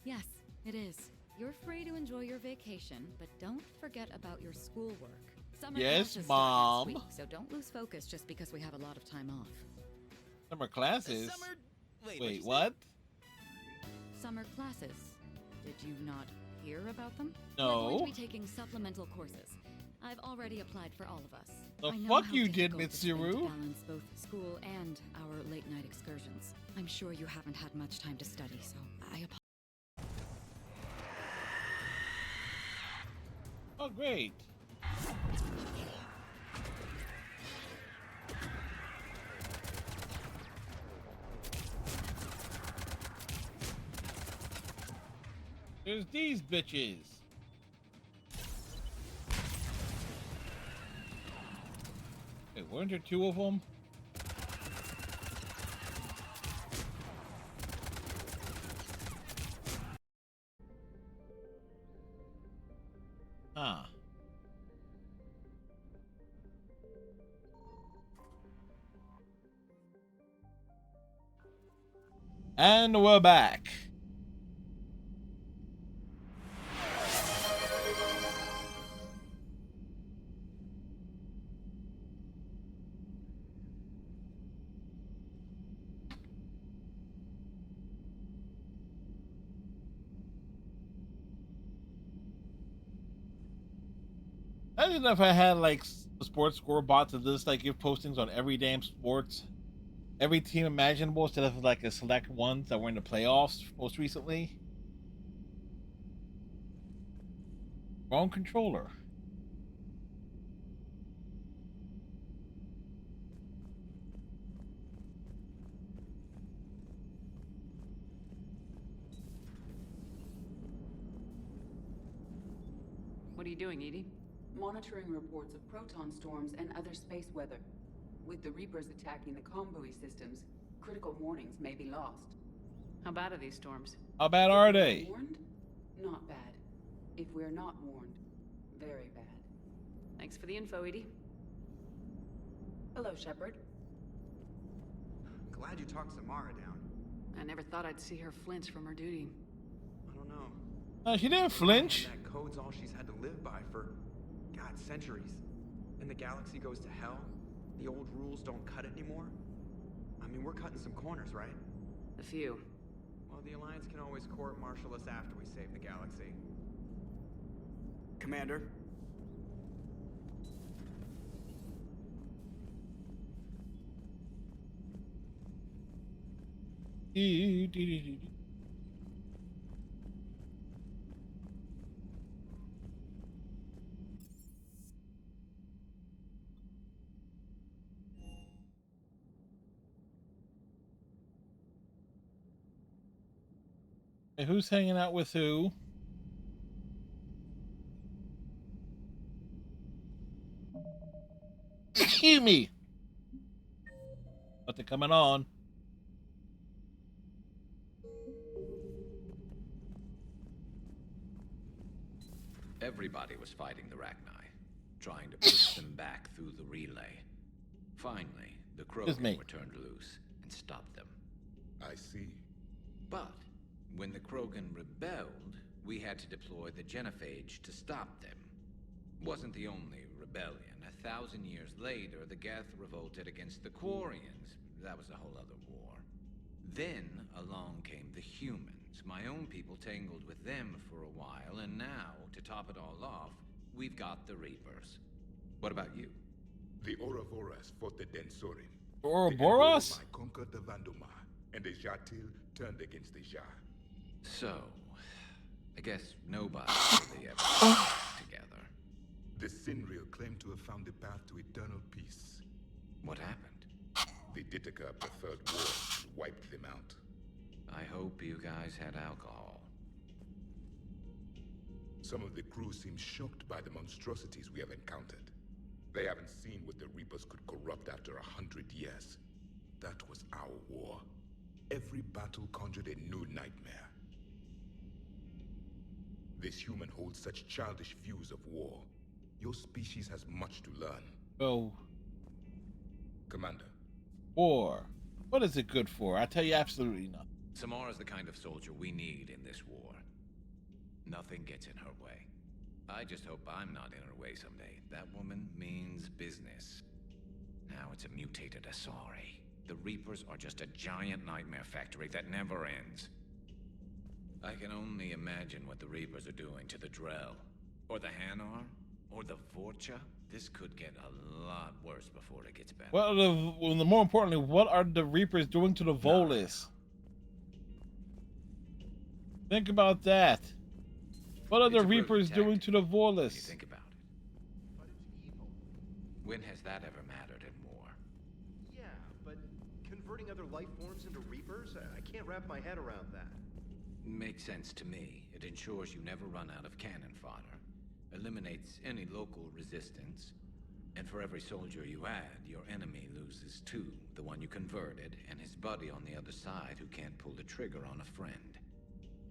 Yes, it is. You're free to enjoy your vacation, but don't forget about your schoolwork. Summer Yes, classes start Mom. next week, so don't lose focus just because we have a lot of time off. Summer classes? Wait, Wait, what? Summer classes. Did you not hear about them? No. We're going to be taking supplemental courses. I've already applied for all of us. The I know fuck how you did, difficult it's been to Mitsuru? balance both school and our late-night excursions. I'm sure you haven't had much time to study, so I apologize. Oh, great. There's these bitches. Wait, weren't there two of them? Huh. And we're back. Imagine if I had like a sports score bot to just like give postings on every damn sports, every team imaginable instead of like a select ones that were in the playoffs most recently. Wrong controller. What are you doing, Edie? Monitoring reports of proton storms and other space weather. With the Reapers attacking the comm systems, critical warnings may be lost. How bad are these storms? How bad are they? Warned? Not bad. If we're not warned, very bad. Thanks for the info, Edie. Hello, Shepard. Glad you talked Samara down. I never thought I'd see her flinch from her duty. I don't know. She didn't flinch. That code's all she's had to live by for, God, centuries. And the galaxy goes to hell. The old rules don't cut it anymore. I mean, we're cutting some corners, right? A few. Well, the Alliance can always court-martial us after we save the galaxy. Commander? Hey, who's hanging out with who? Excuse me. But they're coming on. Everybody was fighting the Rachni, trying to push them back through the relay. Finally, the Krogan were turned loose and stopped them. I see. But when the Krogan rebelled, we had to deploy the Genophage to stop them. Wasn't the only rebellion. 1,000 years later, the Geth revolted against the Quarians. That was a whole other war. Then along came the humans. My own people tangled with them for a while, and now, to top it all off, we've got the Reapers. What about you? The Ouroboros fought the Densorin. Ouroboros? The conquered the Vandomar, and the Jatil turned against the Jah. So, I guess nobody really ever got together. The Sinreal claimed to have found the path to eternal peace. What happened? The Ditaka of the Third War wiped them out. I hope you guys had alcohol. Some of the crew seem shocked by the monstrosities we have encountered. They haven't seen what the Reapers could corrupt after 100 years. That was our war. Every battle conjured a new nightmare. This human holds such childish views of war. Your species has much to learn. Oh. Commander. War. What is it good for? I tell you absolutely nothing. Samara's the kind of soldier we need in this war. Nothing gets in her way. I just hope I'm not in her way someday. That woman means business. Now it's a mutated Asari. The Reapers are just a giant nightmare factory that never ends. I can only imagine what the Reapers are doing to the Drell, or the Hanar, or the Vorcha. This could get a lot worse before it gets better. Well, more importantly, what are the Reapers doing to the Volus? Think about that. What are the Reapers doing to the Volus? You think about it. But it's evil. When has that ever mattered in war? Yeah, but converting other life forms into Reapers? I can't wrap my head around that. Makes sense to me. It ensures you never run out of cannon fodder. Eliminates any local resistance. And for every soldier you add, your enemy loses two. The one you converted, and his buddy on the other side who can't pull the trigger on a friend.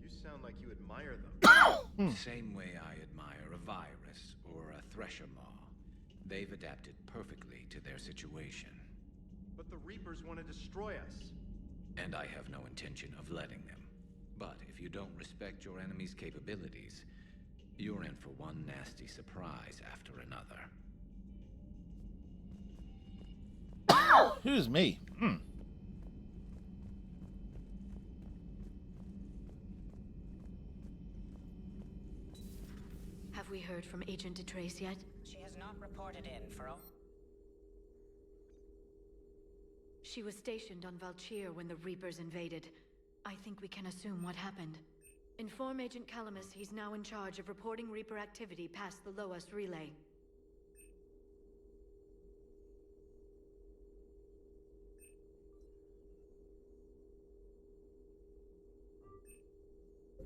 You sound like you admire them. Same way I admire a virus or a thresher maw. They've adapted perfectly to their situation. But the Reapers want to destroy us. And I have no intention of letting them. But if you don't respect your enemy's capabilities, you're in for one nasty surprise after another. Excuse me. Have we heard from Agent DeTrace yet? She has not reported in for a... She was stationed on Valchir when the Reapers invaded. I think we can assume what happened. Inform Agent Calamus he's now in charge of reporting Reaper activity past the Loas relay.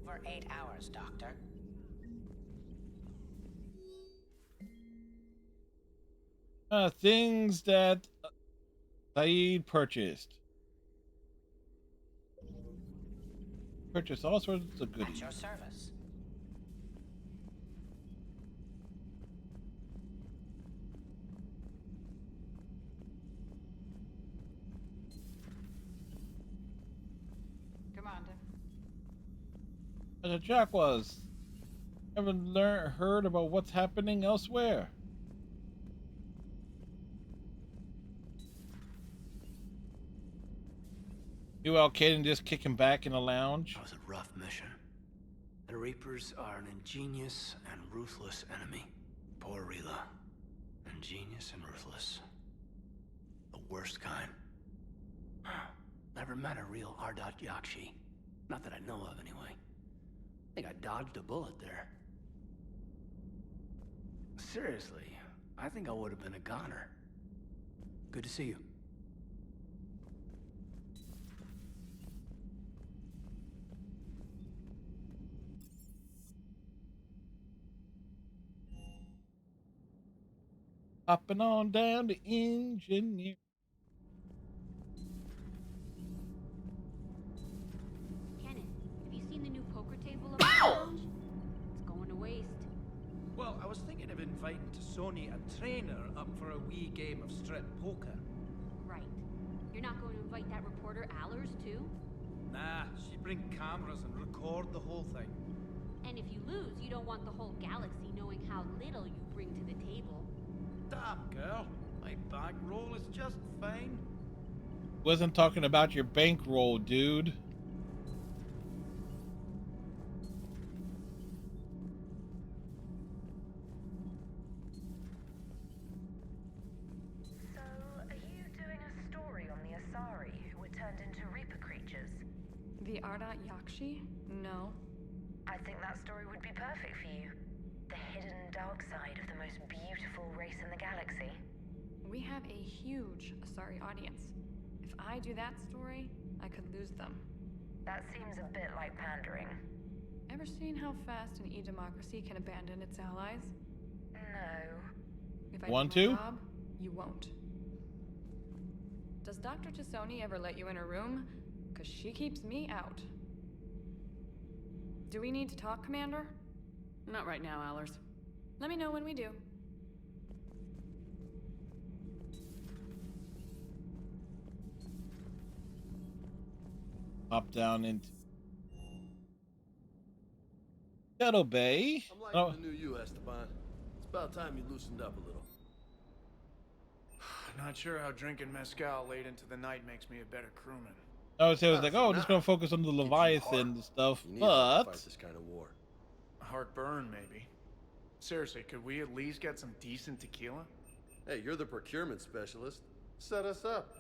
For 8 hours, Doctor. Things that Saeed purchased. Purchased all sorts of goodies. At your service. Commander. As a Jack was. Ever heard about what's happening elsewhere? You out kidding, just kicking back in a lounge? That was a rough mission. The Reapers are an ingenious and ruthless enemy. Poor Rila. Ingenious and ruthless. The worst kind. Never met a real Ardat Yakshi. Not that I know of, anyway. I think I dodged a bullet there. Seriously, I think I would have been a goner. Good to see you. Hopping on down to engineer. Kenneth, have you seen the new poker table up at the lounge? It's going to waste. Well, I was thinking of inviting Sony a trainer up for a wee game of strip poker. Right. You're not going to invite that reporter Allers too? Nah, she'd bring cameras and record the whole thing. And if you lose, you don't want the whole galaxy knowing how little you bring to the table. Damn, girl. My bankroll is just fine. Wasn't talking about your bankroll, dude. So, are you doing a story on the Asari who were turned into Reaper creatures? The Ardat Yakshi? No. I think that story would be perfect for you. The hidden dark side of the most beautiful race in the galaxy. We have a huge Asari audience. If I do that story, I could lose them. That seems a bit like pandering. Ever seen how fast an e-democracy can abandon its allies? No. If I Want do to? my job, you won't. Does Dr. Tassoni ever let you in her room? Because she keeps me out. Do we need to talk, Commander? Not right now, Allers. Let me know when we do. Hop down into Shadow Bay. I'm liking the new you, Esteban. It's about time you loosened up a little. Not sure how drinking mezcal late into the night makes me a better crewman. I would say, I was like, oh, just gonna focus on the Leviathan stuff, You need but to fight this kind of war. A heartburn, maybe. Seriously, could we at least get some decent tequila? Hey, you're the procurement specialist. Set us up.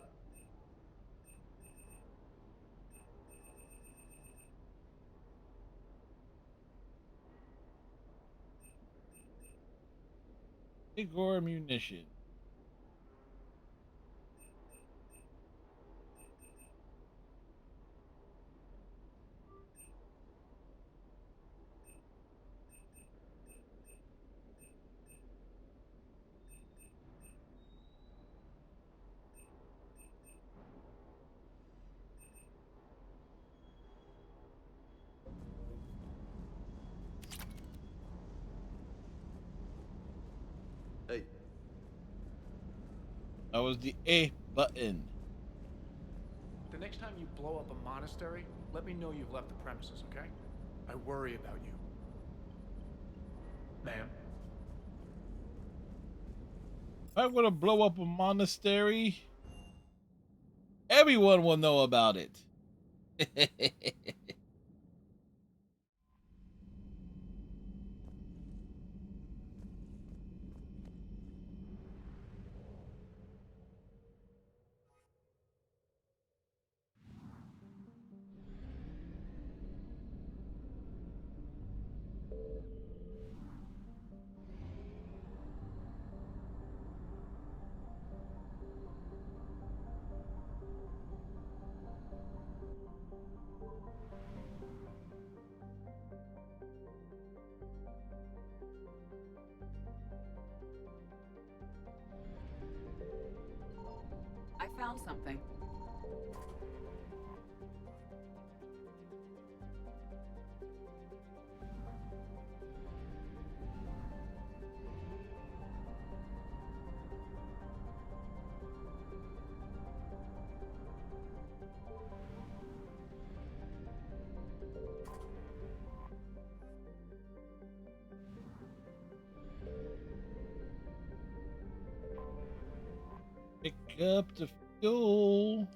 Igor ammunition. Hey. That was the A button. The next time you blow up a monastery, let me know you've left the premises, okay? I worry about you. Ma'am? If I were to blow up a monastery, everyone will know about it. found something. Pick up the fuel.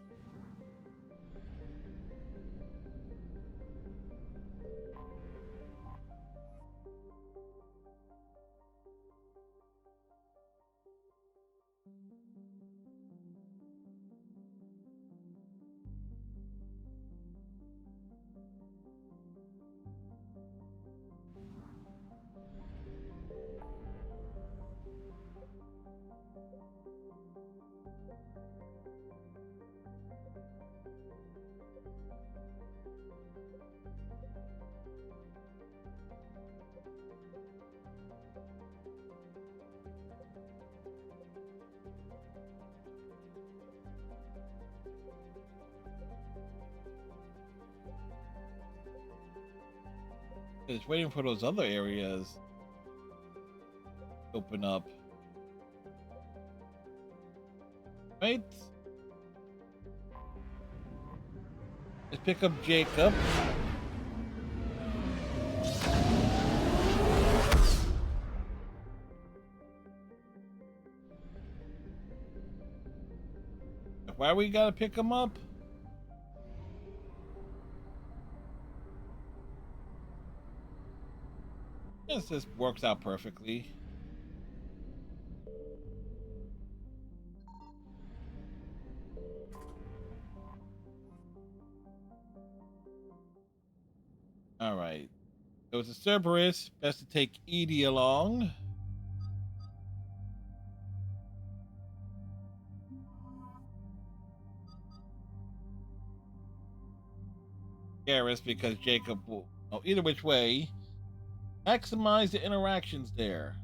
It's waiting for those other areas to open up. Right? Let's pick up Jacob. Why we gotta pick him up? This works out perfectly. All right. So it's a Cerberus. Best to take Edie along. Garrus, because Jacob will. Oh, either which way. Maximize the interactions there.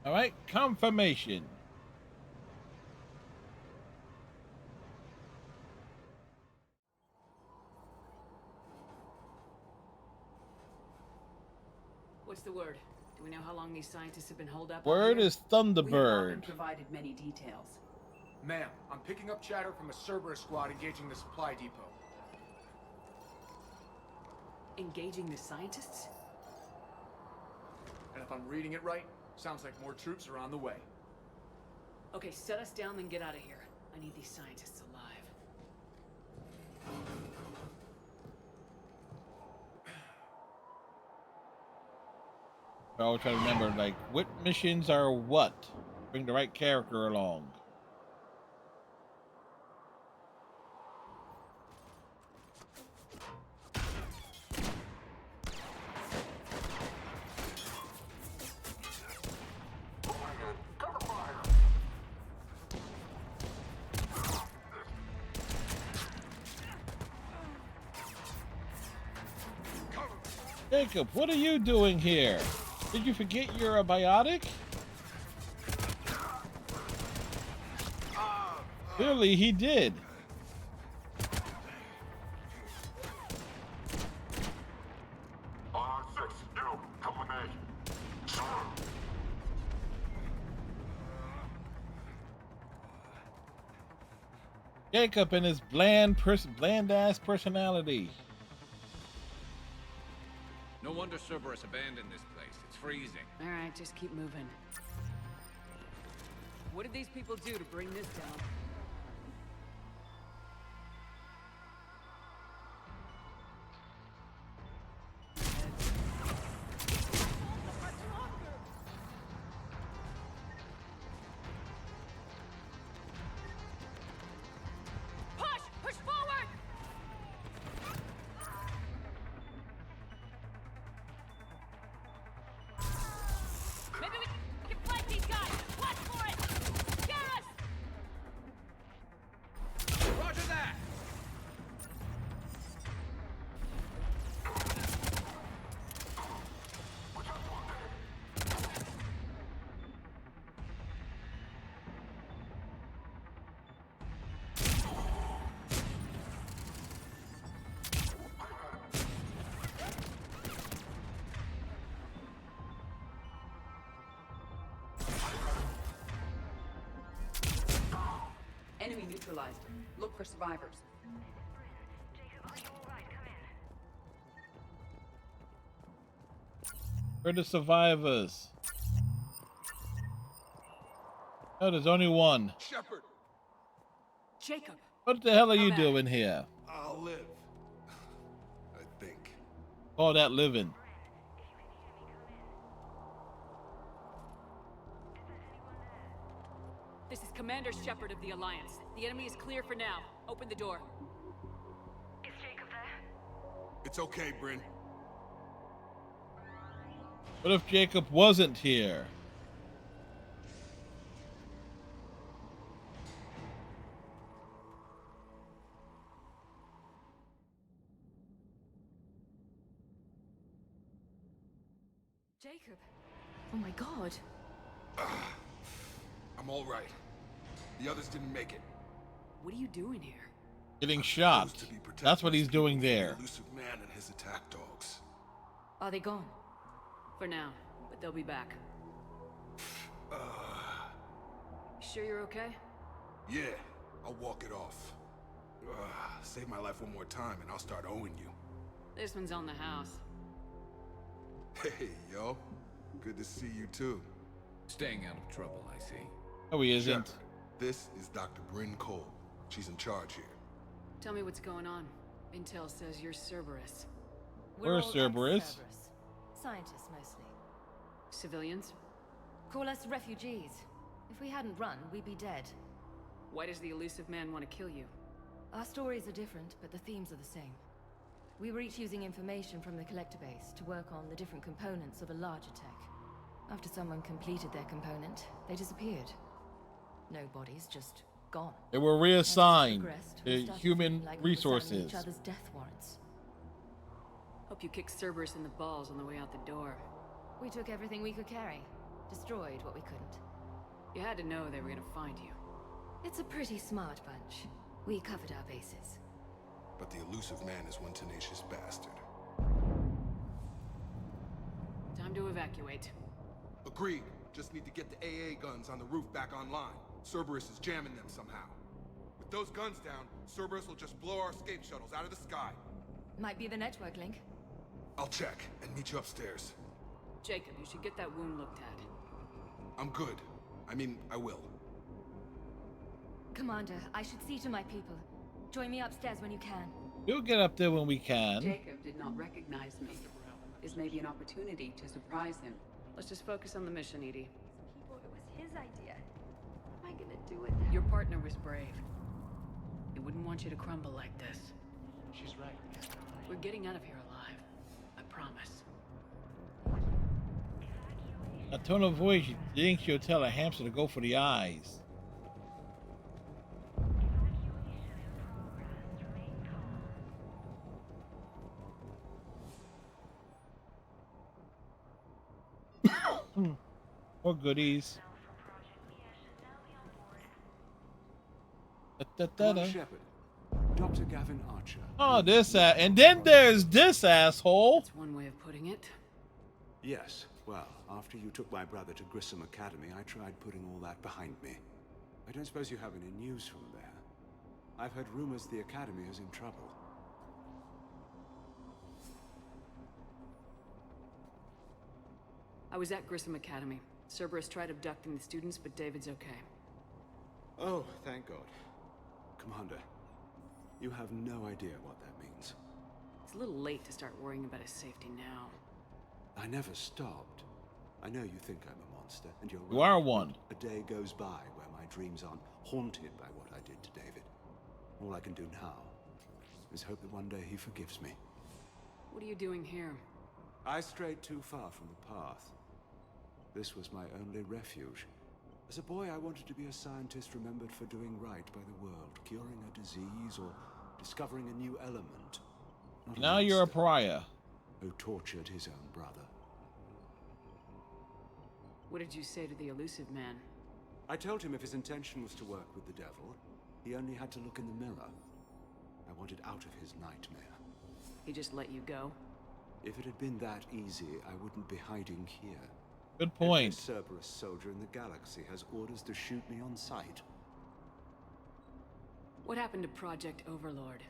All right, confirmation. What's the word? Do we know how long these scientists have been holed up? Word is We have not Thunderbird. been provided many details. Ma'am, I'm picking up chatter from a Cerberus squad engaging the supply depot. Engaging the scientists? And if I'm reading it right, sounds like more troops are on the way. Okay, set us down, then get out of here. I need these scientists alive. I always try to remember, like, what missions are what? Bring the right character along. Jacob, what are you doing here? Did you forget you're a biotic? Clearly he did. Jacob and his bland-ass personality. No wonder Cerberus abandoned this place. It's freezing. All right, just keep moving. What did these people do to bring this down? Push forward! Maybe we can flank these guys! Watch for it! Scare us! Roger that! Enemy neutralized. Look for survivors. Where are the survivors? Oh, there's only one. Shepard! Jacob! What the hell are you doing here? I'll live. I think. Call that living. This is Commander Shepard of the Alliance. The enemy is clear for now. Open the door. Is Jacob there? It's okay, Bryn. What if Jacob wasn't here? Jacob! Oh my god. I'm all right. The others didn't make it. What are you doing here? Getting shot. That's what he's doing there. The elusive man and his attack dogs. Are they gone? For now, but they'll be back. Sure you're okay? Yeah, I'll walk it off. Save my life one more time and I'll start owing you. This one's on the house. Hey, yo. Good to see you too. Staying out of trouble, I see. Oh, he isn't. Shepard, this is Dr. Bryn Cole. She's in charge here. Tell me what's going on. Intel says you're Cerberus. We're Cerberus. Scientists mostly. Civilians? Call us refugees. If we hadn't run, we'd be dead. Why does the elusive man want to kill you? Our stories are different, but the themes are the same. We were each using information from the collector base to work on the different components of a larger tech. After someone completed their component, they disappeared. No bodies, just gone. They were reassigned Progressed, to we started human feeling like we were signing resources. each other's death warrants. Hope you kicked Cerberus in the balls on the way out the door. We took everything we could carry, destroyed what we couldn't. You had to know they were gonna find you. It's a pretty smart bunch. We covered our bases. But the elusive man is one tenacious bastard. Time to evacuate. Agreed. Just need to get the AA guns on the roof back online. Cerberus is jamming them somehow. With those guns down, Cerberus will just blow our escape shuttles out of the sky. Might be the network link. I'll check and meet you upstairs. Jacob, you should get that wound looked at. I'm good. I mean, I will. Commander, I should see to my people. Join me upstairs when you can. We'll get up there when we can. Jacob did not recognize me. This may be an opportunity to surprise him. Let's just focus on the mission, EDI. Well, it was his idea. What am I gonna do with it? Your partner was brave. He wouldn't want you to crumble like this. She's right. We're getting out of here alive. I promise. A tone of voice, you think she'll tell a hamster to go for the eyes. More goodies. Commander Shepard, Dr. Gavin Archer. Oh, and then there's this asshole. That's one way of putting it. Yes, well, after you took my brother to Grissom Academy, I tried putting all that behind me. I don't suppose you have any news from there. I've heard rumors the Academy is in trouble. I was at Grissom Academy. Cerberus tried abducting the students, but David's okay. Oh, thank God. Commander, you have no idea what that means. It's a little late to start worrying about his safety now. I never stopped. I know you think I'm a monster, and you're right. You are one. A day goes by where my dreams aren't haunted by what I did to David. All I can do now is hope that one day he forgives me. What are you doing here? I strayed too far from the path. This was my only refuge. As a boy, I wanted to be a scientist remembered for doing right by the world, curing a disease or discovering a new element. Not Now you're a pariah. Who tortured his own brother. What did you say to the elusive man? I told him if his intention was to work with the devil, he only had to look in the mirror. I wanted out of his nightmare. He just let you go? If it had been that easy, I wouldn't be hiding here. Good point. Every Cerberus soldier in the galaxy has orders to shoot me on sight. What happened to Project Overlord?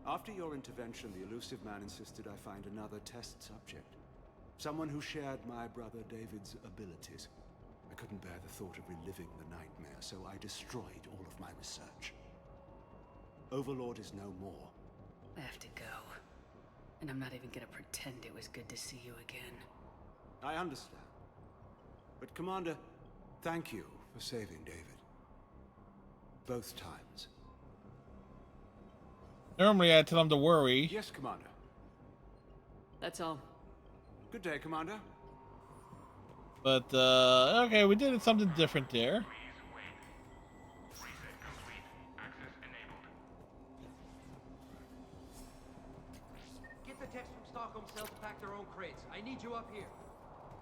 After your intervention, the elusive man insisted I find another test subject. Someone who shared my brother David's abilities. I couldn't bear the thought of reliving the nightmare, so I destroyed all of my research. Overlord is no more. I have to go. And I'm not even gonna pretend it was good to see you again. I understand. But Commander, thank you for saving David. Both times. Normally I tell him to worry. Yes, Commander. That's all. Good day, Commander. But, okay, we did something different there. Get the techs from Stockholm Cell to pack their own crates. I need you up here.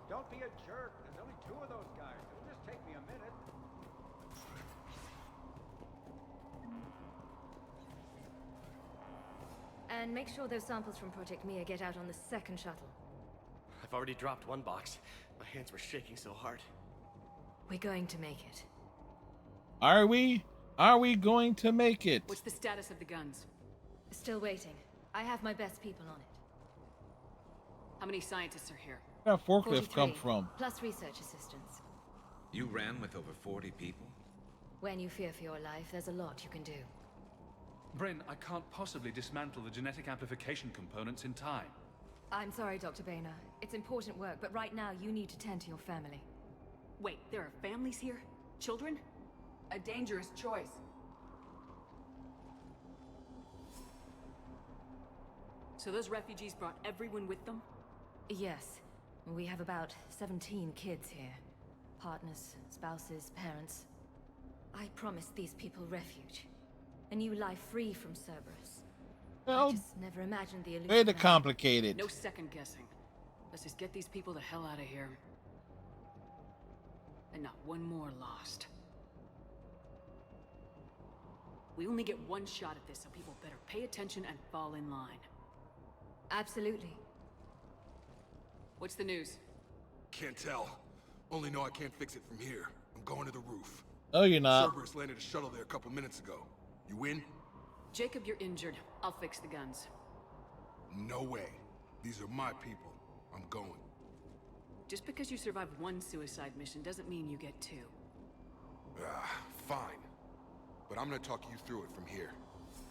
Don't be a jerk. There's only 2 of those guys. It'll just take me a minute. And make sure those samples from Project Mia get out on the second shuttle. I've already dropped one box. My hands were shaking so hard. We're going to make it. Are we? Are we going to make it? What's the status of the guns? Still waiting. I have my best people on it. How many scientists are here? Where did forklift 43, come from? Plus research assistants. You ran with over 40 people? When you fear for your life, there's a lot you can do. Bryn, I can't possibly dismantle the genetic amplification components in time. I'm sorry, Dr. Boehner. It's important work, but right now you need to tend to your family. Wait, there are families here? Children? A dangerous choice. So those refugees brought everyone with them? Yes. We have about 17 kids here. Partners, spouses, parents. I promised these people refuge. A new life free from Cerberus. Well, I just never imagined the illusion. way to complicate it. No second guessing. Let's just get these people the hell out of here. And not one more lost. We only get one shot at this, so people better pay attention and fall in line. Absolutely. What's the news? Can't tell. Only know I can't fix it from here. I'm going to the roof. Oh, you're not. Cerberus landed a shuttle there a couple minutes ago. You in? Jacob, you're injured. I'll fix the guns. No way. These are my people. I'm going. Just because you survived one suicide mission doesn't mean you get 2. Fine. But I'm gonna talk you through it from here.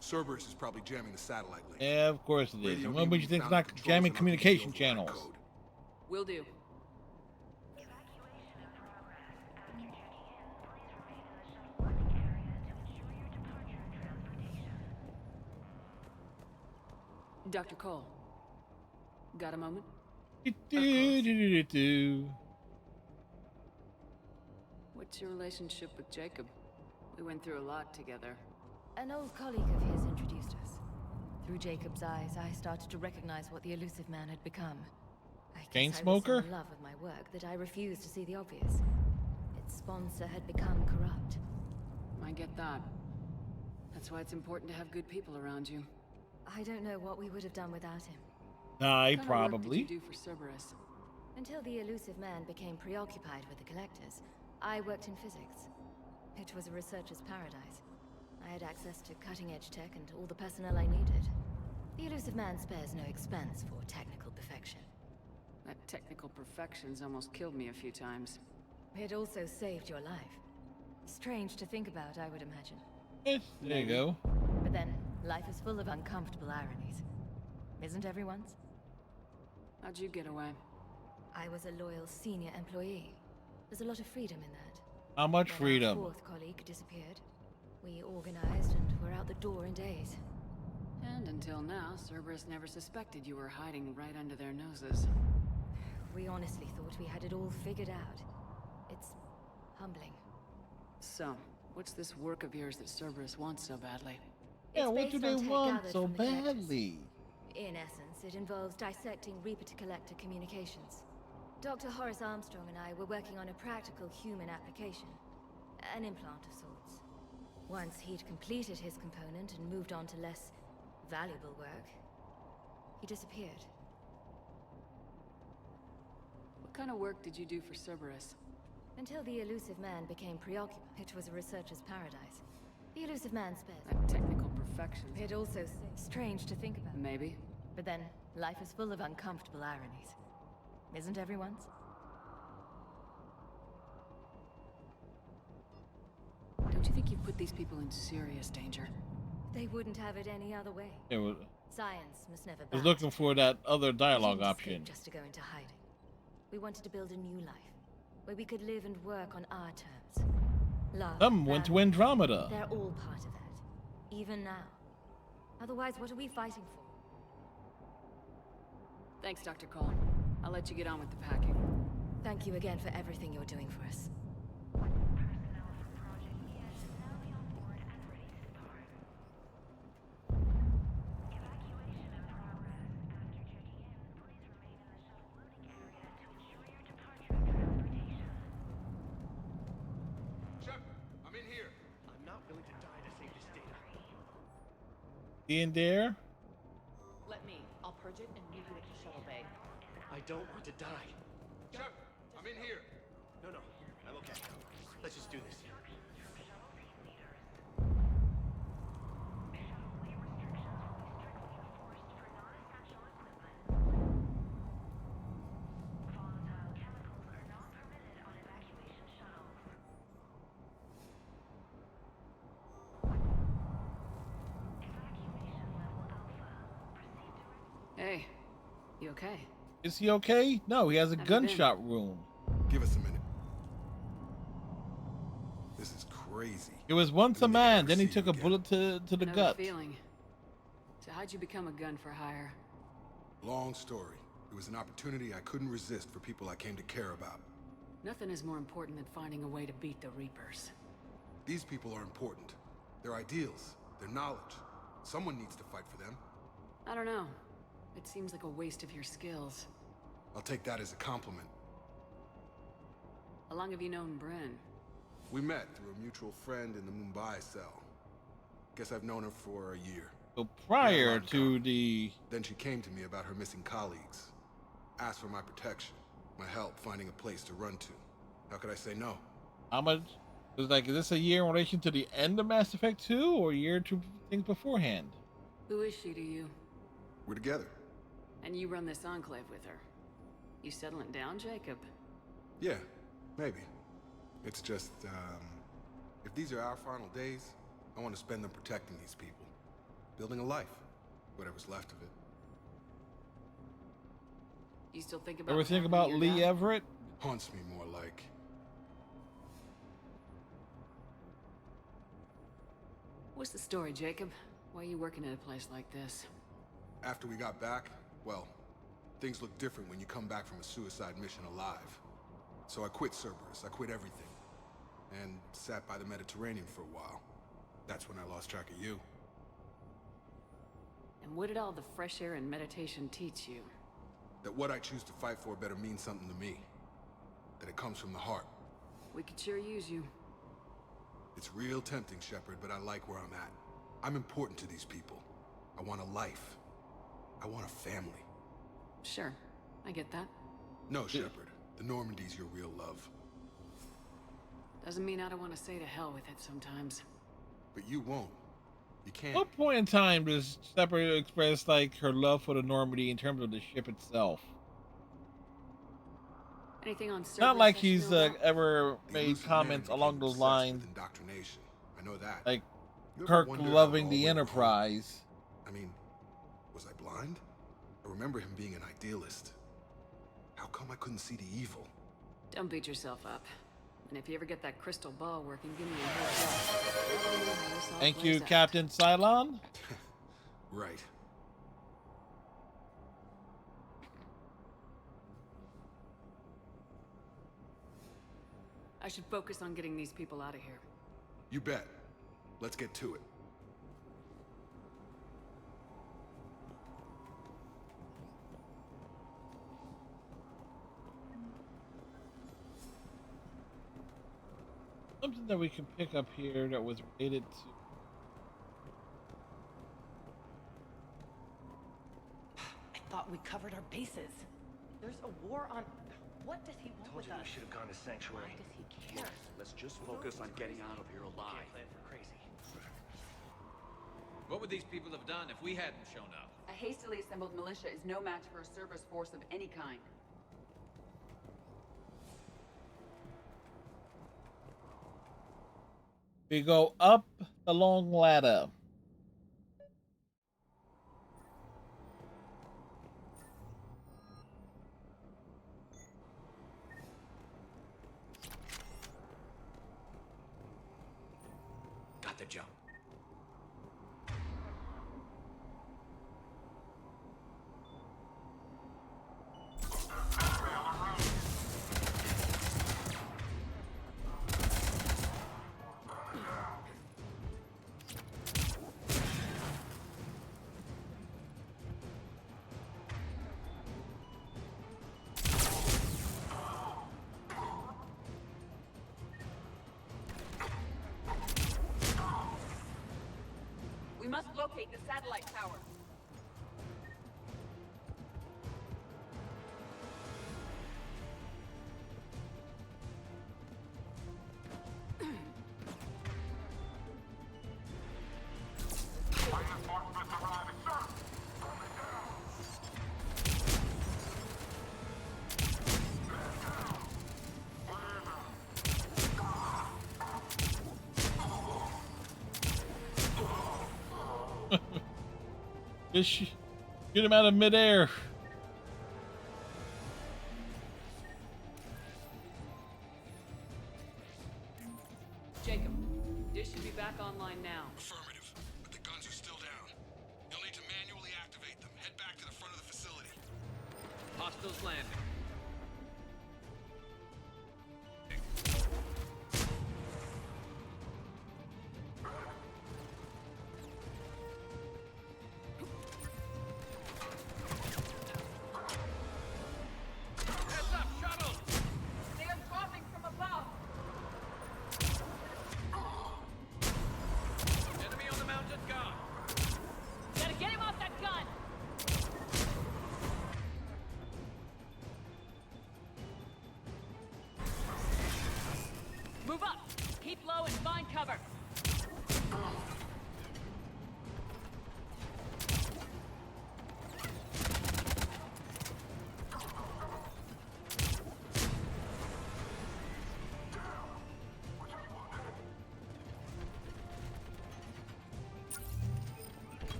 Cerberus is probably jamming the satellite link. Yeah, of course it is. Radio And what makes you think it's not jamming communication channels? Will do. Dr. Cole, got a moment? What's your relationship with Jacob? We went through a lot together. An old colleague of his introduced us. Through Jacob's eyes, I started to recognize what the elusive man had become. A Chain I was so smoker? in love with my work that I refused to see the obvious. Its sponsor had become corrupt. I get that. That's why it's important to have good people around you. I don't know what we would have done without him. I What kind of work probably. did you do for Cerberus? Until the elusive man became preoccupied with the collectors, I worked in physics. It was a researcher's paradise. I had access to cutting-edge tech and all the personnel I needed. The elusive man spares no expense for technical perfection. That technical perfection's almost killed me a few times. It also saved your life. Strange to think about, I would imagine. There you go. But then, life is full of uncomfortable ironies. Isn't everyone's? How'd you get away? I was a loyal senior employee. There's a lot of freedom in that. How much When freedom? Our fourth colleague disappeared. We organized and were out the door in days. And until now, Cerberus never suspected you were hiding right under their noses. We honestly thought we had it all figured out. It's humbling. So, what's this work of yours that Cerberus wants so badly? Yeah, It's what do based they on tech want gathered so from the collectors. badly? In essence, it involves dissecting Reaper to Collector communications. Dr. Horace Armstrong and I were working on a practical human application. An implant of sorts. Once he'd completed his component and moved on to less valuable work, he disappeared. What kind of work did you do for Cerberus? Until the elusive man became preoccupied, it was a researcher's paradise. The elusive man spares. That technical perfection. It also strange to think about. Maybe. But then, life is full of uncomfortable ironies. Isn't everyone's? Don't you think you've put these people in serious danger? They wouldn't have it any other way. Yeah, well, Science must never I was bow. looking for that other We dialogue didn't escape option. just to go into hiding. We wanted to build a new life, where we could live and work on our terms. Love, Some went to family, Andromeda. They're all part of that, even now. Otherwise, what are we fighting for? Thanks, Dr. Cole. I'll let you get on with the packing. Thank you again for everything you're doing for us. Shepard, I'm in here. I'm not willing to die to save this data. In there? Let me. I'll purge it and meet you at the shuttle bay. I don't want to die. Shepard, I'm in here. No, I'm okay. Let's just do this. Hey, you okay? Is he okay? No, he has a Have you been? gunshot wound. Give us a minute. This is crazy. He was once a man, then he took a bullet to the Another gut. feeling. So how'd you become a gun for hire? Long story. It was an opportunity I couldn't resist for people I came to care about. Nothing is more important than finding a way to beat the Reapers. These people are important. Their ideals, their knowledge. Someone needs to fight for them. I don't know. It seems like a waste of your skills. I'll take that as a compliment. How long have you known Bryn? We met through a mutual friend in the Mumbai cell. Guess I've known her for a year. So prior to the... Then she came to me about her missing colleagues. Asked for my protection, my help finding a place to run to. How could I say no? How much? It was like, is this a year in relation to the end of Mass Effect 2 or a year to things beforehand? Who is she to you? We're together. And you run this enclave with her. You settling down, Jacob? Yeah, maybe. It's just, if these are our final days, I want to spend them protecting these people. Building a life. Whatever's left of it. You still think about Ever think having about your Lee dad? Everett? Haunts me more like. What's the story, Jacob? Why are you working at a place like this? After we got back, well, things look different when you come back from a suicide mission alive. So I quit Cerberus, I quit everything. And sat by the Mediterranean for a while. That's when I lost track of you. And what did all the fresh air and meditation teach you? That what I choose to fight for better mean something to me. That it comes from the heart. We could sure use you. It's real tempting, Shepard, but I like where I'm at. I'm important to these people. I want a life. I want a family. Sure, I get that. No, Shepard. The Normandy's your real love. Doesn't mean I don't want to say to hell with it sometimes. But you won't. You can't. What point in time does Shepard express like her love for the Normandy in terms of the ship itself? Anything on Cerberus Not like I should he's know about? ever The made elusive comments man along became those obsessed lines, with indoctrination. I know that. like You ever Kirk wondered how loving it the all went wrong? Enterprise. I mean, was I blind? I remember him being an idealist. How come I couldn't see the evil? Don't beat yourself up. And if you ever get that crystal ball working, give me a heads up. Thank you, Captain Cylon. Right. I should focus on getting these people out of here. You bet. Let's get to it. Something that we can pick up here that was related to. I thought we covered our bases. There's a war on. What does he want with us? We should have gone to Sanctuary. Why does he care? Let's just focus on getting out of here alive. What would these people have done if we hadn't shown up? A hastily assembled militia is no match for a Cerberus force of any kind. We go up the long ladder. Got the jump. We must locate the satellite tower. Just get him out of midair. Jacob, dish should be back online now. Affirmative, but the guns are still down. You'll need to manually activate them. Head back to the front of the facility. Hostiles landing. Heads up, shuttle! They are dropping from above! Enemy on the mounted gun. Gotta get him off that gun!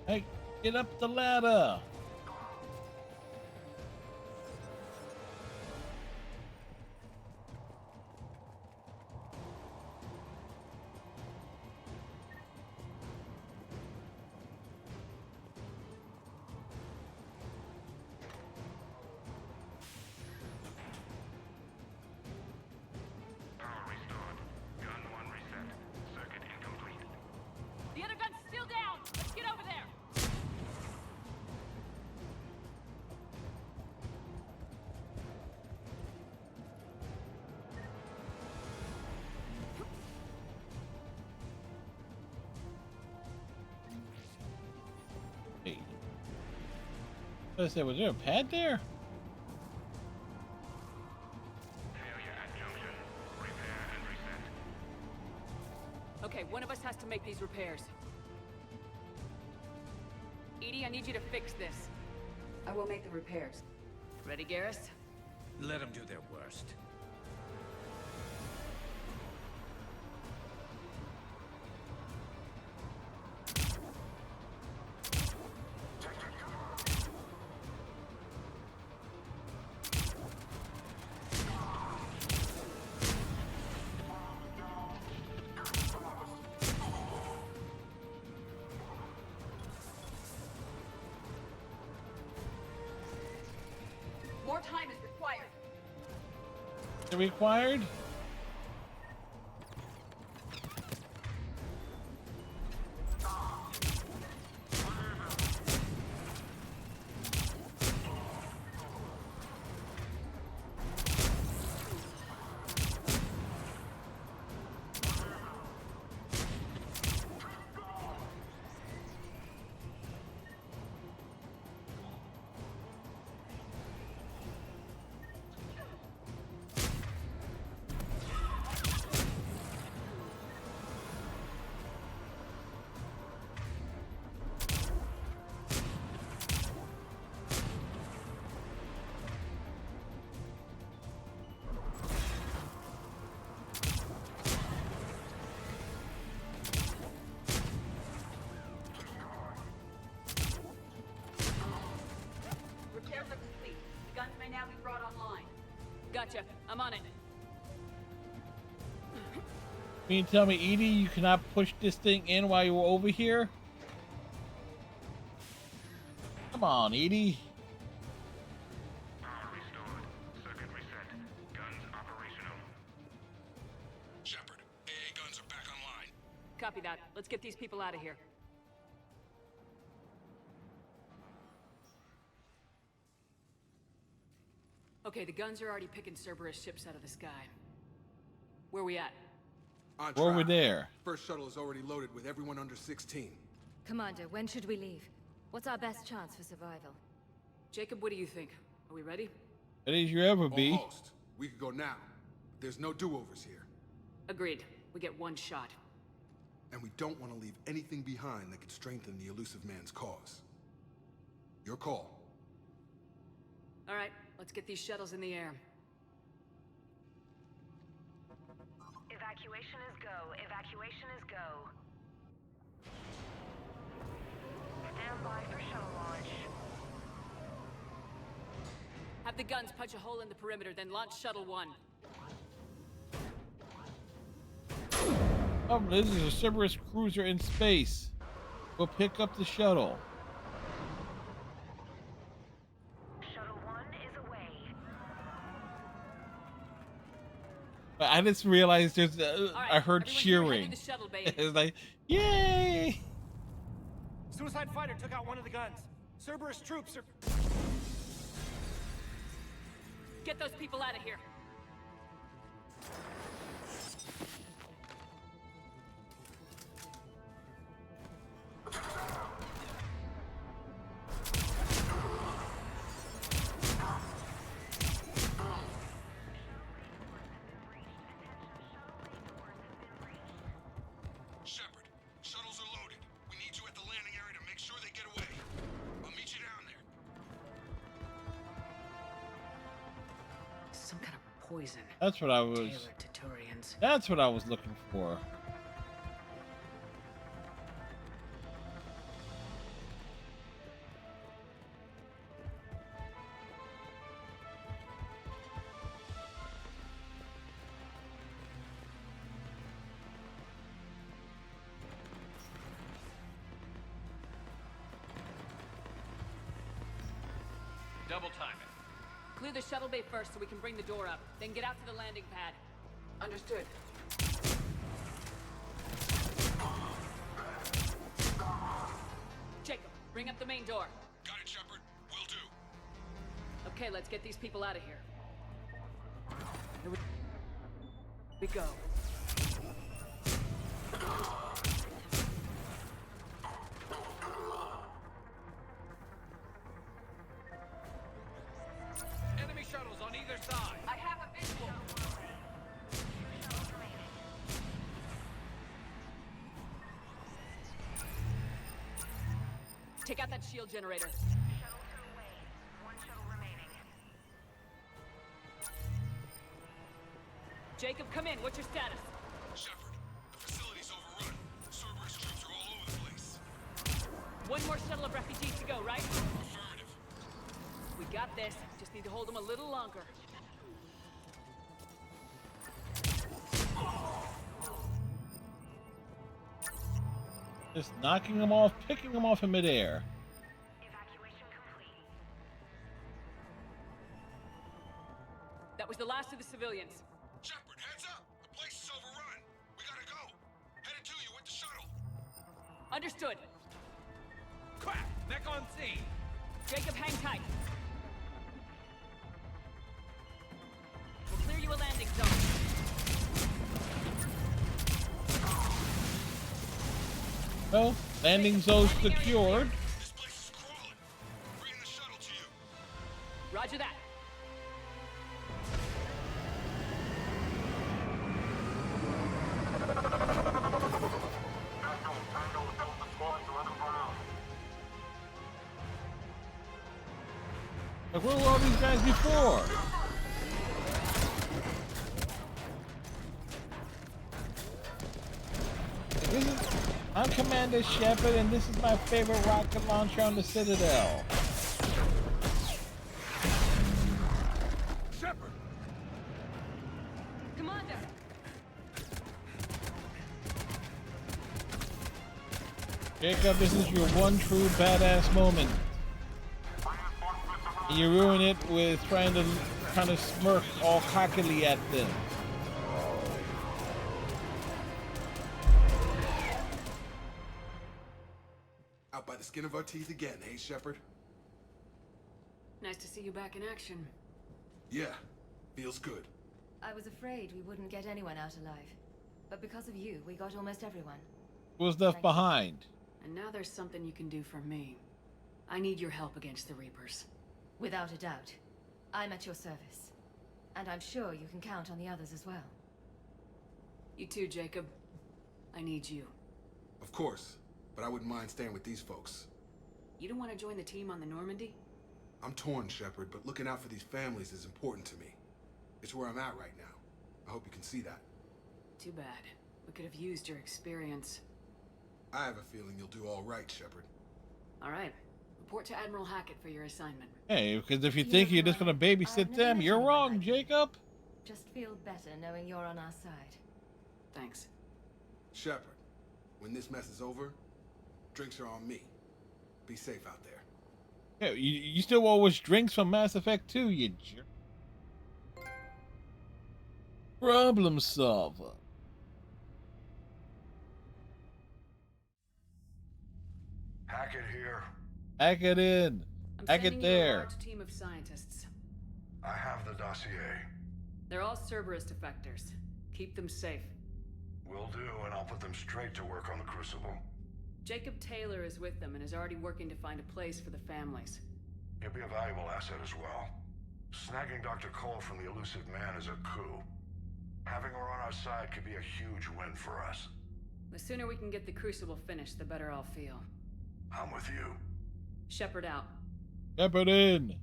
Hey, get up the ladder. The other gun's still down! Let's get over there! Hey. I said, was there a pad there? Okay, one of us has to make these repairs. Edie, I need you to fix this. I will make the repairs. Ready, Garrus? Let them do their worst. More time is required. Is it required? Repairs are complete. The guns may now be brought online. Gotcha. I'm on it. Can you tell me, Edie, you cannot push this thing in while you were over here? Come on, Edie. Shepard, AA guns are back online. Copy that. Let's get these people out of here. Okay, the guns are already picking Cerberus ships out of the sky. Where we at? On We're over track. there. First shuttle is already loaded with everyone under 16. Commander, when should we leave? What's our best chance for survival? Jacob, what do you think? Are we ready? Ready as you ever be. Almost. We could go now. But there's no do-overs here. Agreed. We get one shot. And we don't want to leave anything behind that could strengthen the elusive man's cause. Your call. All right, let's get these shuttles in the air. Evacuation is go. Evacuation is go. Stand by for shuttle launch. Have the guns punch a hole in the perimeter, then launch Shuttle 1. Oh, this is a Cerberus cruiser in space. Go pick up the shuttle. Shuttle 1 is away. But I just realized there's. I heard everyone here, head cheering. to the shuttle bay. It's like, yay! Suicide fighter took out one of the guns. Cerberus troops are... Get those people out of here. Shepard, shuttles are loaded. We need you at the landing area to make sure they get away. I'll meet you down there. Some kind of poison. That's what I was. Tailored to Turians. That's what I was looking for. double time it. Clear the shuttle bay first so we can bring the door up. Then get out to the landing pad. Understood. Jacob, bring up the main door. Got it, Shepard. Will do. Okay, let's get these people out of here. Here we go. Enemy shuttles on either side. I have a visual. Take out that shield generator. Jacob, come in. What's your status? Shepard, the facility's overrun. Cerberus troops are all over the place. One more shuttle of refugees to go, right? Affirmative. We got this. Just need to hold them a little longer. Just knocking them off, picking them off in midair. That was the last of the civilians. Shepard, heads up! The place is overrun. We gotta go. Headed to you with the shuttle. Understood. Crack! Mech on scene! Jacob, hang tight. We'll clear you a landing zone. Well, landing zone secured. This place is crawling. Bring the shuttle to you. Roger that. Like, where were all these guys before? I'm Commander Shepard, and this is my favorite rocket launcher on the Citadel. Shepard! Commander! Jacob, this is your one true badass moment. And you ruin it with trying to smirk all cockily at them. Out by the skin of our teeth again, hey, Shepard? Nice to see you back in action. Yeah, feels good. I was afraid we wouldn't get anyone out alive. But because of you, we got almost everyone. Who was left behind? And now there's something you can do for me. I need your help against the Reapers. Without a doubt. I'm at your service. And I'm sure you can count on the others as well. You too, Jacob. I need you. Of course, but I wouldn't mind staying with these folks. You don't want to join the team on the Normandy? I'm torn, Shepard, but looking out for these families is important to me. It's where I'm at right now. I hope you can see that. Too bad. We could have used your experience. I have a feeling you'll do all right, Shepard. All right. Report to Admiral Hackett for your assignment. Hey, because if you think you're just going to babysit them, you're wrong, Jacob. Just feel better knowing you're on our side. Thanks. Shepard, when this mess is over, drinks are on me. Be safe out there. Yeah, you still owe us drinks from Mass Effect 2, you jerk. Problem solver. Hackett here. Hackett in. I'm Hackett sending you a there. large team of scientists. I have the dossier. They're all Cerberus defectors. Keep them safe. Will do, and I'll put them straight to work on the Crucible. Jacob Taylor is with them and is already working to find a place for the families. He'll be a valuable asset as well. Snagging Dr. Cole from the Elusive Man is a coup. Having her on our side could be a huge win for us. The sooner we can get the Crucible finished, the better I'll feel. I'm with you. Shepard out. Shepard in.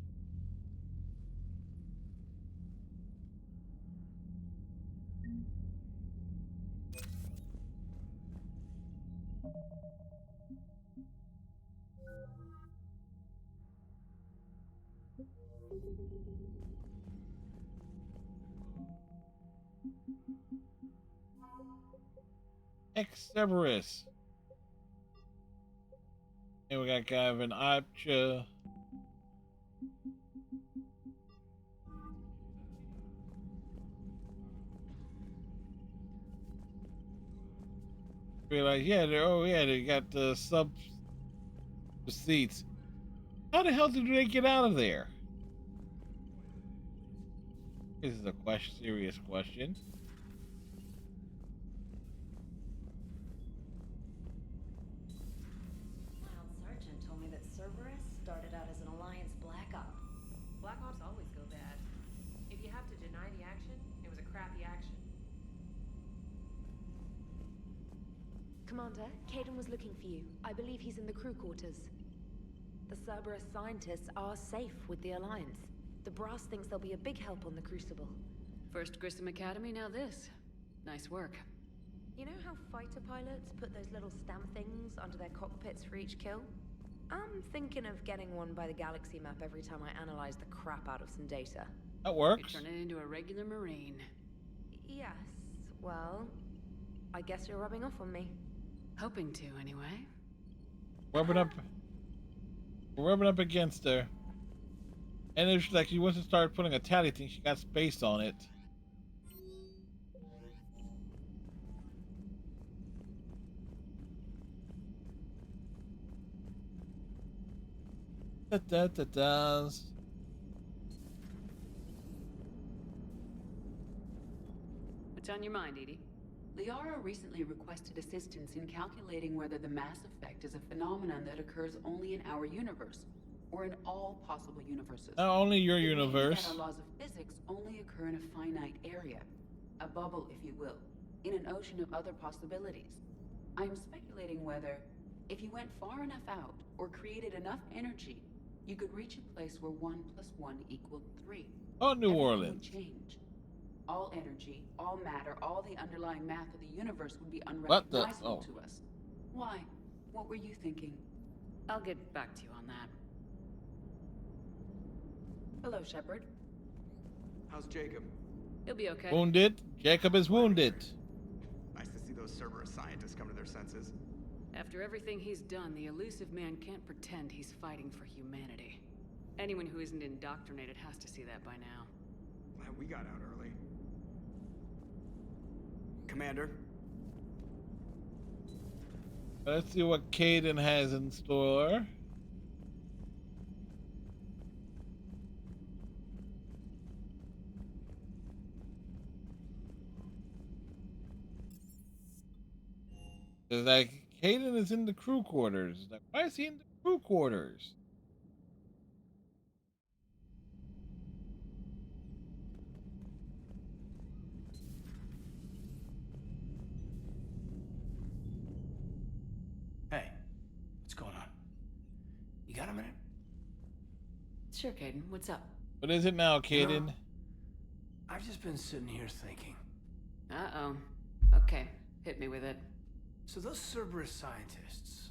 Cerberus. And we got Gavin Archer. Be like, yeah, they got the sub seats. How the hell did they get out of there? This is a serious question. Mild Sergeant told me that Cerberus started out as an Alliance Black Op. Black Ops always go bad. If you have to deny the action, it was a crappy action. Commander, Caden was looking for you. I believe he's in the crew quarters. The Cerberus scientists are safe with the Alliance. The brass thinks they'll be a big help on the Crucible. First Grissom Academy, now this. Nice work. You know how fighter pilots put those little stamp things under their cockpits for each kill? I'm thinking of getting one by the galaxy map every time I analyze the crap out of some data. That works. You're turning into a regular Marine. Yes, well, I guess you're rubbing off on me. Hoping to, anyway. Rubbing up against her. And it's like she wants to start putting a tally thing, she got space on it. That does. What's on your mind, Edie? Liara recently requested assistance in calculating whether the mass effect is a phenomenon that occurs only in our universe, or in all possible universes. Not only your It may be universe. that our laws of physics only occur in a finite area, a bubble, if you will, in an ocean of other possibilities. I'm speculating whether, if you went far enough out, or created enough energy, you could reach a place where 1 + 1 = 3. Oh, New Everything would Orleans. change. All energy, all matter, all the underlying math of the universe would be What the- unrecognizable oh. to us. Why? What were you thinking? I'll get back to you on that. Hello, Shepard. How's Jacob? He'll be okay. Wounded. Jacob is wounded. Nice to see those Cerberus scientists come to their senses. After everything he's done, the elusive man can't pretend he's fighting for humanity. Anyone who isn't indoctrinated has to see that by now. Glad we got out early. Commander? Let's see what Caden has in store. It's like Caden is in the crew quarters. Like, why is he in the crew quarters? Hey, what's going on? You got a minute? Sure, Caden. What's up? What is it now, Caden? I've just been sitting here thinking. Uh-oh. Okay, hit me with it. So those Cerberus scientists,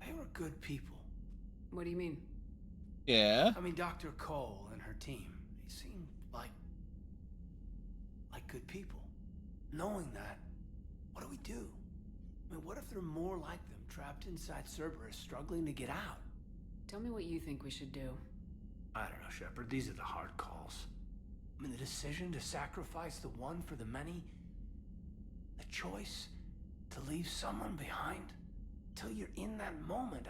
they were good people. What do you mean? Yeah. I mean, Dr. Cole and her team, they seemed like good people. Knowing that, what do we do? I mean, what if there are more like them trapped inside Cerberus struggling to get out? Tell me what you think we should do. I don't know, Shepard. These are the hard calls. I mean, the decision to sacrifice the one for the many, the choice to leave someone behind. Till you're in that moment.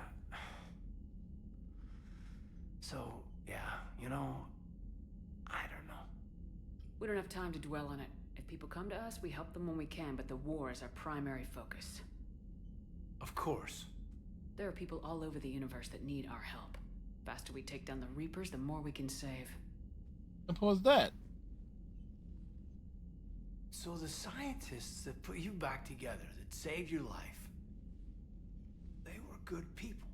So, yeah, you know, I don't know. We don't have time to dwell on it. If people come to us, we help them when we can, but the war is our primary focus. Of course. There are people all over the universe that need our help. The faster we take down the Reapers, the more we can save. Simple as that. So the scientists that put you back together, that saved your life, they were good people.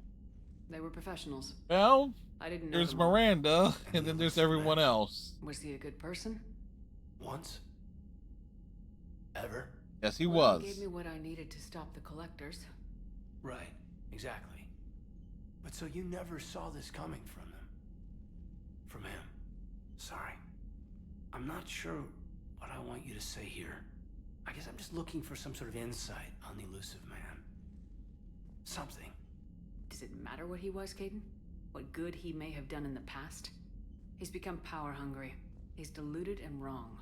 They were professionals. Well, I didn't know there's them all. Miranda, and then there's everyone else. Was he a good person? Once? Ever? Yes, he Well, was. He gave me what I needed to stop the Collectors. Right, exactly. But so you never saw this coming from them? From him? Sorry. I'm not sure what I want you to say here. I guess I'm just looking for some sort of insight on the elusive man. Something. Does it matter what he was, Caden? What good he may have done in the past? He's become power hungry. He's deluded and wrong.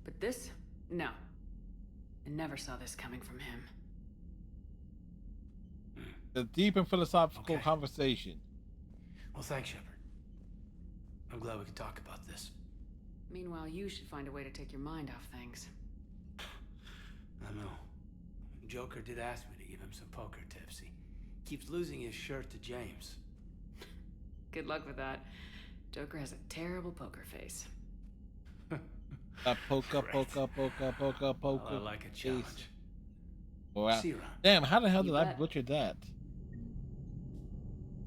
But this? No. I never saw this coming from him. A deep and philosophical conversation. Well, thanks, Shepard. I'm glad we could talk about this. Meanwhile, you should find a way to take your mind off things. I know. Joker did ask me to give him some poker tips. He keeps losing his shirt to James. Good luck with that. Joker has a terrible poker face. Poker. Well, I like a challenge. Wow. See you around. Damn, how the hell You did I bet. butcher that?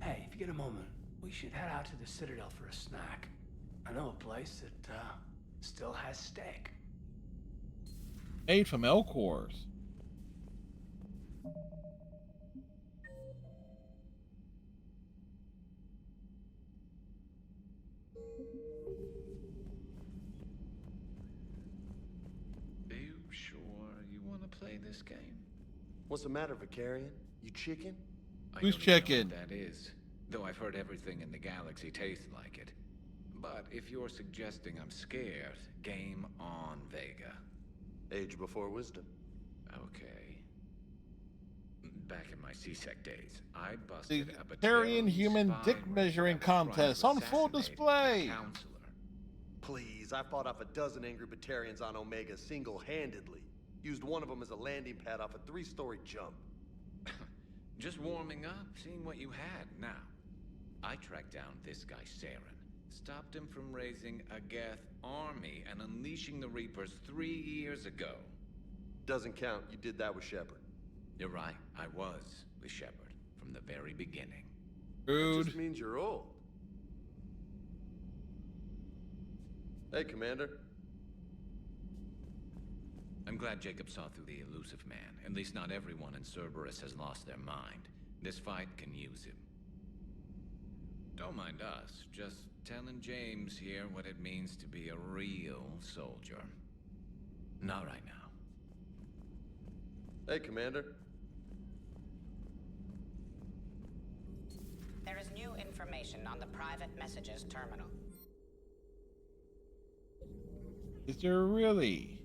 Hey, if you get a moment, we should head out to the Citadel for a snack. I know a place that still has steak. Made from Elcors. Are you sure you want to play this game? What's the matter, Vicarian? You chicken? Who's I don't know chicken? what that is, though I've heard everything in the galaxy tastes like it. But if you're suggesting I'm scared, game on, Vega. Age before wisdom. Okay. Back in my C-Sec days, I busted a Vicarian Baterian human spy dick ring measuring that was trying to contest on full assassinate display. a counselor. Please, I fought off a dozen angry Batarians on Omega single-handedly. Used one of them as a landing pad off a 3-story jump. Just warming up, seeing what you had. Now, I tracked down this guy, Saren. Stopped him from raising a Geth army and unleashing the Reapers 3 years ago. Doesn't count. You did that with Shepard. You're right. I was with Shepard from the very beginning. That just means you're old. Hey, Commander. I'm glad Jacob saw through the elusive man. At least not everyone in Cerberus has lost their mind. This fight can use him. Don't mind us. Just telling James here what it means to be a real soldier. Not right now. Hey, Commander. There is new information on the private messages terminal. Is there really?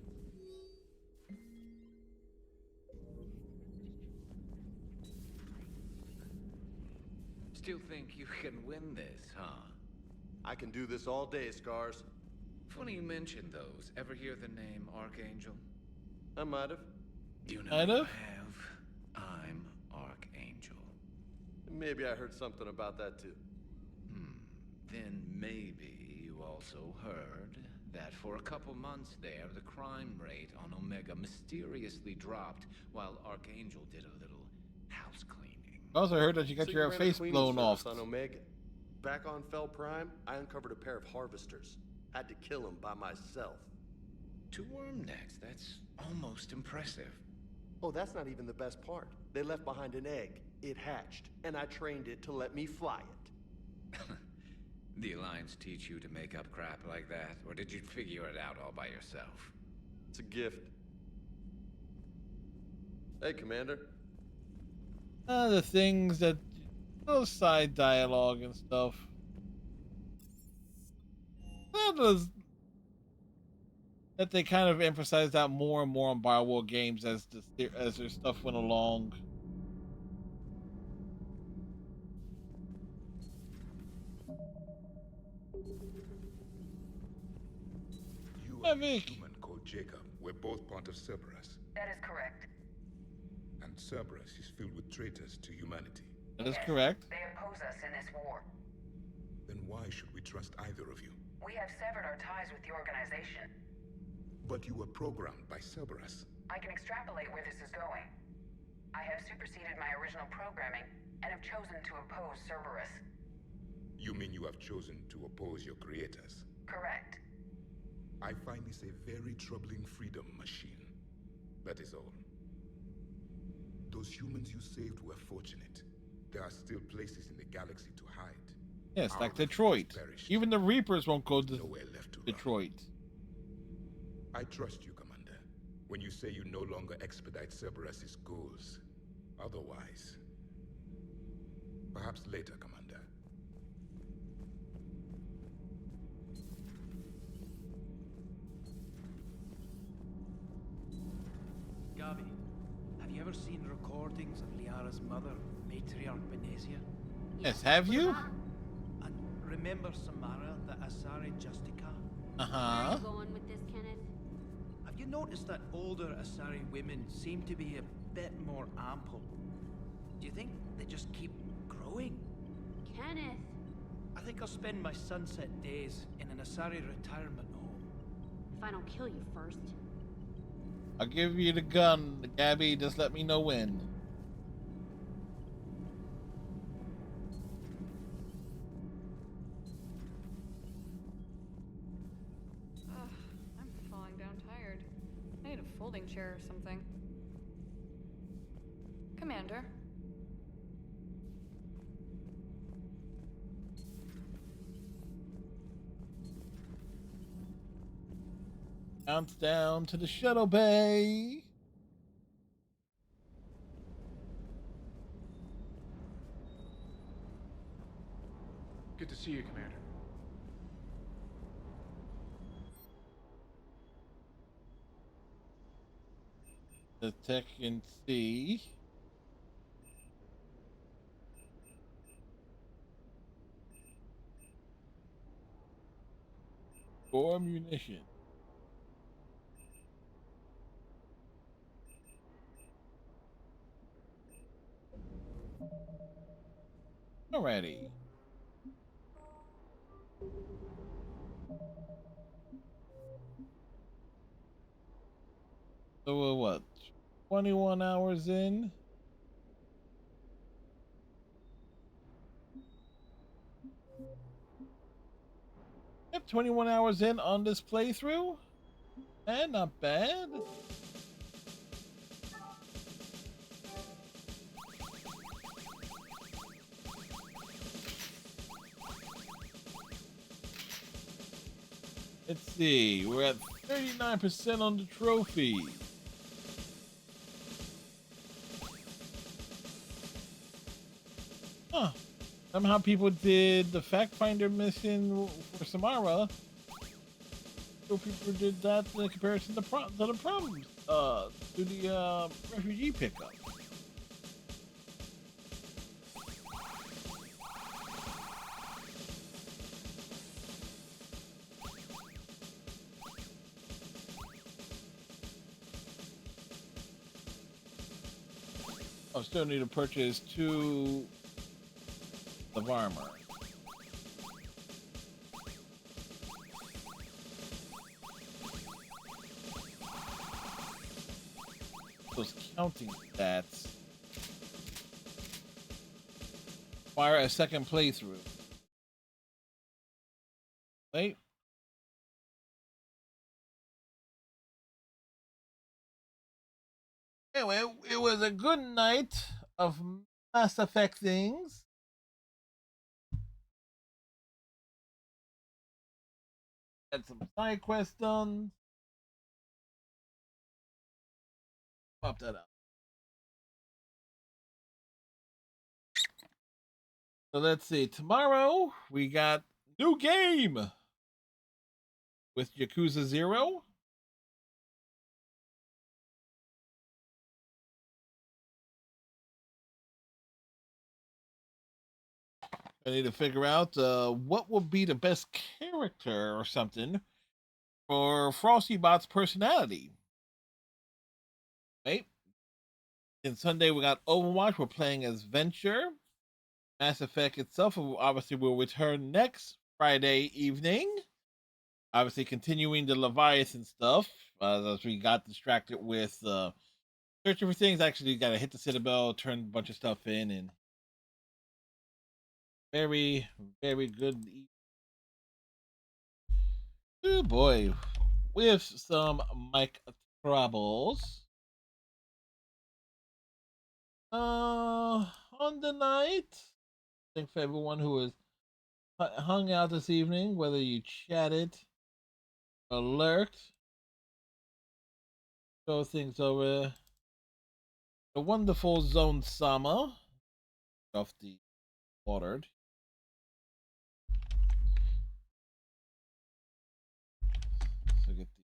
Still think you can win this, huh? I can do this all day, Scars. Funny you mentioned those. Ever hear the name Archangel? I might have. You know Kind you of? have. I'm Archangel. Maybe I heard something about that too. Then maybe you also heard that for a couple months there, the crime rate on Omega mysteriously dropped while Archangel did a little house cleaning. I also heard that you got So your ran a face cleaning blown off. service on Omega. Back on Fel Prime, I uncovered a pair of harvesters. Had to kill them by myself. 2 worm necks, that's almost impressive. Oh, that's not even the best part. They left behind an egg. It hatched, and I trained it to let me fly it. The Alliance teach you to make up crap like that, or did you figure it out all by yourself? It's a gift. Hey, Commander. The things that, little side dialogue and stuff. That they kind of emphasized that more and more on Biowar games as their stuff went along. You and a human called Jacob were both part of Cerberus. That is correct. And Cerberus is filled with traitors to humanity. That is correct. They oppose us in this war. Then why should we trust either of you? We have severed our ties with the organization. But you were programmed by Cerberus. I can extrapolate where this is going. I have superseded my original programming and have chosen to oppose Cerberus. You mean you have chosen to oppose your creators? Correct. I find this a very troubling freedom machine. That is all. Those humans you saved were fortunate. There are still places in the galaxy to hide. Yes, Our like Detroit. Even the Reapers won't go to Detroit. I trust you, Commander, when you say you no longer expedite Cerberus's goals. Otherwise... Perhaps later, Commander. Gabi, have you ever seen recordings of Liara's mother Matriarch Benezia? Yes, have you? And remember Samara, the Asari Justica? Where are you going with this, Kenneth? Have you noticed that older Asari women seem to be a bit more ample? Do you think they just keep growing? Kenneth! I think I'll spend my sunset days in an Asari retirement home. If I don't kill you first. I'll give you the gun, Gabby. Just let me know when. Ugh, I'm falling down tired. I need a folding chair or something. Commander. Bounce down to the shuttle bay. Good to see you, Commander. The tech and see. Or munition. Alrighty. So we're what? 21 hours in? Yep, 21 hours in on this playthrough. And not bad. Let's see, we're at 39% on the trophy. Huh. Somehow people did the fact finder mission for Samara. So people did that in comparison to the problems, to the refugee pickup. I still need to purchase 2 of armor. Those counting stats. Fire a second playthrough. Wait. Anyway, it was a good night of Mass Effect things. Had some side quests done. Pop that up. So let's see. Tomorrow we got new game with Yakuza 0. I need to figure out what would be the best character or something for Frostybot's personality. Right? And Sunday we got Overwatch. We're playing as Venture. Mass Effect itself obviously will return next Friday evening. Obviously continuing the Leviathan stuff as we got distracted with searching for things. Actually got to hit the Citadel, turn a bunch of stuff in, and very, very good. Oh boy, with some mic troubles. On the night, I think for everyone who was hung out this evening, whether you chatted or lurked, show things over the wonderful Zone Sama off the ordered. So get the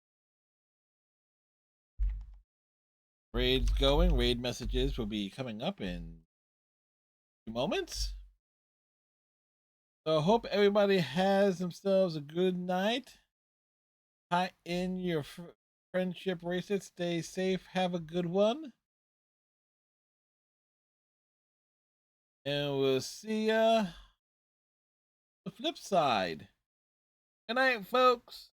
raids going. Raid messages will be coming up in moments. So I hope everybody has themselves a good night. Tie in your friendship bracelets. Stay safe. Have a good one. And we'll see ya the flip side. Good night, folks.